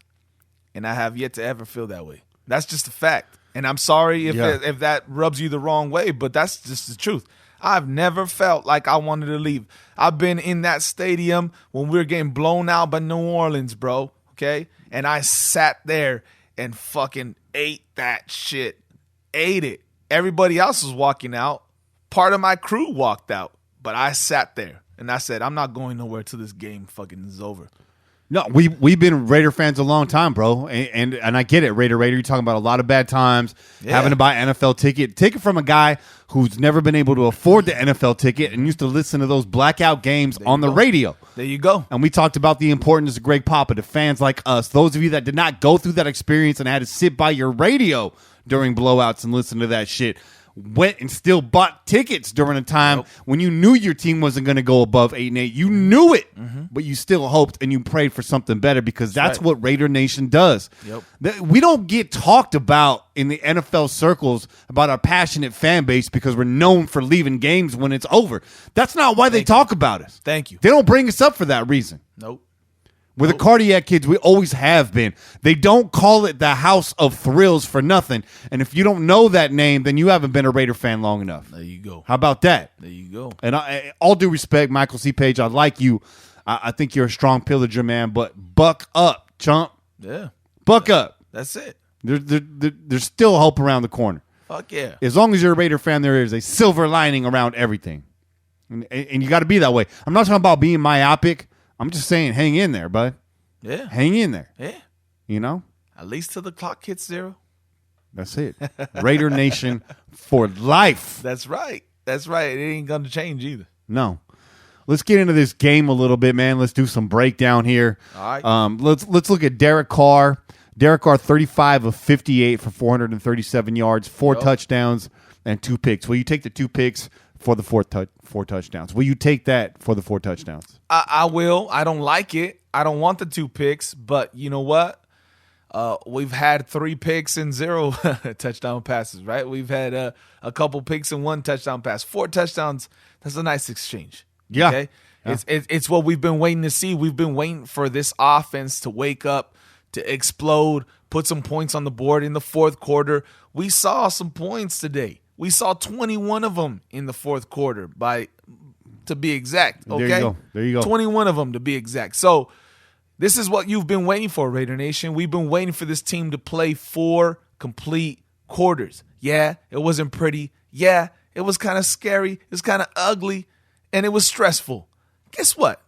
and I have yet to ever feel that way. That's just a fact. And I'm sorry if that rubs you the wrong way, but that's just the truth. I've never felt like I wanted to leave. I've been in that stadium when we were getting blown out by New Orleans, bro, okay? And I sat there and fucking ate that shit. Ate it. Everybody else was walking out. Part of my crew walked out, but I sat there, and I said, I'm not going nowhere till this game fucking is over. No, we've been Raider fans a long time, bro, and I get it, Raider. You're talking about a lot of bad times, having to buy an NFL ticket. Take it from a guy who's never been able to afford the NFL ticket and used to listen to those blackout games on the radio. There you go. And we talked about the importance of Greg Papa to fans like us, those of you that did not go through that experience and had to sit by your radio during blowouts and listen to that shit. Went and still bought tickets during a time when you knew your team wasn't going to go above 8-8. You knew it, but you still hoped and you prayed for something better because that's what Raider Nation does. Yep. We don't get talked about in the NFL circles about our passionate fan base because we're known for leaving games when it's over. That's not why they talk about us. Thank you. They don't bring us up for that reason. Nope. We're the Cardiac Kids. We always have been. They don't call it the House of Thrills for nothing. And if you don't know that name, then you haven't been a Raider fan long enough. There you go. How about that? There you go. And all due respect, Michael C. Page, I like you. I think you're a strong pillager, man. But buck up, chump. Yeah. Buck up. That's it. There's still hope around the corner. Fuck yeah. As long as you're a Raider fan, there is a silver lining around everything. And you got to be that way. I'm not talking about being myopic. I'm just saying, hang in there, bud. Yeah. Hang in there. Yeah. You know? At least till the clock hits 0. That's it. Raider Nation for life. That's right. That's right. It ain't going to change either. No. Let's get into this game a little bit, man. Let's do some breakdown here. All right. Let's look at Derek Carr. Derek Carr, 35 of 58 for 437 yards, 4 touchdowns, and 2 picks. Will you take the 2 picks for the 4 touchdowns? Will you take that for the 4 touchdowns? I will. I don't like it. I don't want the 2 picks, but you know what? We've had 3 picks and 0 touchdown passes, right? We've had a couple picks and 1 touchdown pass. 4 touchdowns, that's a nice exchange. Yeah. Okay? Yeah. It's what we've been waiting to see. We've been waiting for this offense to wake up, to explode, put some points on the board in the fourth quarter. We saw some points today. We saw 21 of them in the fourth quarter, to be exact. Okay? There you go. 21 of them to be exact. So this is what you've been waiting for, Raider Nation. We've been waiting for this team to play 4 complete quarters. Yeah, it wasn't pretty. Yeah, it was kind of scary. It was kind of ugly, and it was stressful. Guess what?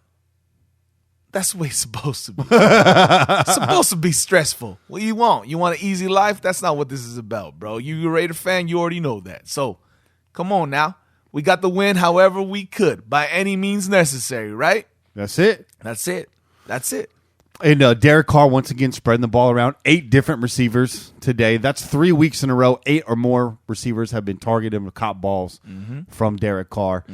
That's the way it's supposed to be. It's supposed to be stressful. What do you want? You want an easy life? That's not what this is about, bro. You're a Raider fan. You already know that. So, come on now. We got the win however we could, by any means necessary, right? That's it. That's it. That's it. And Derek Carr, once again, spreading the ball around. 8 different receivers today. That's 3 weeks in a row. 8 or more receivers have been targeted with caught balls from Derek Carr.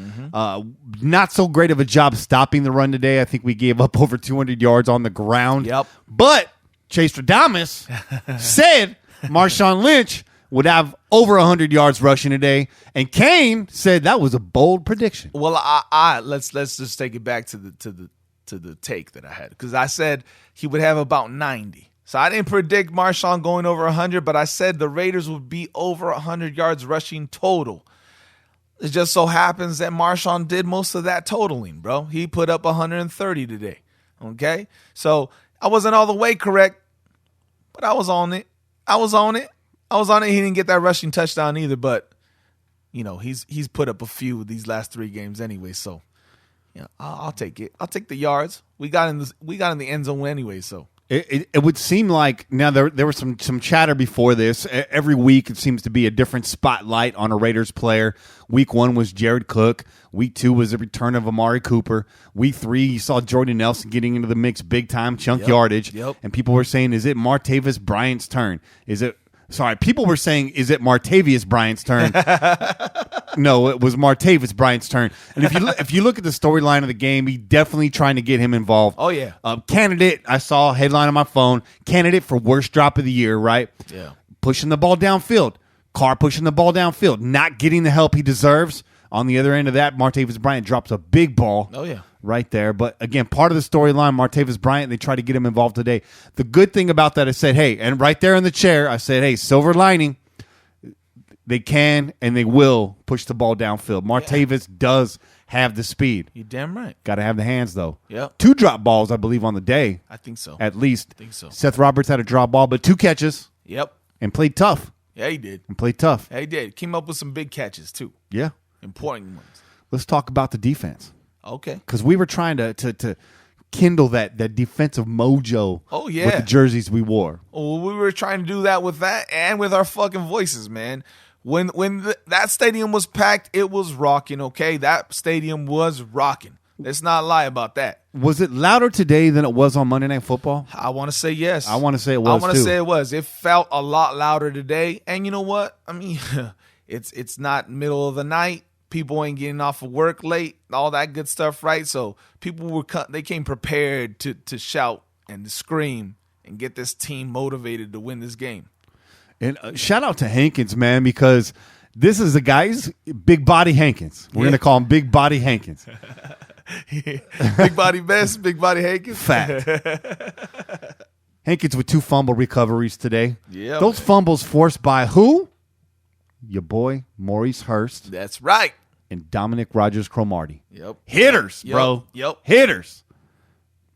Not so great of a job stopping the run today. I think we gave up over 200 yards on the ground. Yep. But Chase Radames said Marshawn Lynch would have over 100 yards rushing today. And Kane said that was a bold prediction. Well, let's just take it back to the take that I had, because I said he would have about 90. So I didn't predict Marshawn going over 100, but I said the Raiders would be over 100 yards rushing total. It just so happens that Marshawn did most of that totaling, bro. He put up 130 today. Okay? So I wasn't all the way correct, but I was on it. He didn't get that rushing touchdown either, but you know, he's put up a few of these last 3 games anyway, so yeah, I'll take it. I'll take the yards. We got in the end zone anyway, so. It would seem like now there was some chatter before this. Every week it seems to be a different spotlight on a Raiders player. Week 1 was Jared Cook. Week 2 was the return of Amari Cooper. Week 3 you saw Jordan Nelson getting into the mix big time, chunk yardage. Yep. And people were saying, is it Martavis Bryant's turn? People were saying, is it Martavius Bryant's turn? No, it was Martavis Bryant's turn. And if you look at the storyline of the game, he definitely trying to get him involved. Oh, yeah. Candidate, I saw a headline on my phone, candidate for worst drop of the year, right? Yeah. Pushing the ball downfield. Carr pushing the ball downfield, not getting the help he deserves. On the other end of that, Martavis Bryant drops a big ball. Oh, yeah. Right there. But again, part of the storyline, Martavis Bryant, they try to get him involved today. The good thing about that, I said, hey, and right there in the chair, I said, hey, silver lining, they can and they will push the ball downfield. Martavis does have the speed. You're damn right. Got to have the hands, though. Yep. 2 drop balls, I believe, on the day. I think so. At least. I think so. Seth Roberts had a drop ball, but 2 catches. Yep. And played tough. Yeah, he did. And played tough. Yeah, he did. Came up with some big catches, too. Yeah. Important ones. Let's talk about the defense. Okay. Because we were trying to kindle that defensive mojo with the jerseys we wore. Well, we were trying to do that with that and with our fucking voices, man. When that stadium was packed, it was rocking, okay? That stadium was rocking. Let's not lie about that. Was it louder today than it was on Monday Night Football? I want to say yes. I want to say it was, too. It felt a lot louder today. And you know what? I mean, it's not middle of the night. People ain't getting off of work late, all that good stuff, right? So people they came prepared to shout and to scream and get this team motivated to win this game. And shout out to Hankins, man, because this is the guy's Big Body Hankins. We're going to call him Big Body Hankins. Big body best, Big Body Hankins. Fact. Hankins with 2 fumble recoveries today. Yeah. Those fumbles forced by who? Your boy, Maurice Hurst. That's right. And Dominic Rodgers-Cromartie. Yep. Hitters, bro. Yep. Hitters.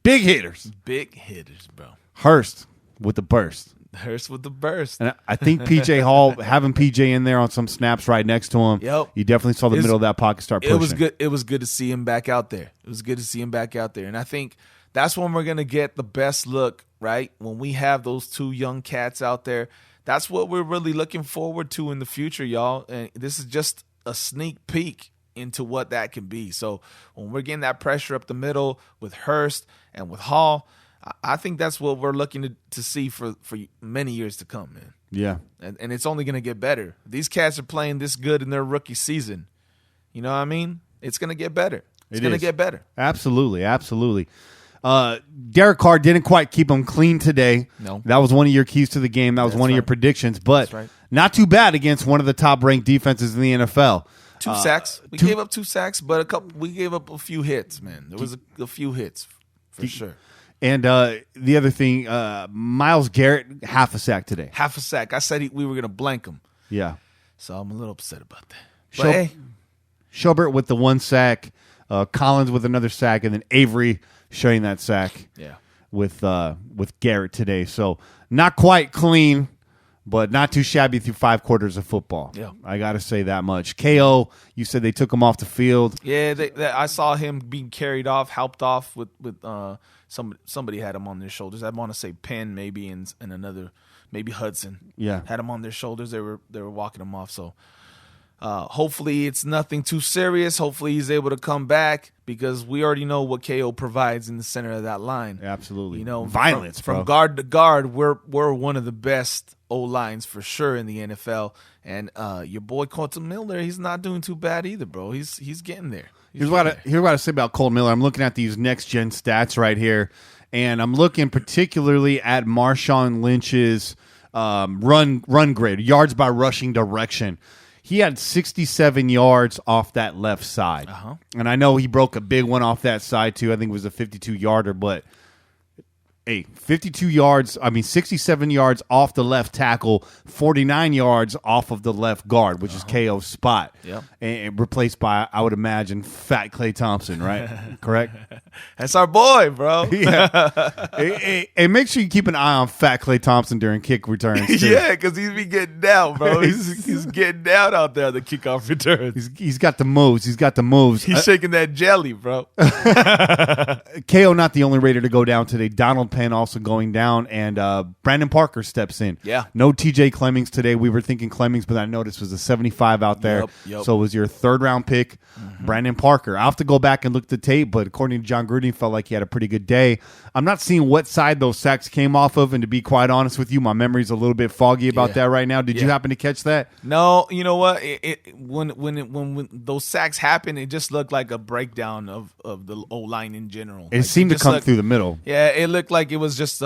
Big hitters. Big hitters, bro. Hurst with the burst. Hurst with the burst. And I think PJ Hall, having PJ in there on some snaps right next to him, you definitely saw the middle of that pocket start pushing. It was good. It was good to see him back out there. And I think that's when we're going to get the best look, right? When we have those two young cats out there, that's what we're really looking forward to in the future, y'all. And this is just a sneak peek into what that can be. So when we're getting that pressure up the middle with Hurst and with Hall, I think that's what we're looking to see for many years to come, man. Yeah. And it's only going to get better. These cats are playing this good in their rookie season. You know what I mean? It's going to get better. It's going to get better. Absolutely. Derek Carr didn't quite keep them clean today. No. That was one of your keys to the game. That was one of your predictions. But not too bad against one of the top-ranked defenses in the NFL. 2 sacks. We gave up 2 sacks, but we gave up a few hits, man. There was a few hits for sure. And the other thing, Myles Garrett, half a sack today. Half a sack. I said we were going to blank him. Yeah. So I'm a little upset about that. But hey. Schobert with the 1 sack, Collins with another sack, and then Avery sharing that sack with Garrett today. So not quite clean, but not too shabby through 5 quarters of football. Yeah. I got to say that much. KO, you said they took him off the field. Yeah, I saw him being carried off, helped off with somebody had him on their shoulders. I want to say Penn maybe and another, maybe Hudson. Yeah. Had him on their shoulders. They were walking him off. So hopefully it's nothing too serious. Hopefully he's able to come back because we already know what KO provides in the center of that line. Absolutely. You know, violence from guard to guard, we're one of the best O-lines for sure in the NFL. And your boy Colton Miller, he's not doing too bad either, bro. He's getting there. Here's what I say about Colton Miller. I'm looking at these next-gen stats right here, and I'm looking particularly at Marshawn Lynch's run grade, yards by rushing direction. He had 67 yards off that left side. And I know he broke a big one off that side, too. I think it was a 52-yarder, but 67 yards off the left tackle, 49 yards off of the left guard, which is KO's spot. Yep. And replaced by, I would imagine, Fat Klay Thompson, right? Correct? That's our boy, bro. Hey, make sure you keep an eye on Fat Klay Thompson during kick returns, too. Yeah, because he's be getting down, bro. He's getting down out there on the kickoff returns. He's got the moves. He's shaking that jelly, bro. KO not the only Raider to go down today. Donald Penn also going down, and Brandon Parker steps in. Yeah. No TJ Clemmings today. We were thinking Clemmings, but I noticed was a 75 out there. Yep. So it was your 3rd-round pick, Brandon Parker. I'll have to go back and look at the tape, but according to John Gruden, felt like he had a pretty good day. I'm not seeing what side those sacks came off of, and to be quite honest with you, my memory's a little bit foggy about that right now. Did you happen to catch that? No, you know what? When those sacks happened, it just looked like a breakdown of the O-line in general. It seemed to come through the middle. Yeah, it looked like it was just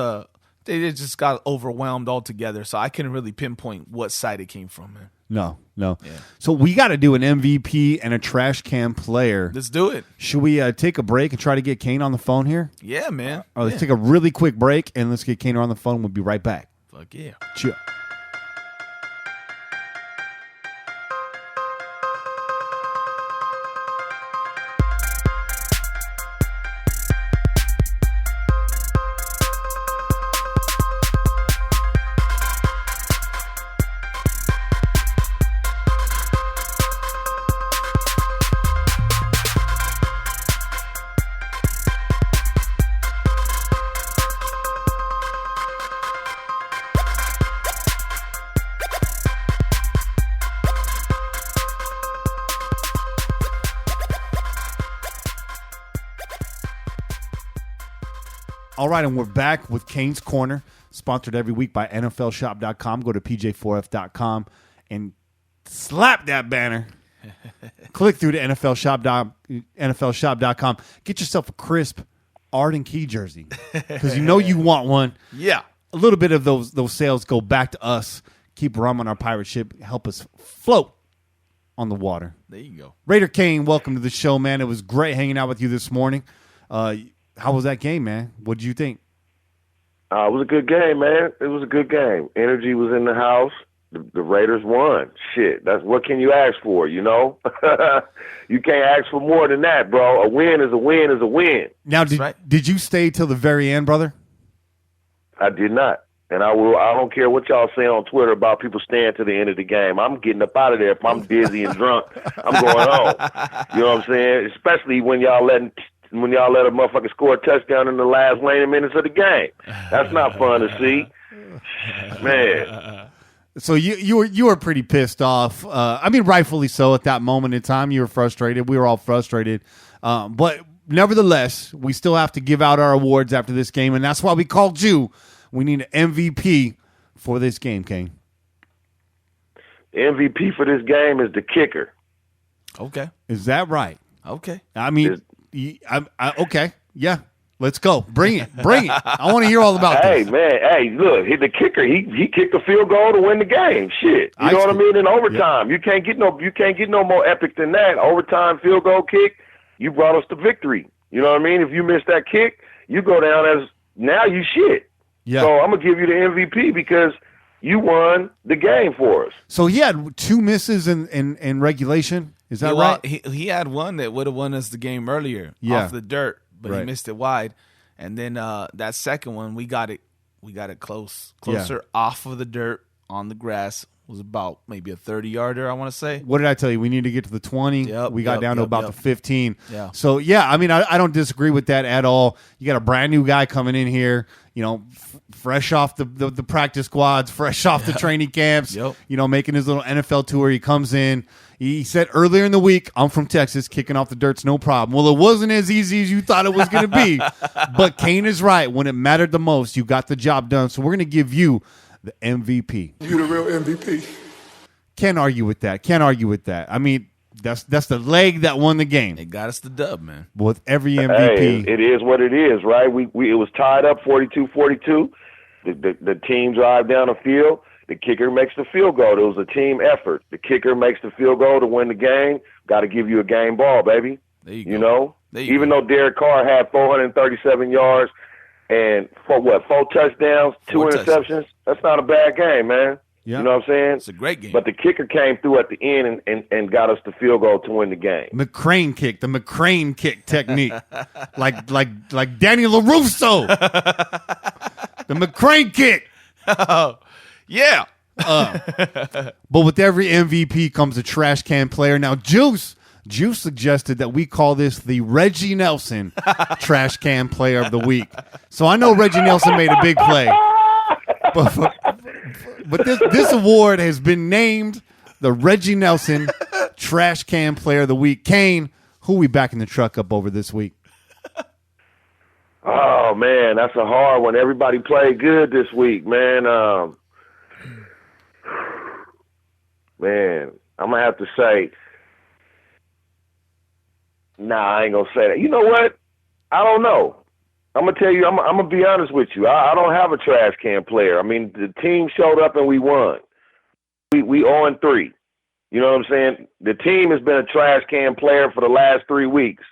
they just got overwhelmed altogether. So I couldn't really pinpoint what side it came from, man. No. Yeah. So we got to do an MVP and a trash can player. Let's do it. Should we take a break and try to get Kane on the phone here? Yeah, man. Let's take a really quick break and let's get Kane on the phone. We'll be right back. Fuck yeah. Cheers. All right, and we're back with Kane's Corner, sponsored every week by NFLshop.com. Go to PJ4F.com and slap that banner. Click through to NFLshop.com. Get yourself a crisp Arden Key jersey because you know you want one. Yeah. A little bit of those sales go back to us. Keep rum on our pirate ship. Help us float on the water. There you go. Raider Kane, welcome to the show, man. It was great hanging out with you this morning. How was that game, man? What did you think? It was a good game, man. It was a good game. Energy was in the house. The Raiders won. Shit, that's what can you ask for, you know? You can't ask for more than that, bro. A win is a win is a win. Now, did you stay till the very end, brother? I did not. And I don't care what y'all say on Twitter about people staying to the end of the game. I'm getting up out of there. If I'm dizzy and drunk, I'm going home. You know what I'm saying? Especially when y'all let a motherfucker score a touchdown in the last 20 minutes of the game. That's not fun to see, man. So you were pretty pissed off. I mean, rightfully so. At that moment in time, you were frustrated. We were all frustrated, but nevertheless, we still have to give out our awards after this game, and that's why we called you. We need an MVP for this game, Kane. The MVP for this game is the kicker. Okay. Is that right? Okay. I mean, okay. Yeah. Let's go. Bring it. I want to hear all about this. Hey, man. Hey, look, the kicker, he kicked a field goal to win the game. Shit. You know what I mean? In overtime. Yep. You can't get no more epic than that. Overtime field goal kick, you brought us to victory. You know what I mean? If you miss that kick, you go down as now you shit. Yeah. So I'm going to give you the MVP because you won the game for us. So he had 2 misses in regulation. Is that right? He had one that would have won us the game earlier off the dirt, but he missed it wide. And then that second one, we got it closer off of the dirt on the grass. Was about maybe a 30-yarder, I want to say. What did I tell you? We need to get to the 20. Yep, we got down to about the 15. Yeah. So, yeah, I mean, I don't disagree with that at all. You got a brand new guy coming in here, you know, fresh off the practice squads, fresh off the training camps, you know, making his little NFL tour. He comes in. He said earlier in the week, I'm from Texas, kicking off the dirt's no problem. Well, it wasn't as easy as you thought it was going to be. But Kane is right. When it mattered the most, you got the job done. So we're going to give you the MVP. You the real MVP. Can't argue with that. I mean, that's the leg that won the game. It got us the dub, man. With every MVP. Hey, it is what it is, right? It was tied up 42-42. The team drive down the field. The kicker makes the field goal. It was a team effort. The kicker makes the field goal to win the game. Got to give you a game ball, baby. There you go. You know? Even though Derek Carr had 437 yards and 4 touchdowns, 2 interceptions, that's not a bad game, man. Yeah. You know what I'm saying? It's a great game. But the kicker came through at the end and got us the field goal to win the game. The McCrane kick technique. like Danny LaRusso. The McCrane kick. Oh, yeah. But with every MVP comes a trash can player. Now, Juice suggested that we call this the Reggie Nelson trash can player of the week. So I know Reggie Nelson made a big play. But this award has been named the Reggie Nelson Trash Can Player of the Week. Kane, who we backing the truck up over this week? Oh, man, that's a hard one. Everybody played good this week, man. Man, I'm going to have to say, I ain't going to say that. You know what? I don't know. I'm going to tell you, I'm going to be honest with you. I don't have a trash can player. I mean, the team showed up and we won. We 0-3. You know what I'm saying? The team has been a trash can player for the last 3 weeks.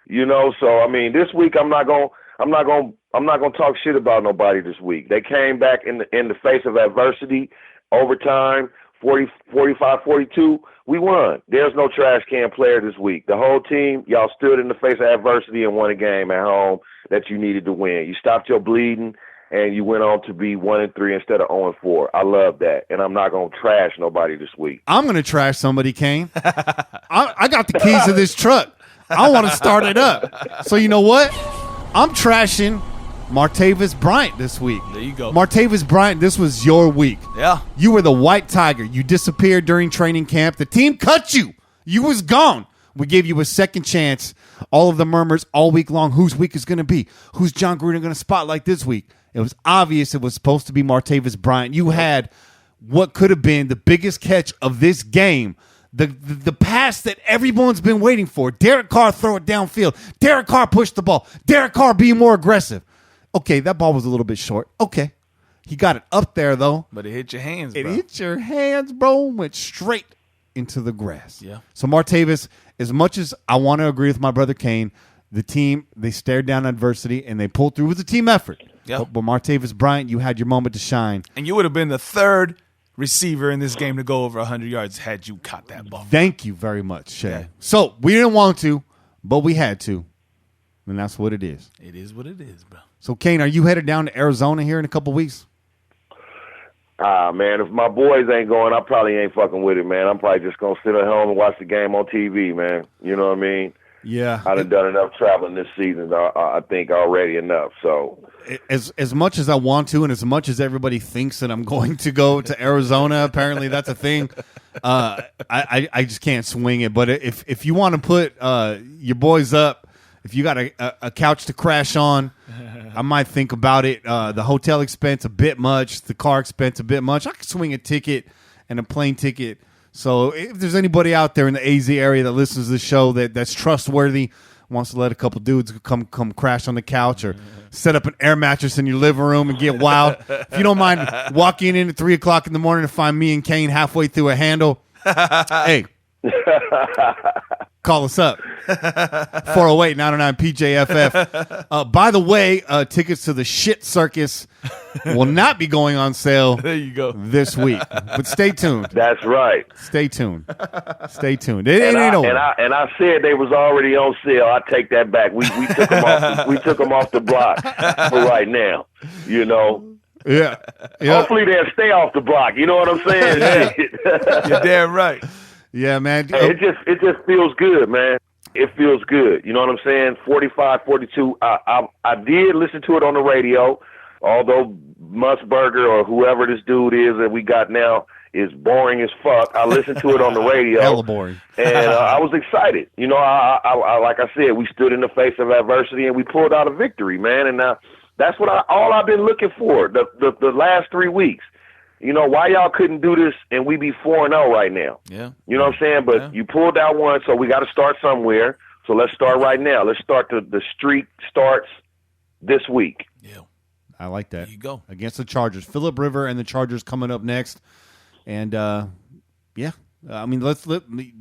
You know, so I mean, this week I'm not going to talk shit about nobody this week. They came back in the face of adversity, overtime, 45-42. We won. There's no trash can player this week. The whole team, y'all stood in the face of adversity and won a game at home that you needed to win. You stopped your bleeding, and you went on to be 1-3 instead of 0-4. I love that, and I'm not going to trash nobody this week. I'm going to trash somebody, Kane. I got the keys to this truck. I want to start it up. So you know what? I'm trashing Martavis Bryant this week. There you go. Martavis Bryant, this was your week. Yeah. You were the white tiger. You disappeared during training camp. The team cut you. You was gone. We gave you a second chance. All of the murmurs all week long, whose week is going to be? Who's John Gruden going to spotlight this week? It was obvious it was supposed to be Martavis Bryant. You had what could have been the biggest catch of this game. The pass that everyone's been waiting for. Derek Carr throw it downfield. Derek Carr push the ball. Derek Carr be more aggressive. Okay, that ball was a little bit short. Okay. He got it up there, though. But it hit your hands, bro. It hit your hands, bro. Went straight into the grass. Yeah. So Martavis, as much as I want to agree with my brother Kane, the team, they stared down adversity and they pulled through. It was a team effort. Yeah. But Martavis Bryant, you had your moment to shine. And you would have been the third receiver in this game to go over 100 yards had you caught that ball. Thank you very much, Shay. Yeah. So we didn't want to, but we had to. And that's what it is. It is what it is, bro. So, Kane, are you headed down to Arizona here in a couple weeks? Man, if my boys ain't going, I probably ain't fucking with it, man. I'm probably just going to sit at home and watch the game on TV, man. You know what I mean? Yeah. I done enough traveling this season, I think, already enough. So as much as I want to, and as much as everybody thinks that I'm going to go to Arizona, apparently that's a thing. I just can't swing it. But if you want to put your boys up, if you got a couch to crash on, I might think about it. The hotel expense a bit much, the car expense a bit much. I could swing a ticket and a plane ticket. So if there's anybody out there in the AZ area that listens to the show that's trustworthy, wants to let a couple dudes come crash on the couch or set up an air mattress in your living room and get wild. If you don't mind walking in at 3 o'clock in the morning to find me and Kane halfway through a handle, hey, call us up. 408-909-PJFF. By the way, tickets to the Shit Circus will not be going on sale There you go. this week. But stay tuned. that's right. Stay tuned. Stay tuned. It ain't over. And I said they was already on sale. I take that back. We took them off. We took them off the block for right now. You know. Yeah. Hopefully they'll stay off the block. You know what I'm saying? You're damn right. Yeah, man. Hey, it just feels good, man. It feels good. You know what I'm saying? 45, 42. I did listen to it on the radio, although Musburger or whoever this dude is that we got now is boring as fuck. I listened to it on the radio. Hella boring. And I was excited. You know, I like I said, we stood in the face of adversity and we pulled out a victory, man. And that's what all I've been looking for the last 3 weeks. You know, why y'all couldn't do this and we be 4-0 right now? Yeah. You know what I'm saying? But you pulled out one, so we got to start somewhere. So let's start right now. Let's start the streak starts this week. Yeah. I like that. There you go. Against the Chargers. Phillip River and the Chargers coming up next. And, yeah. I mean,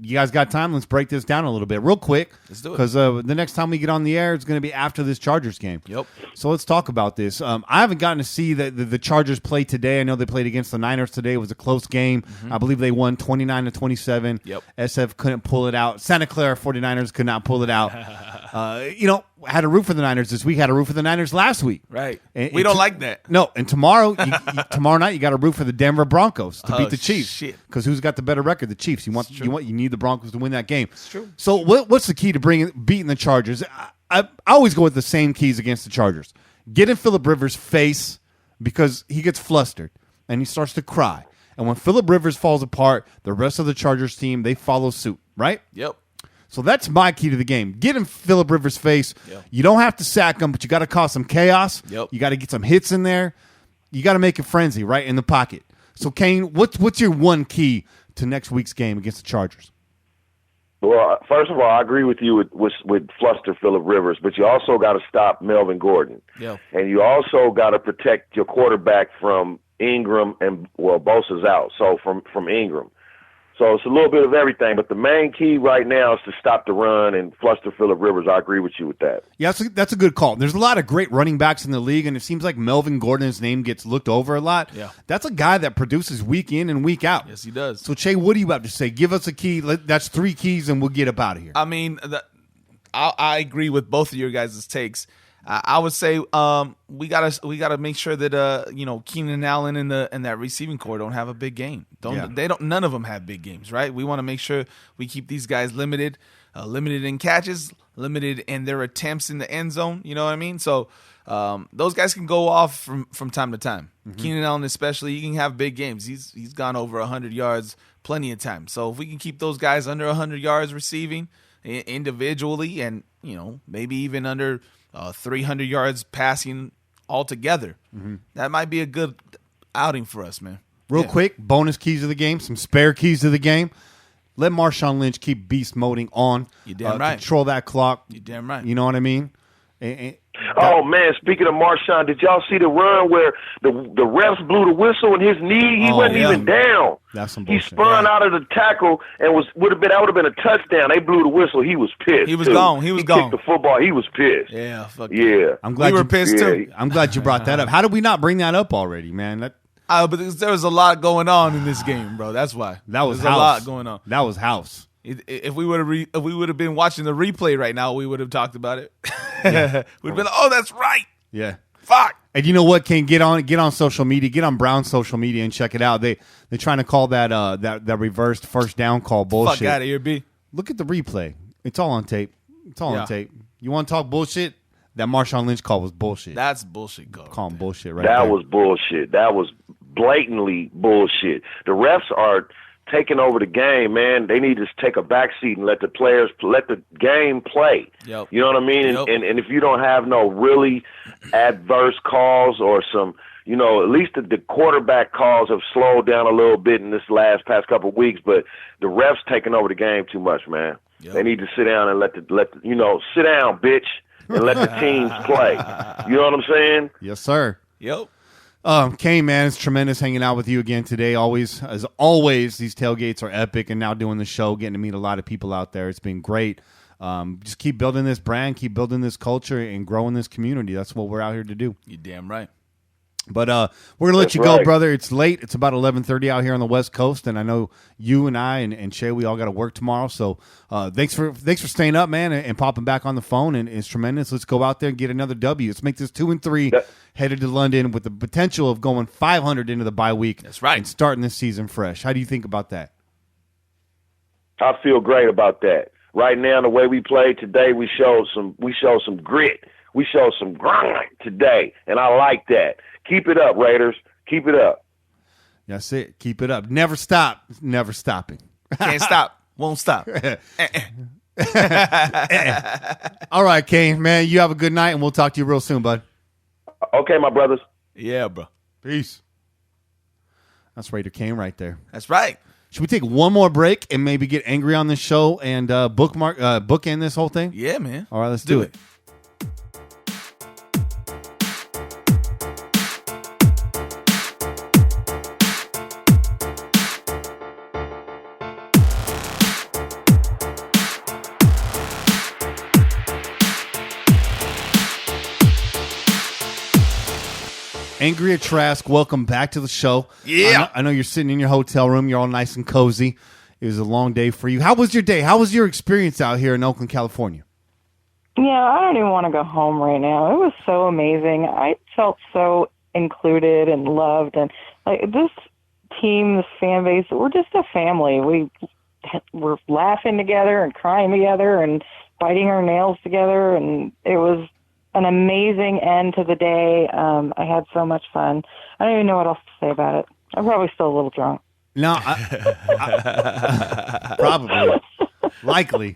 you guys got time? Let's break this down a little bit real quick. Let's do it. Because the next time we get on the air, it's going to be after this Chargers game. Yep. So let's talk about this. I haven't gotten to see the Chargers play today. I know they played against the Niners today. It was a close game. I believe they won 29-27. Yep. SF couldn't pull it out. Santa Clara 49ers could not pull it out. You know, had a root for the Niners this week. Had a root for the Niners last week. Right. And We don't like that. No. And tomorrow, tomorrow night, you got to root for the Denver Broncos to beat the Chiefs. Shit. Because who's got the better record? The Chiefs. You need the Broncos to win that game. It's true. So what's the key to beating the Chargers? I always go with the same keys against the Chargers. Get in Phillip Rivers' face because he gets flustered and he starts to cry. And when Phillip Rivers falls apart, the rest of the Chargers team, they follow suit, right? Yep. So that's my key to the game. Get in Phillip Rivers' face. Yep. You don't have to sack him, but you got to cause some chaos. Yep. You got to get some hits in there. You got to make a frenzy right in the pocket. So, Kane, what's your one key to next week's game against the Chargers? Well, first of all, I agree with you with fluster Phillip Rivers, but you also got to stop Melvin Gordon. Yeah. And you also got to protect your quarterback from Ingram and, well, Bosa's out, so from Ingram. So it's a little bit of everything, but the main key right now is to stop the run and fluster Phillip Rivers. I agree with you with that. Yeah, that's a good call. There's a lot of great running backs in the league, and it seems like Melvin Gordon's name gets looked over a lot. Yeah. That's a guy that produces week in and week out. Yes, he does. So, Che, what do you have to say? Give us a key. That's 3 keys, and we'll get up out of here. I mean, I agree with both of your guys' takes. I would say we gotta make sure that Keenan Allen and that receiving core don't have a big game. None of them have big games, right? We want to make sure we keep these guys limited in catches, limited in their attempts in the end zone. You know what I mean? So those guys can go off from time to time. Mm-hmm. Keenan Allen especially, he can have big games. He's gone over 100 yards plenty of times. So if we can keep those guys under 100 yards receiving individually, and maybe even under 300 yards passing altogether, that might be a good outing for us, man. Real quick, bonus keys of the game, some spare keys of the game. Let Marshawn Lynch keep beast moding on. You damn right. Control that clock. You damn right. You know what I mean? Oh, man, speaking of Marshawn, did y'all see the run where the refs blew the whistle and his knee, he wasn't even down. That's some bullshit. He spun out of the tackle and that would have been a touchdown. They blew the whistle. He was pissed. He was gone. He kicked the football. He was pissed. Yeah. Yeah. I'm glad we were pissed too. I'm glad you brought that up. How did we not bring that up already, man? But there was a lot going on in this game, bro. That's why. That was There's a lot going on. That was house. If we would have been watching the replay right now, we would have talked about it. Yeah. We'd been like, oh, that's right. Yeah. Fuck. And you know what? Can get on social media, get on Brown's social media and check it out. They're trying to call that that reversed first down call bullshit. Fuck out of here, B. Look at the replay. It's all on tape. On tape. You want to talk bullshit? That Marshawn Lynch call was bullshit. That's bullshit. Call him bullshit right That there. was bullshit. That was blatantly bullshit. The refs are taking over the game, man. They need to take a back seat and let the players let the game play. Yep. You know what I mean? Yep. And if you don't have no really adverse calls or some, you know, at least the quarterback calls have slowed down a little bit in this past couple of weeks, but the refs taking over the game too much, man. Yep. They need to sit down and let the sit down, bitch, and let the teams play. You know what I'm saying? Yes, sir. Yep. Kane, man, it's tremendous hanging out with you again today. As always, these tailgates are epic, and now doing the show, getting to meet a lot of people out there. It's been great. Just keep building this brand, keep building this culture, and growing this community. That's what we're out here to do. You're damn right. But we're going to let That's you go, right. brother. It's late. It's about 11:30 out here on the West Coast, and I know you and I and Shay, we all got to work tomorrow. So thanks for staying up, man, and popping back on the phone. And it's tremendous. Let's go out there and get another W. Let's make this 2-3, headed to London with the potential of going 500 into the bye week. That's right. And starting this season fresh. How do you think about that? I feel great about that. Right now, the way we played today, we showed some grit. We showed some grind today, and I like that. Keep it up, Raiders. Keep it up. That's it. Keep it up. Never stop. Never stopping. Can't stop. Won't stop. All right, Kane, man, you have a good night, and we'll talk to you real soon, bud. Okay, my brothers. Yeah, bro. Peace. That's Raider Kane right there. That's right. Should we take one more break and maybe get Angry on this show and bookend this whole thing? Yeah, man. All right, let's do it. Angria Trask, welcome back to the show. Yeah. I know you're sitting in your hotel room. You're all nice and cozy. It was a long day for you. How was your day? How was your experience out here in Oakland, California? Yeah, I don't even want to go home right now. It was so amazing. I felt so included and loved. And like this team, this fan base, we're just a family. We're laughing together and crying together and biting our nails together. And it was an amazing end to the day. I had so much fun. I don't even know what else to say about it. I'm probably still a little drunk. No, probably, likely.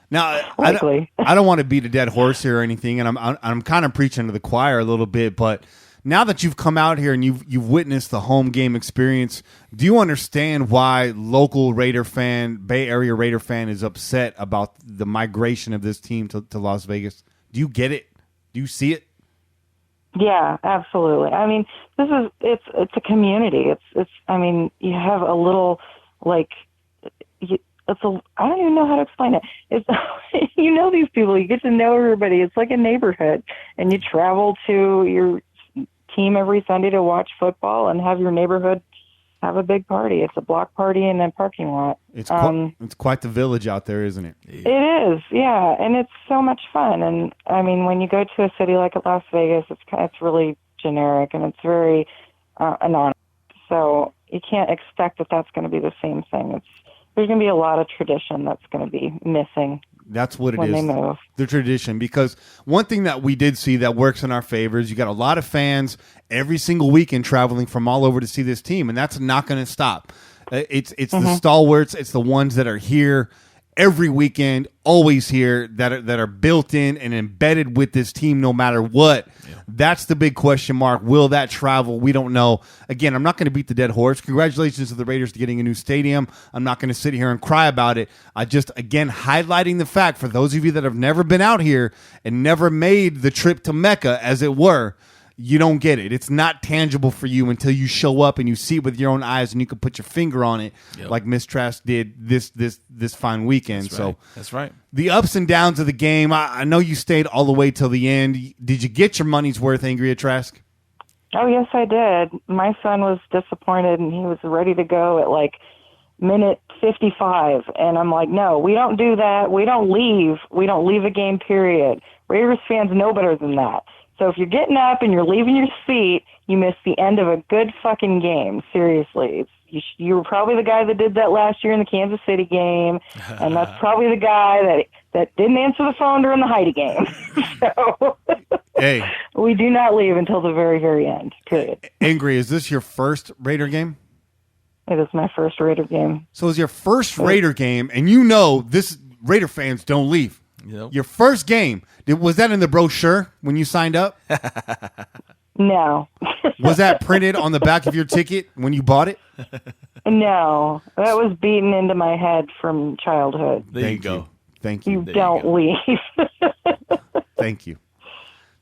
Now, likely. I don't want to beat a dead horse here or anything, and I'm kind of preaching to the choir a little bit. But now that you've come out here and you've witnessed the home game experience, do you understand why local Raider fan, Bay Area Raider fan, is upset about the migration of this team to Las Vegas? Do you get it? Do you see it? Yeah, absolutely. I mean, it's a community. It's I mean, you have a little I don't even know how to explain it. It's you know these people, you get to know everybody. It's like a neighborhood, and you travel to your team every Sunday to watch football and have your neighborhood have a big party. It's a block party in a parking lot. It's quite the village out there, isn't it? It is, yeah, and it's so much fun. And I mean, when you go to a city like Las Vegas, it's really generic and it's very anonymous. So you can't expect that that's going to be the same thing. There's going to be a lot of tradition that's going to be missing. That's what it when is. They move. The tradition. Because one thing that we did see that works in our favor is you got a lot of fans every single weekend traveling from all over to see this team, and that's not going to stop. It's the stalwarts. It's the ones that are here every weekend, always here, that are built in and embedded with this team no matter what. Yeah. That's the big question mark. Will that travel? We don't know. Again, I'm not going to beat the dead horse. Congratulations to the Raiders to getting a new stadium. I'm not going to sit here and cry about it. I just, again, highlighting the fact for those of you that have never been out here and never made the trip to Mecca, as it were, you don't get it. It's not tangible for you until you show up and you see it with your own eyes and you can put your finger on it, like Miss Trask did this fine weekend. That's right. That's right. The ups and downs of the game, I know you stayed all the way till the end. Did you get your money's worth, Angria Trask? Oh, yes, I did. My son was disappointed, and he was ready to go at like minute 55. And I'm like, no, we don't do that. We don't leave. We don't leave a game, period. Raiders fans know better than that. So if you're getting up and you're leaving your seat, you missed the end of a good fucking game. Seriously. You were probably the guy that did that last year in the Kansas City game, and that's probably the guy that didn't answer the phone during the Heidi game. So hey, we do not leave until the very, very end, period. Angry, is this your first Raider game? It is my first Raider game. So it's your first Raider game, and you know this Raider fans don't leave. Yep. Your first game, was that in the brochure when you signed up? No. Was that printed on the back of your ticket when you bought it? No. That was beaten into my head from childhood. There you go. Thank you. You don't leave. Thank you.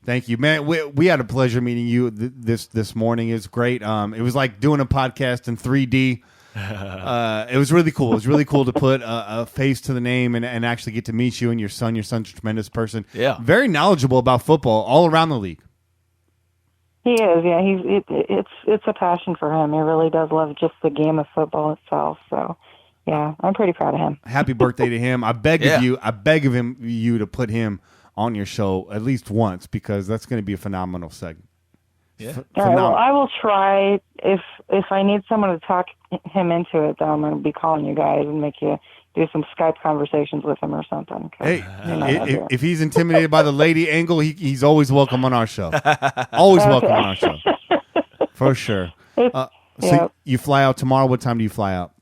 Thank you, man. We had a pleasure meeting you this morning. It was great. It was like doing a podcast in 3D. It was really cool. It was really cool to put a face to the name and actually get to meet you and your son. Your son's a tremendous person. Yeah. Very knowledgeable about football all around the league. He is, yeah. It's a passion for him. He really does love just the game of football itself. So, yeah, I'm pretty proud of him. Happy birthday to him. I beg of you to put him on your show at least once, because that's going to be a phenomenal segment. Yeah. All right, well, I will try. If I need someone to talk him into it, then I'm going to be calling you guys and make you do some Skype conversations with him or something. Hey, if he's intimidated by the lady angle, he's always welcome on our show. Always welcome on our show. For sure. So you fly out tomorrow. What time do you fly out?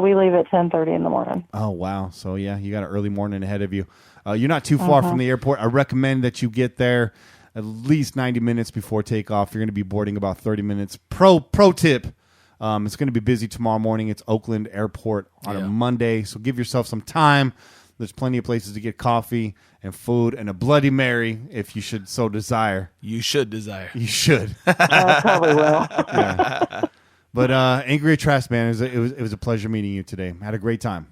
We leave at 10:30 in the morning. Oh, wow. So, yeah, you got an early morning ahead of you. You're not too far from the airport. I recommend that you get there at least 90 minutes before takeoff. You're going to be boarding about 30 minutes. Pro tip. It's going to be busy tomorrow morning. It's Oakland Airport on a Monday, so give yourself some time. There's plenty of places to get coffee and food and a Bloody Mary if you should so desire. You should desire. You should. I probably will. Yeah. But Angria Trask, man, it was a pleasure meeting you today. Had a great time.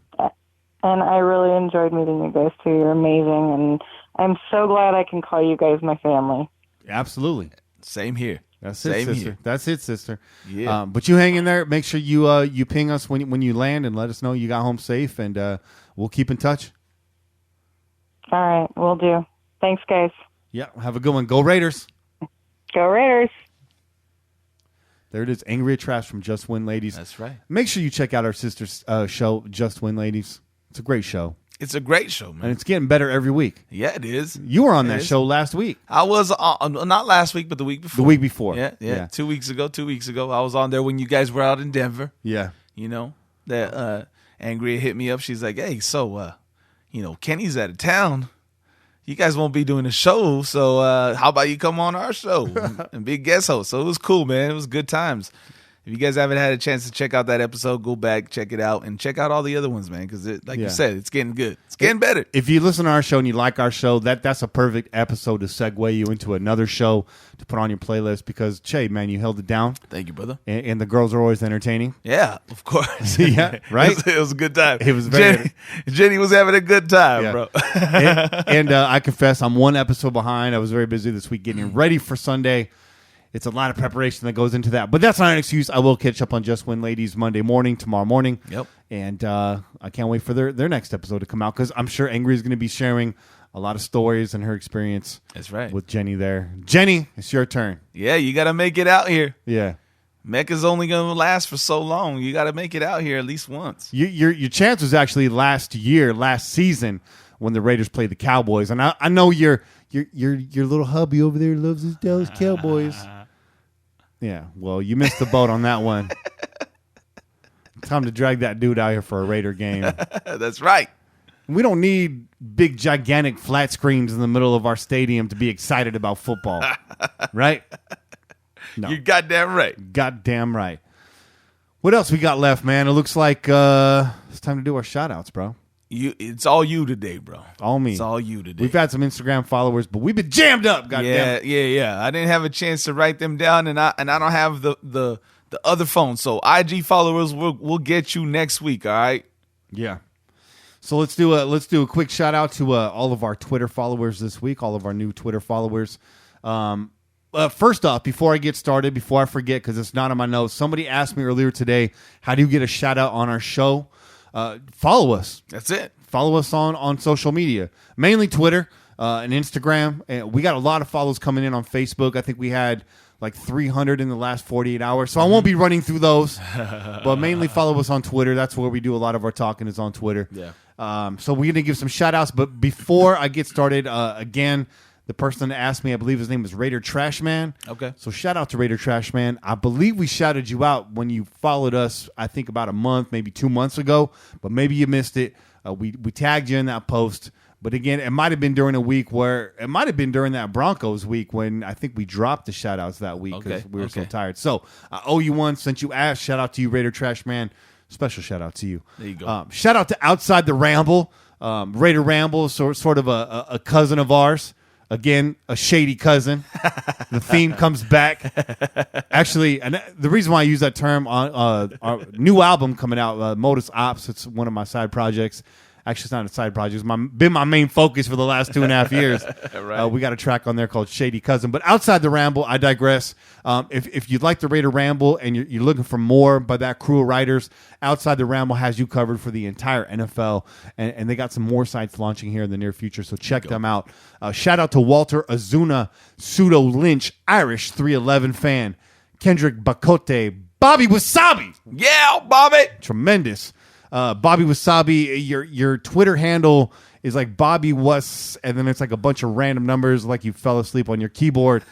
And I really enjoyed meeting you guys, too. You're amazing, and I'm so glad I can call you guys my family. Absolutely. Same here. That's it, sister. Here. That's it, sister. Yeah. But you hang in there. Make sure you ping us when you land and let us know you got home safe, and we'll keep in touch. All right, we'll do. Thanks, guys. Yeah, have a good one. Go Raiders. Go Raiders. There it is, Angria Trask from Just Win Ladies. That's right. Make sure you check out our sister's show, Just Win Ladies. It's a great show. It's a great show, man. And it's getting better every week. Yeah, it is. You were on that show last week. I was not last week, but the week before. The week before. Yeah. 2 weeks ago. I was on there when you guys were out in Denver. Yeah. You know, that Angria hit me up. She's like, hey, so, Kenny's out of town. You guys won't be doing a show, so how about you come on our show and be a guest host? So it was cool, man. It was good times. If you guys haven't had a chance to check out that episode, go back, check it out, and check out all the other ones, man, because you said, it's getting good. It's getting better. If you listen to our show and you like our show, that's a perfect episode to segue you into another show to put on your playlist, because, Che, man, you held it down. Thank you, brother. And the girls are always entertaining. Yeah, of course. Yeah, right? It was a good time. It was very Jenny was having a good time, bro. and I confess, I'm one episode behind. I was very busy this week getting ready for Sunday. It's a lot of preparation that goes into that. But that's not an excuse. I will catch up on Just Win Ladies tomorrow morning. Yep. And I can't wait for their next episode to come out, because I'm sure Angry is going to be sharing a lot of stories and her experience. That's right. With Jenny there. Jenny, it's your turn. Yeah, you got to make it out here. Yeah. Mecca's only going to last for so long. You got to make it out here at least once. Your chance was actually last season when the Raiders played the Cowboys. And I know your little hubby over there loves his Dallas Cowboys. Yeah, well, you missed the boat on that one. Time to drag that dude out here for a Raider game. That's right. We don't need big, gigantic flat screens in the middle of our stadium to be excited about football. Right? No. You're goddamn right. Goddamn right. What else we got left, man? It looks like it's time to do our shout-outs, bro. It's all you today, bro. All me. It's all you today. We've had some Instagram followers, but we've been jammed up. Goddamn. Yeah. I didn't have a chance to write them down, and I don't have the other phone. So IG followers, we'll get you next week. All right. Yeah. So let's do a quick shout out to all of our Twitter followers this week. All of our new Twitter followers. First off, before I get started, before I forget, because it's not on my notes, somebody asked me earlier today, how do you get a shout out on our show? Follow us. That's it. Follow us on social media, mainly Twitter. and Instagram. And we got a lot of follows coming in on Facebook. I think we had like 300 in the last 48 hours. So I won't be running through those, but mainly follow us on Twitter. That's where we do a lot of our talking is on Twitter. Yeah. So we're going to give some shout outs, but before I get started, again, the person that asked me, I believe his name is Raider Trashman. Okay. So shout out to Raider Trashman. I believe we shouted you out when you followed us, I think about a month, maybe 2 months ago, but maybe you missed it. We tagged you in that post. But again, it might have been during a week where it might have been during that Broncos week when I think we dropped the shout outs that week because we were so tired. So I owe you one since you asked. Shout out to you, Raider Trashman. Special shout out to you. There you go. Shout out to Outside the Ramble. Raider Ramble, sort of a cousin of ours. Again, a shady cousin. The theme comes back. Actually, and the reason why I use that term on our new album coming out, Modus Ops, it's one of my side projects. Actually, it's not a side project. It's been my main focus for the last 2.5 years. Right. We got a track on there called Shady Cousin. But Outside the Ramble, I digress. If you'd like the Raider Ramble and you're looking for more by that crew of writers, Outside the Ramble has you covered for the entire NFL. And they got some more sites launching here in the near future, so check them out. Shout out to Walter Azuna, Pseudo Lynch, Irish 311 fan, Kendrick Bakote, Bobby Wasabi. Yeah, Bobby. Tremendous. Bobby Wasabi, your Twitter handle is like Bobby Was, and then it's like a bunch of random numbers like you fell asleep on your keyboard.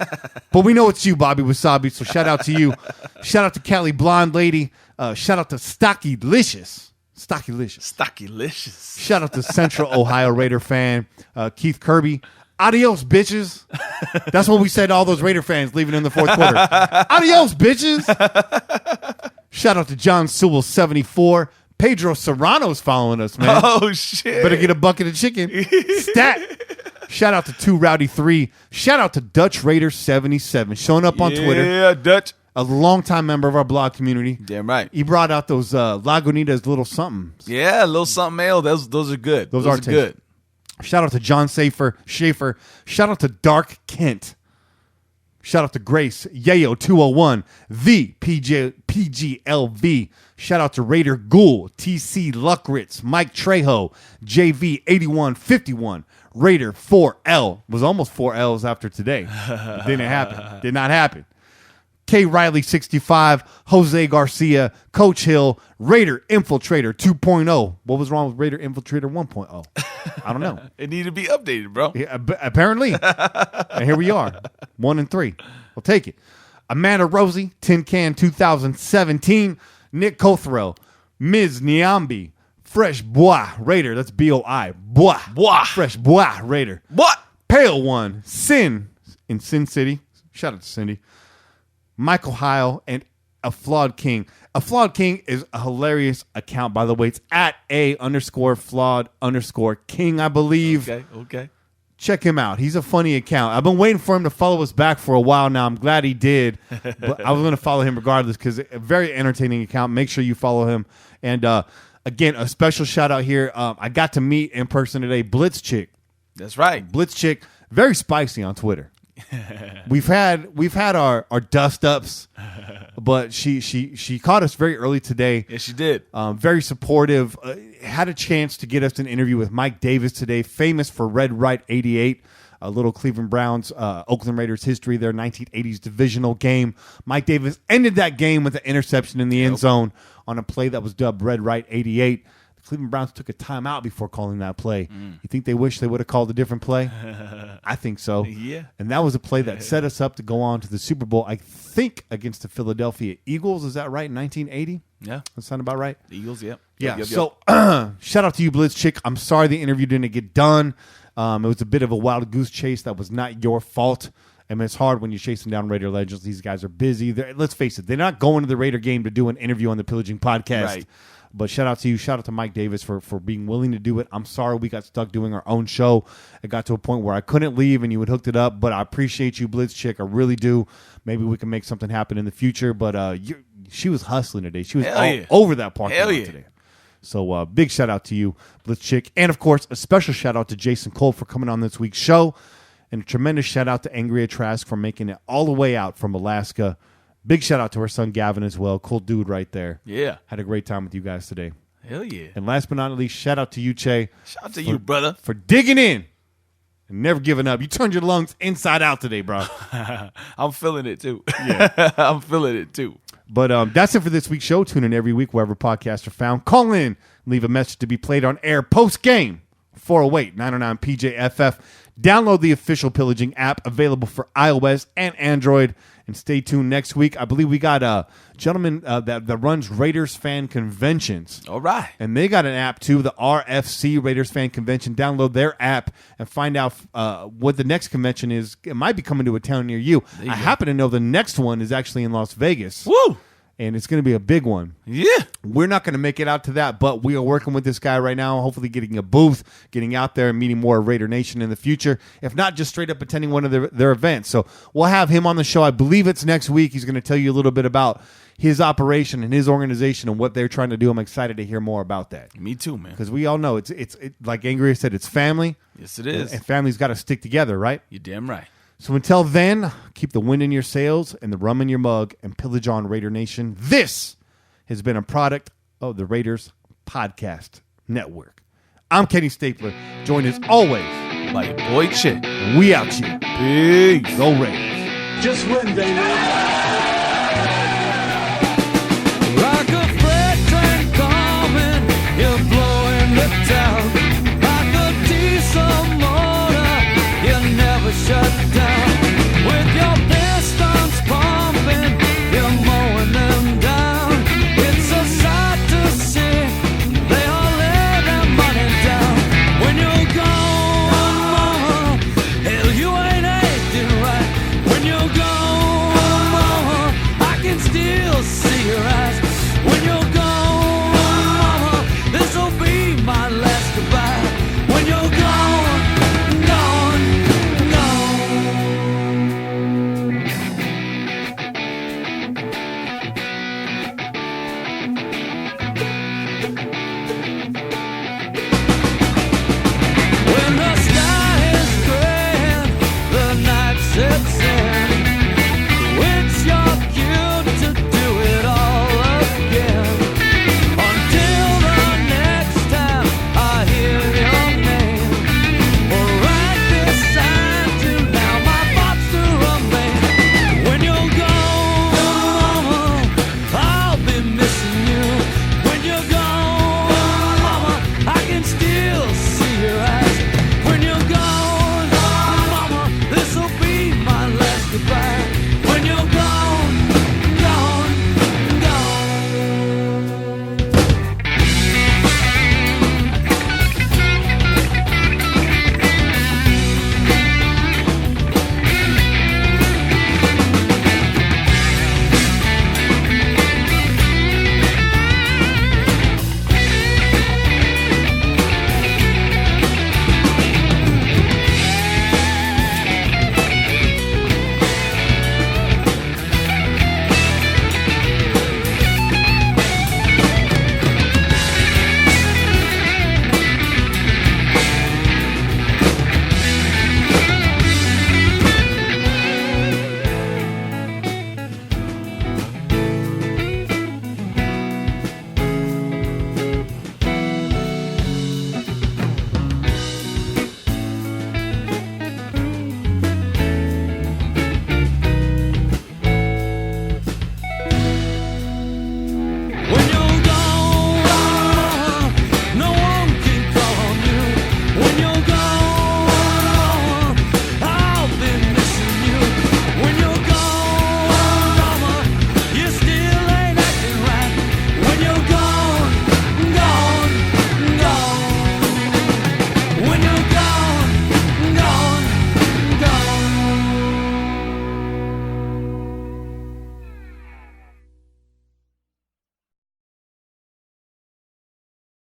But we know it's you, Bobby Wasabi, so shout out to you. Shout out to Cali Blonde Lady. Shout out to Stockylicious. Shout out to Central Ohio Raider fan, Keith Kirby. Adios, bitches. That's what we said to all those Raider fans leaving in the fourth quarter. Adios, bitches. Shout out to John Sewell, 74. Pedro Serrano's following us, man. Oh, shit. Better get a bucket of chicken. Stat. Shout out to 2 Rowdy 3. Shout out to Dutch Raider 77. Showing up on Twitter. Yeah, Dutch. A longtime member of our blog community. Damn right. He brought out those Lagunitas little something. Yeah, a little something ale. Those are good. Those are good. Shout out to John Schaefer. Shout out to Dark Kent. Shout out to Grace, Yayo 201, the PGLV. Shout out to Raider Ghoul, TC Luckritz, Mike Trejo, JV 8151, Raider 4L. Was almost 4 L's after today. It didn't happen. Did not happen. K. Riley 65, Jose Garcia, Coach Hill, Raider Infiltrator 2.0. What was wrong with Raider Infiltrator 1.0? I don't know. It needed to be updated, bro. Yeah, apparently. And here we are, 1 and 3. We'll take it. Amanda Rosie, Tin Can 2017, Nick Cothrell, Ms. Niambi, Fresh Bois Raider. That's B-O-I. Bois. Fresh Bois Raider. What? Pale One, Sin in Sin City. Shout out to Cindy. Michael Heil, and A Flawed King. A Flawed King is a hilarious account, by the way. It's at @A_flawed_king, I believe. Okay. Check him out. He's a funny account. I've been waiting for him to follow us back for a while now. I'm glad he did. But I was going to follow him regardless because a very entertaining account. Make sure you follow him. And again, a special shout out here. I got to meet in person today Blitz Chick. That's right. Blitz Chick, very spicy on Twitter. We've had our dust ups, but she caught us very early today. Yes, she did. Very supportive. Had a chance to get us an interview with Mike Davis today, famous for Red Right 88, little Cleveland Browns, Oakland Raiders history, their 1980s divisional game. Mike Davis ended that game with an interception in the end zone on a play that was dubbed Red Right 88. Cleveland Browns took a timeout before calling that play. You think they wish they would have called a different play? I think so. Yeah. And that was a play that set us up to go on to the Super Bowl, I think, against the Philadelphia Eagles. Is that right? 1980? Yeah. That sound about right? The Eagles, yep. Yeah. Yep. So shout out to you, Blitz Chick. I'm sorry the interview didn't get done. It was a bit of a wild goose chase. That was not your fault. I mean, it's hard when you're chasing down Raider legends. These guys are busy. Let's face it. They're not going to the Raider game to do an interview on the Pillaging Podcast. Right. But shout out to you. Shout out to Mike Davis for being willing to do it. I'm sorry we got stuck doing our own show. It got to a point where I couldn't leave and you had hooked it up. But I appreciate you, Blitz Chick. I really do. Maybe we can make something happen in the future. But she was hustling today. She was over that parking lot today. So big shout out to you, Blitz Chick. And, of course, a special shout out to Jason Cole for coming on this week's show. And a tremendous shout out to Angria Trask for making it all the way out from Alaska. Big shout out to her son, Gavin, as well. Cool dude right there. Yeah. Had a great time with you guys today. Hell yeah. And last but not least, shout out to you, Che. Shout out to you, brother. For digging in Never giving up. You turned your lungs inside out today, bro. I'm feeling it too. Yeah. I'm feeling it too. But that's it for this week's show. Tune in every week wherever podcasts are found. Call in. Leave a message to be played on air post-game. 408-909-PJFF. Download the official Pillaging app available for iOS and Android. And stay tuned next week. I believe we got a gentleman that runs Raiders fan conventions. All right. And they got an app too, the RFC Raiders fan convention. Download their app and find out what the next convention is. It might be coming to a town near you. I happen to know the next one is actually in Las Vegas. Woo! And it's going to be a big one. Yeah. We're not going to make it out to that, but we are working with this guy right now, hopefully getting a booth, getting out there and meeting more Raider Nation in the future, if not just straight up attending one of their events. So we'll have him on the show. I believe it's next week. He's going to tell you a little bit about his operation and his organization and what they're trying to do. I'm excited to hear more about that. Me too, man. Because we all know it's like Angria said, it's family. Yes, it is. And family's got to stick together, right? You're damn right. So until then, keep the wind in your sails and the rum in your mug and pillage on, Raider Nation. This has been a product of the Raiders Podcast Network. I'm Kenny Stapler, joined as always by your boy Chick. We out here. Peace. Go Raiders. Just win, baby.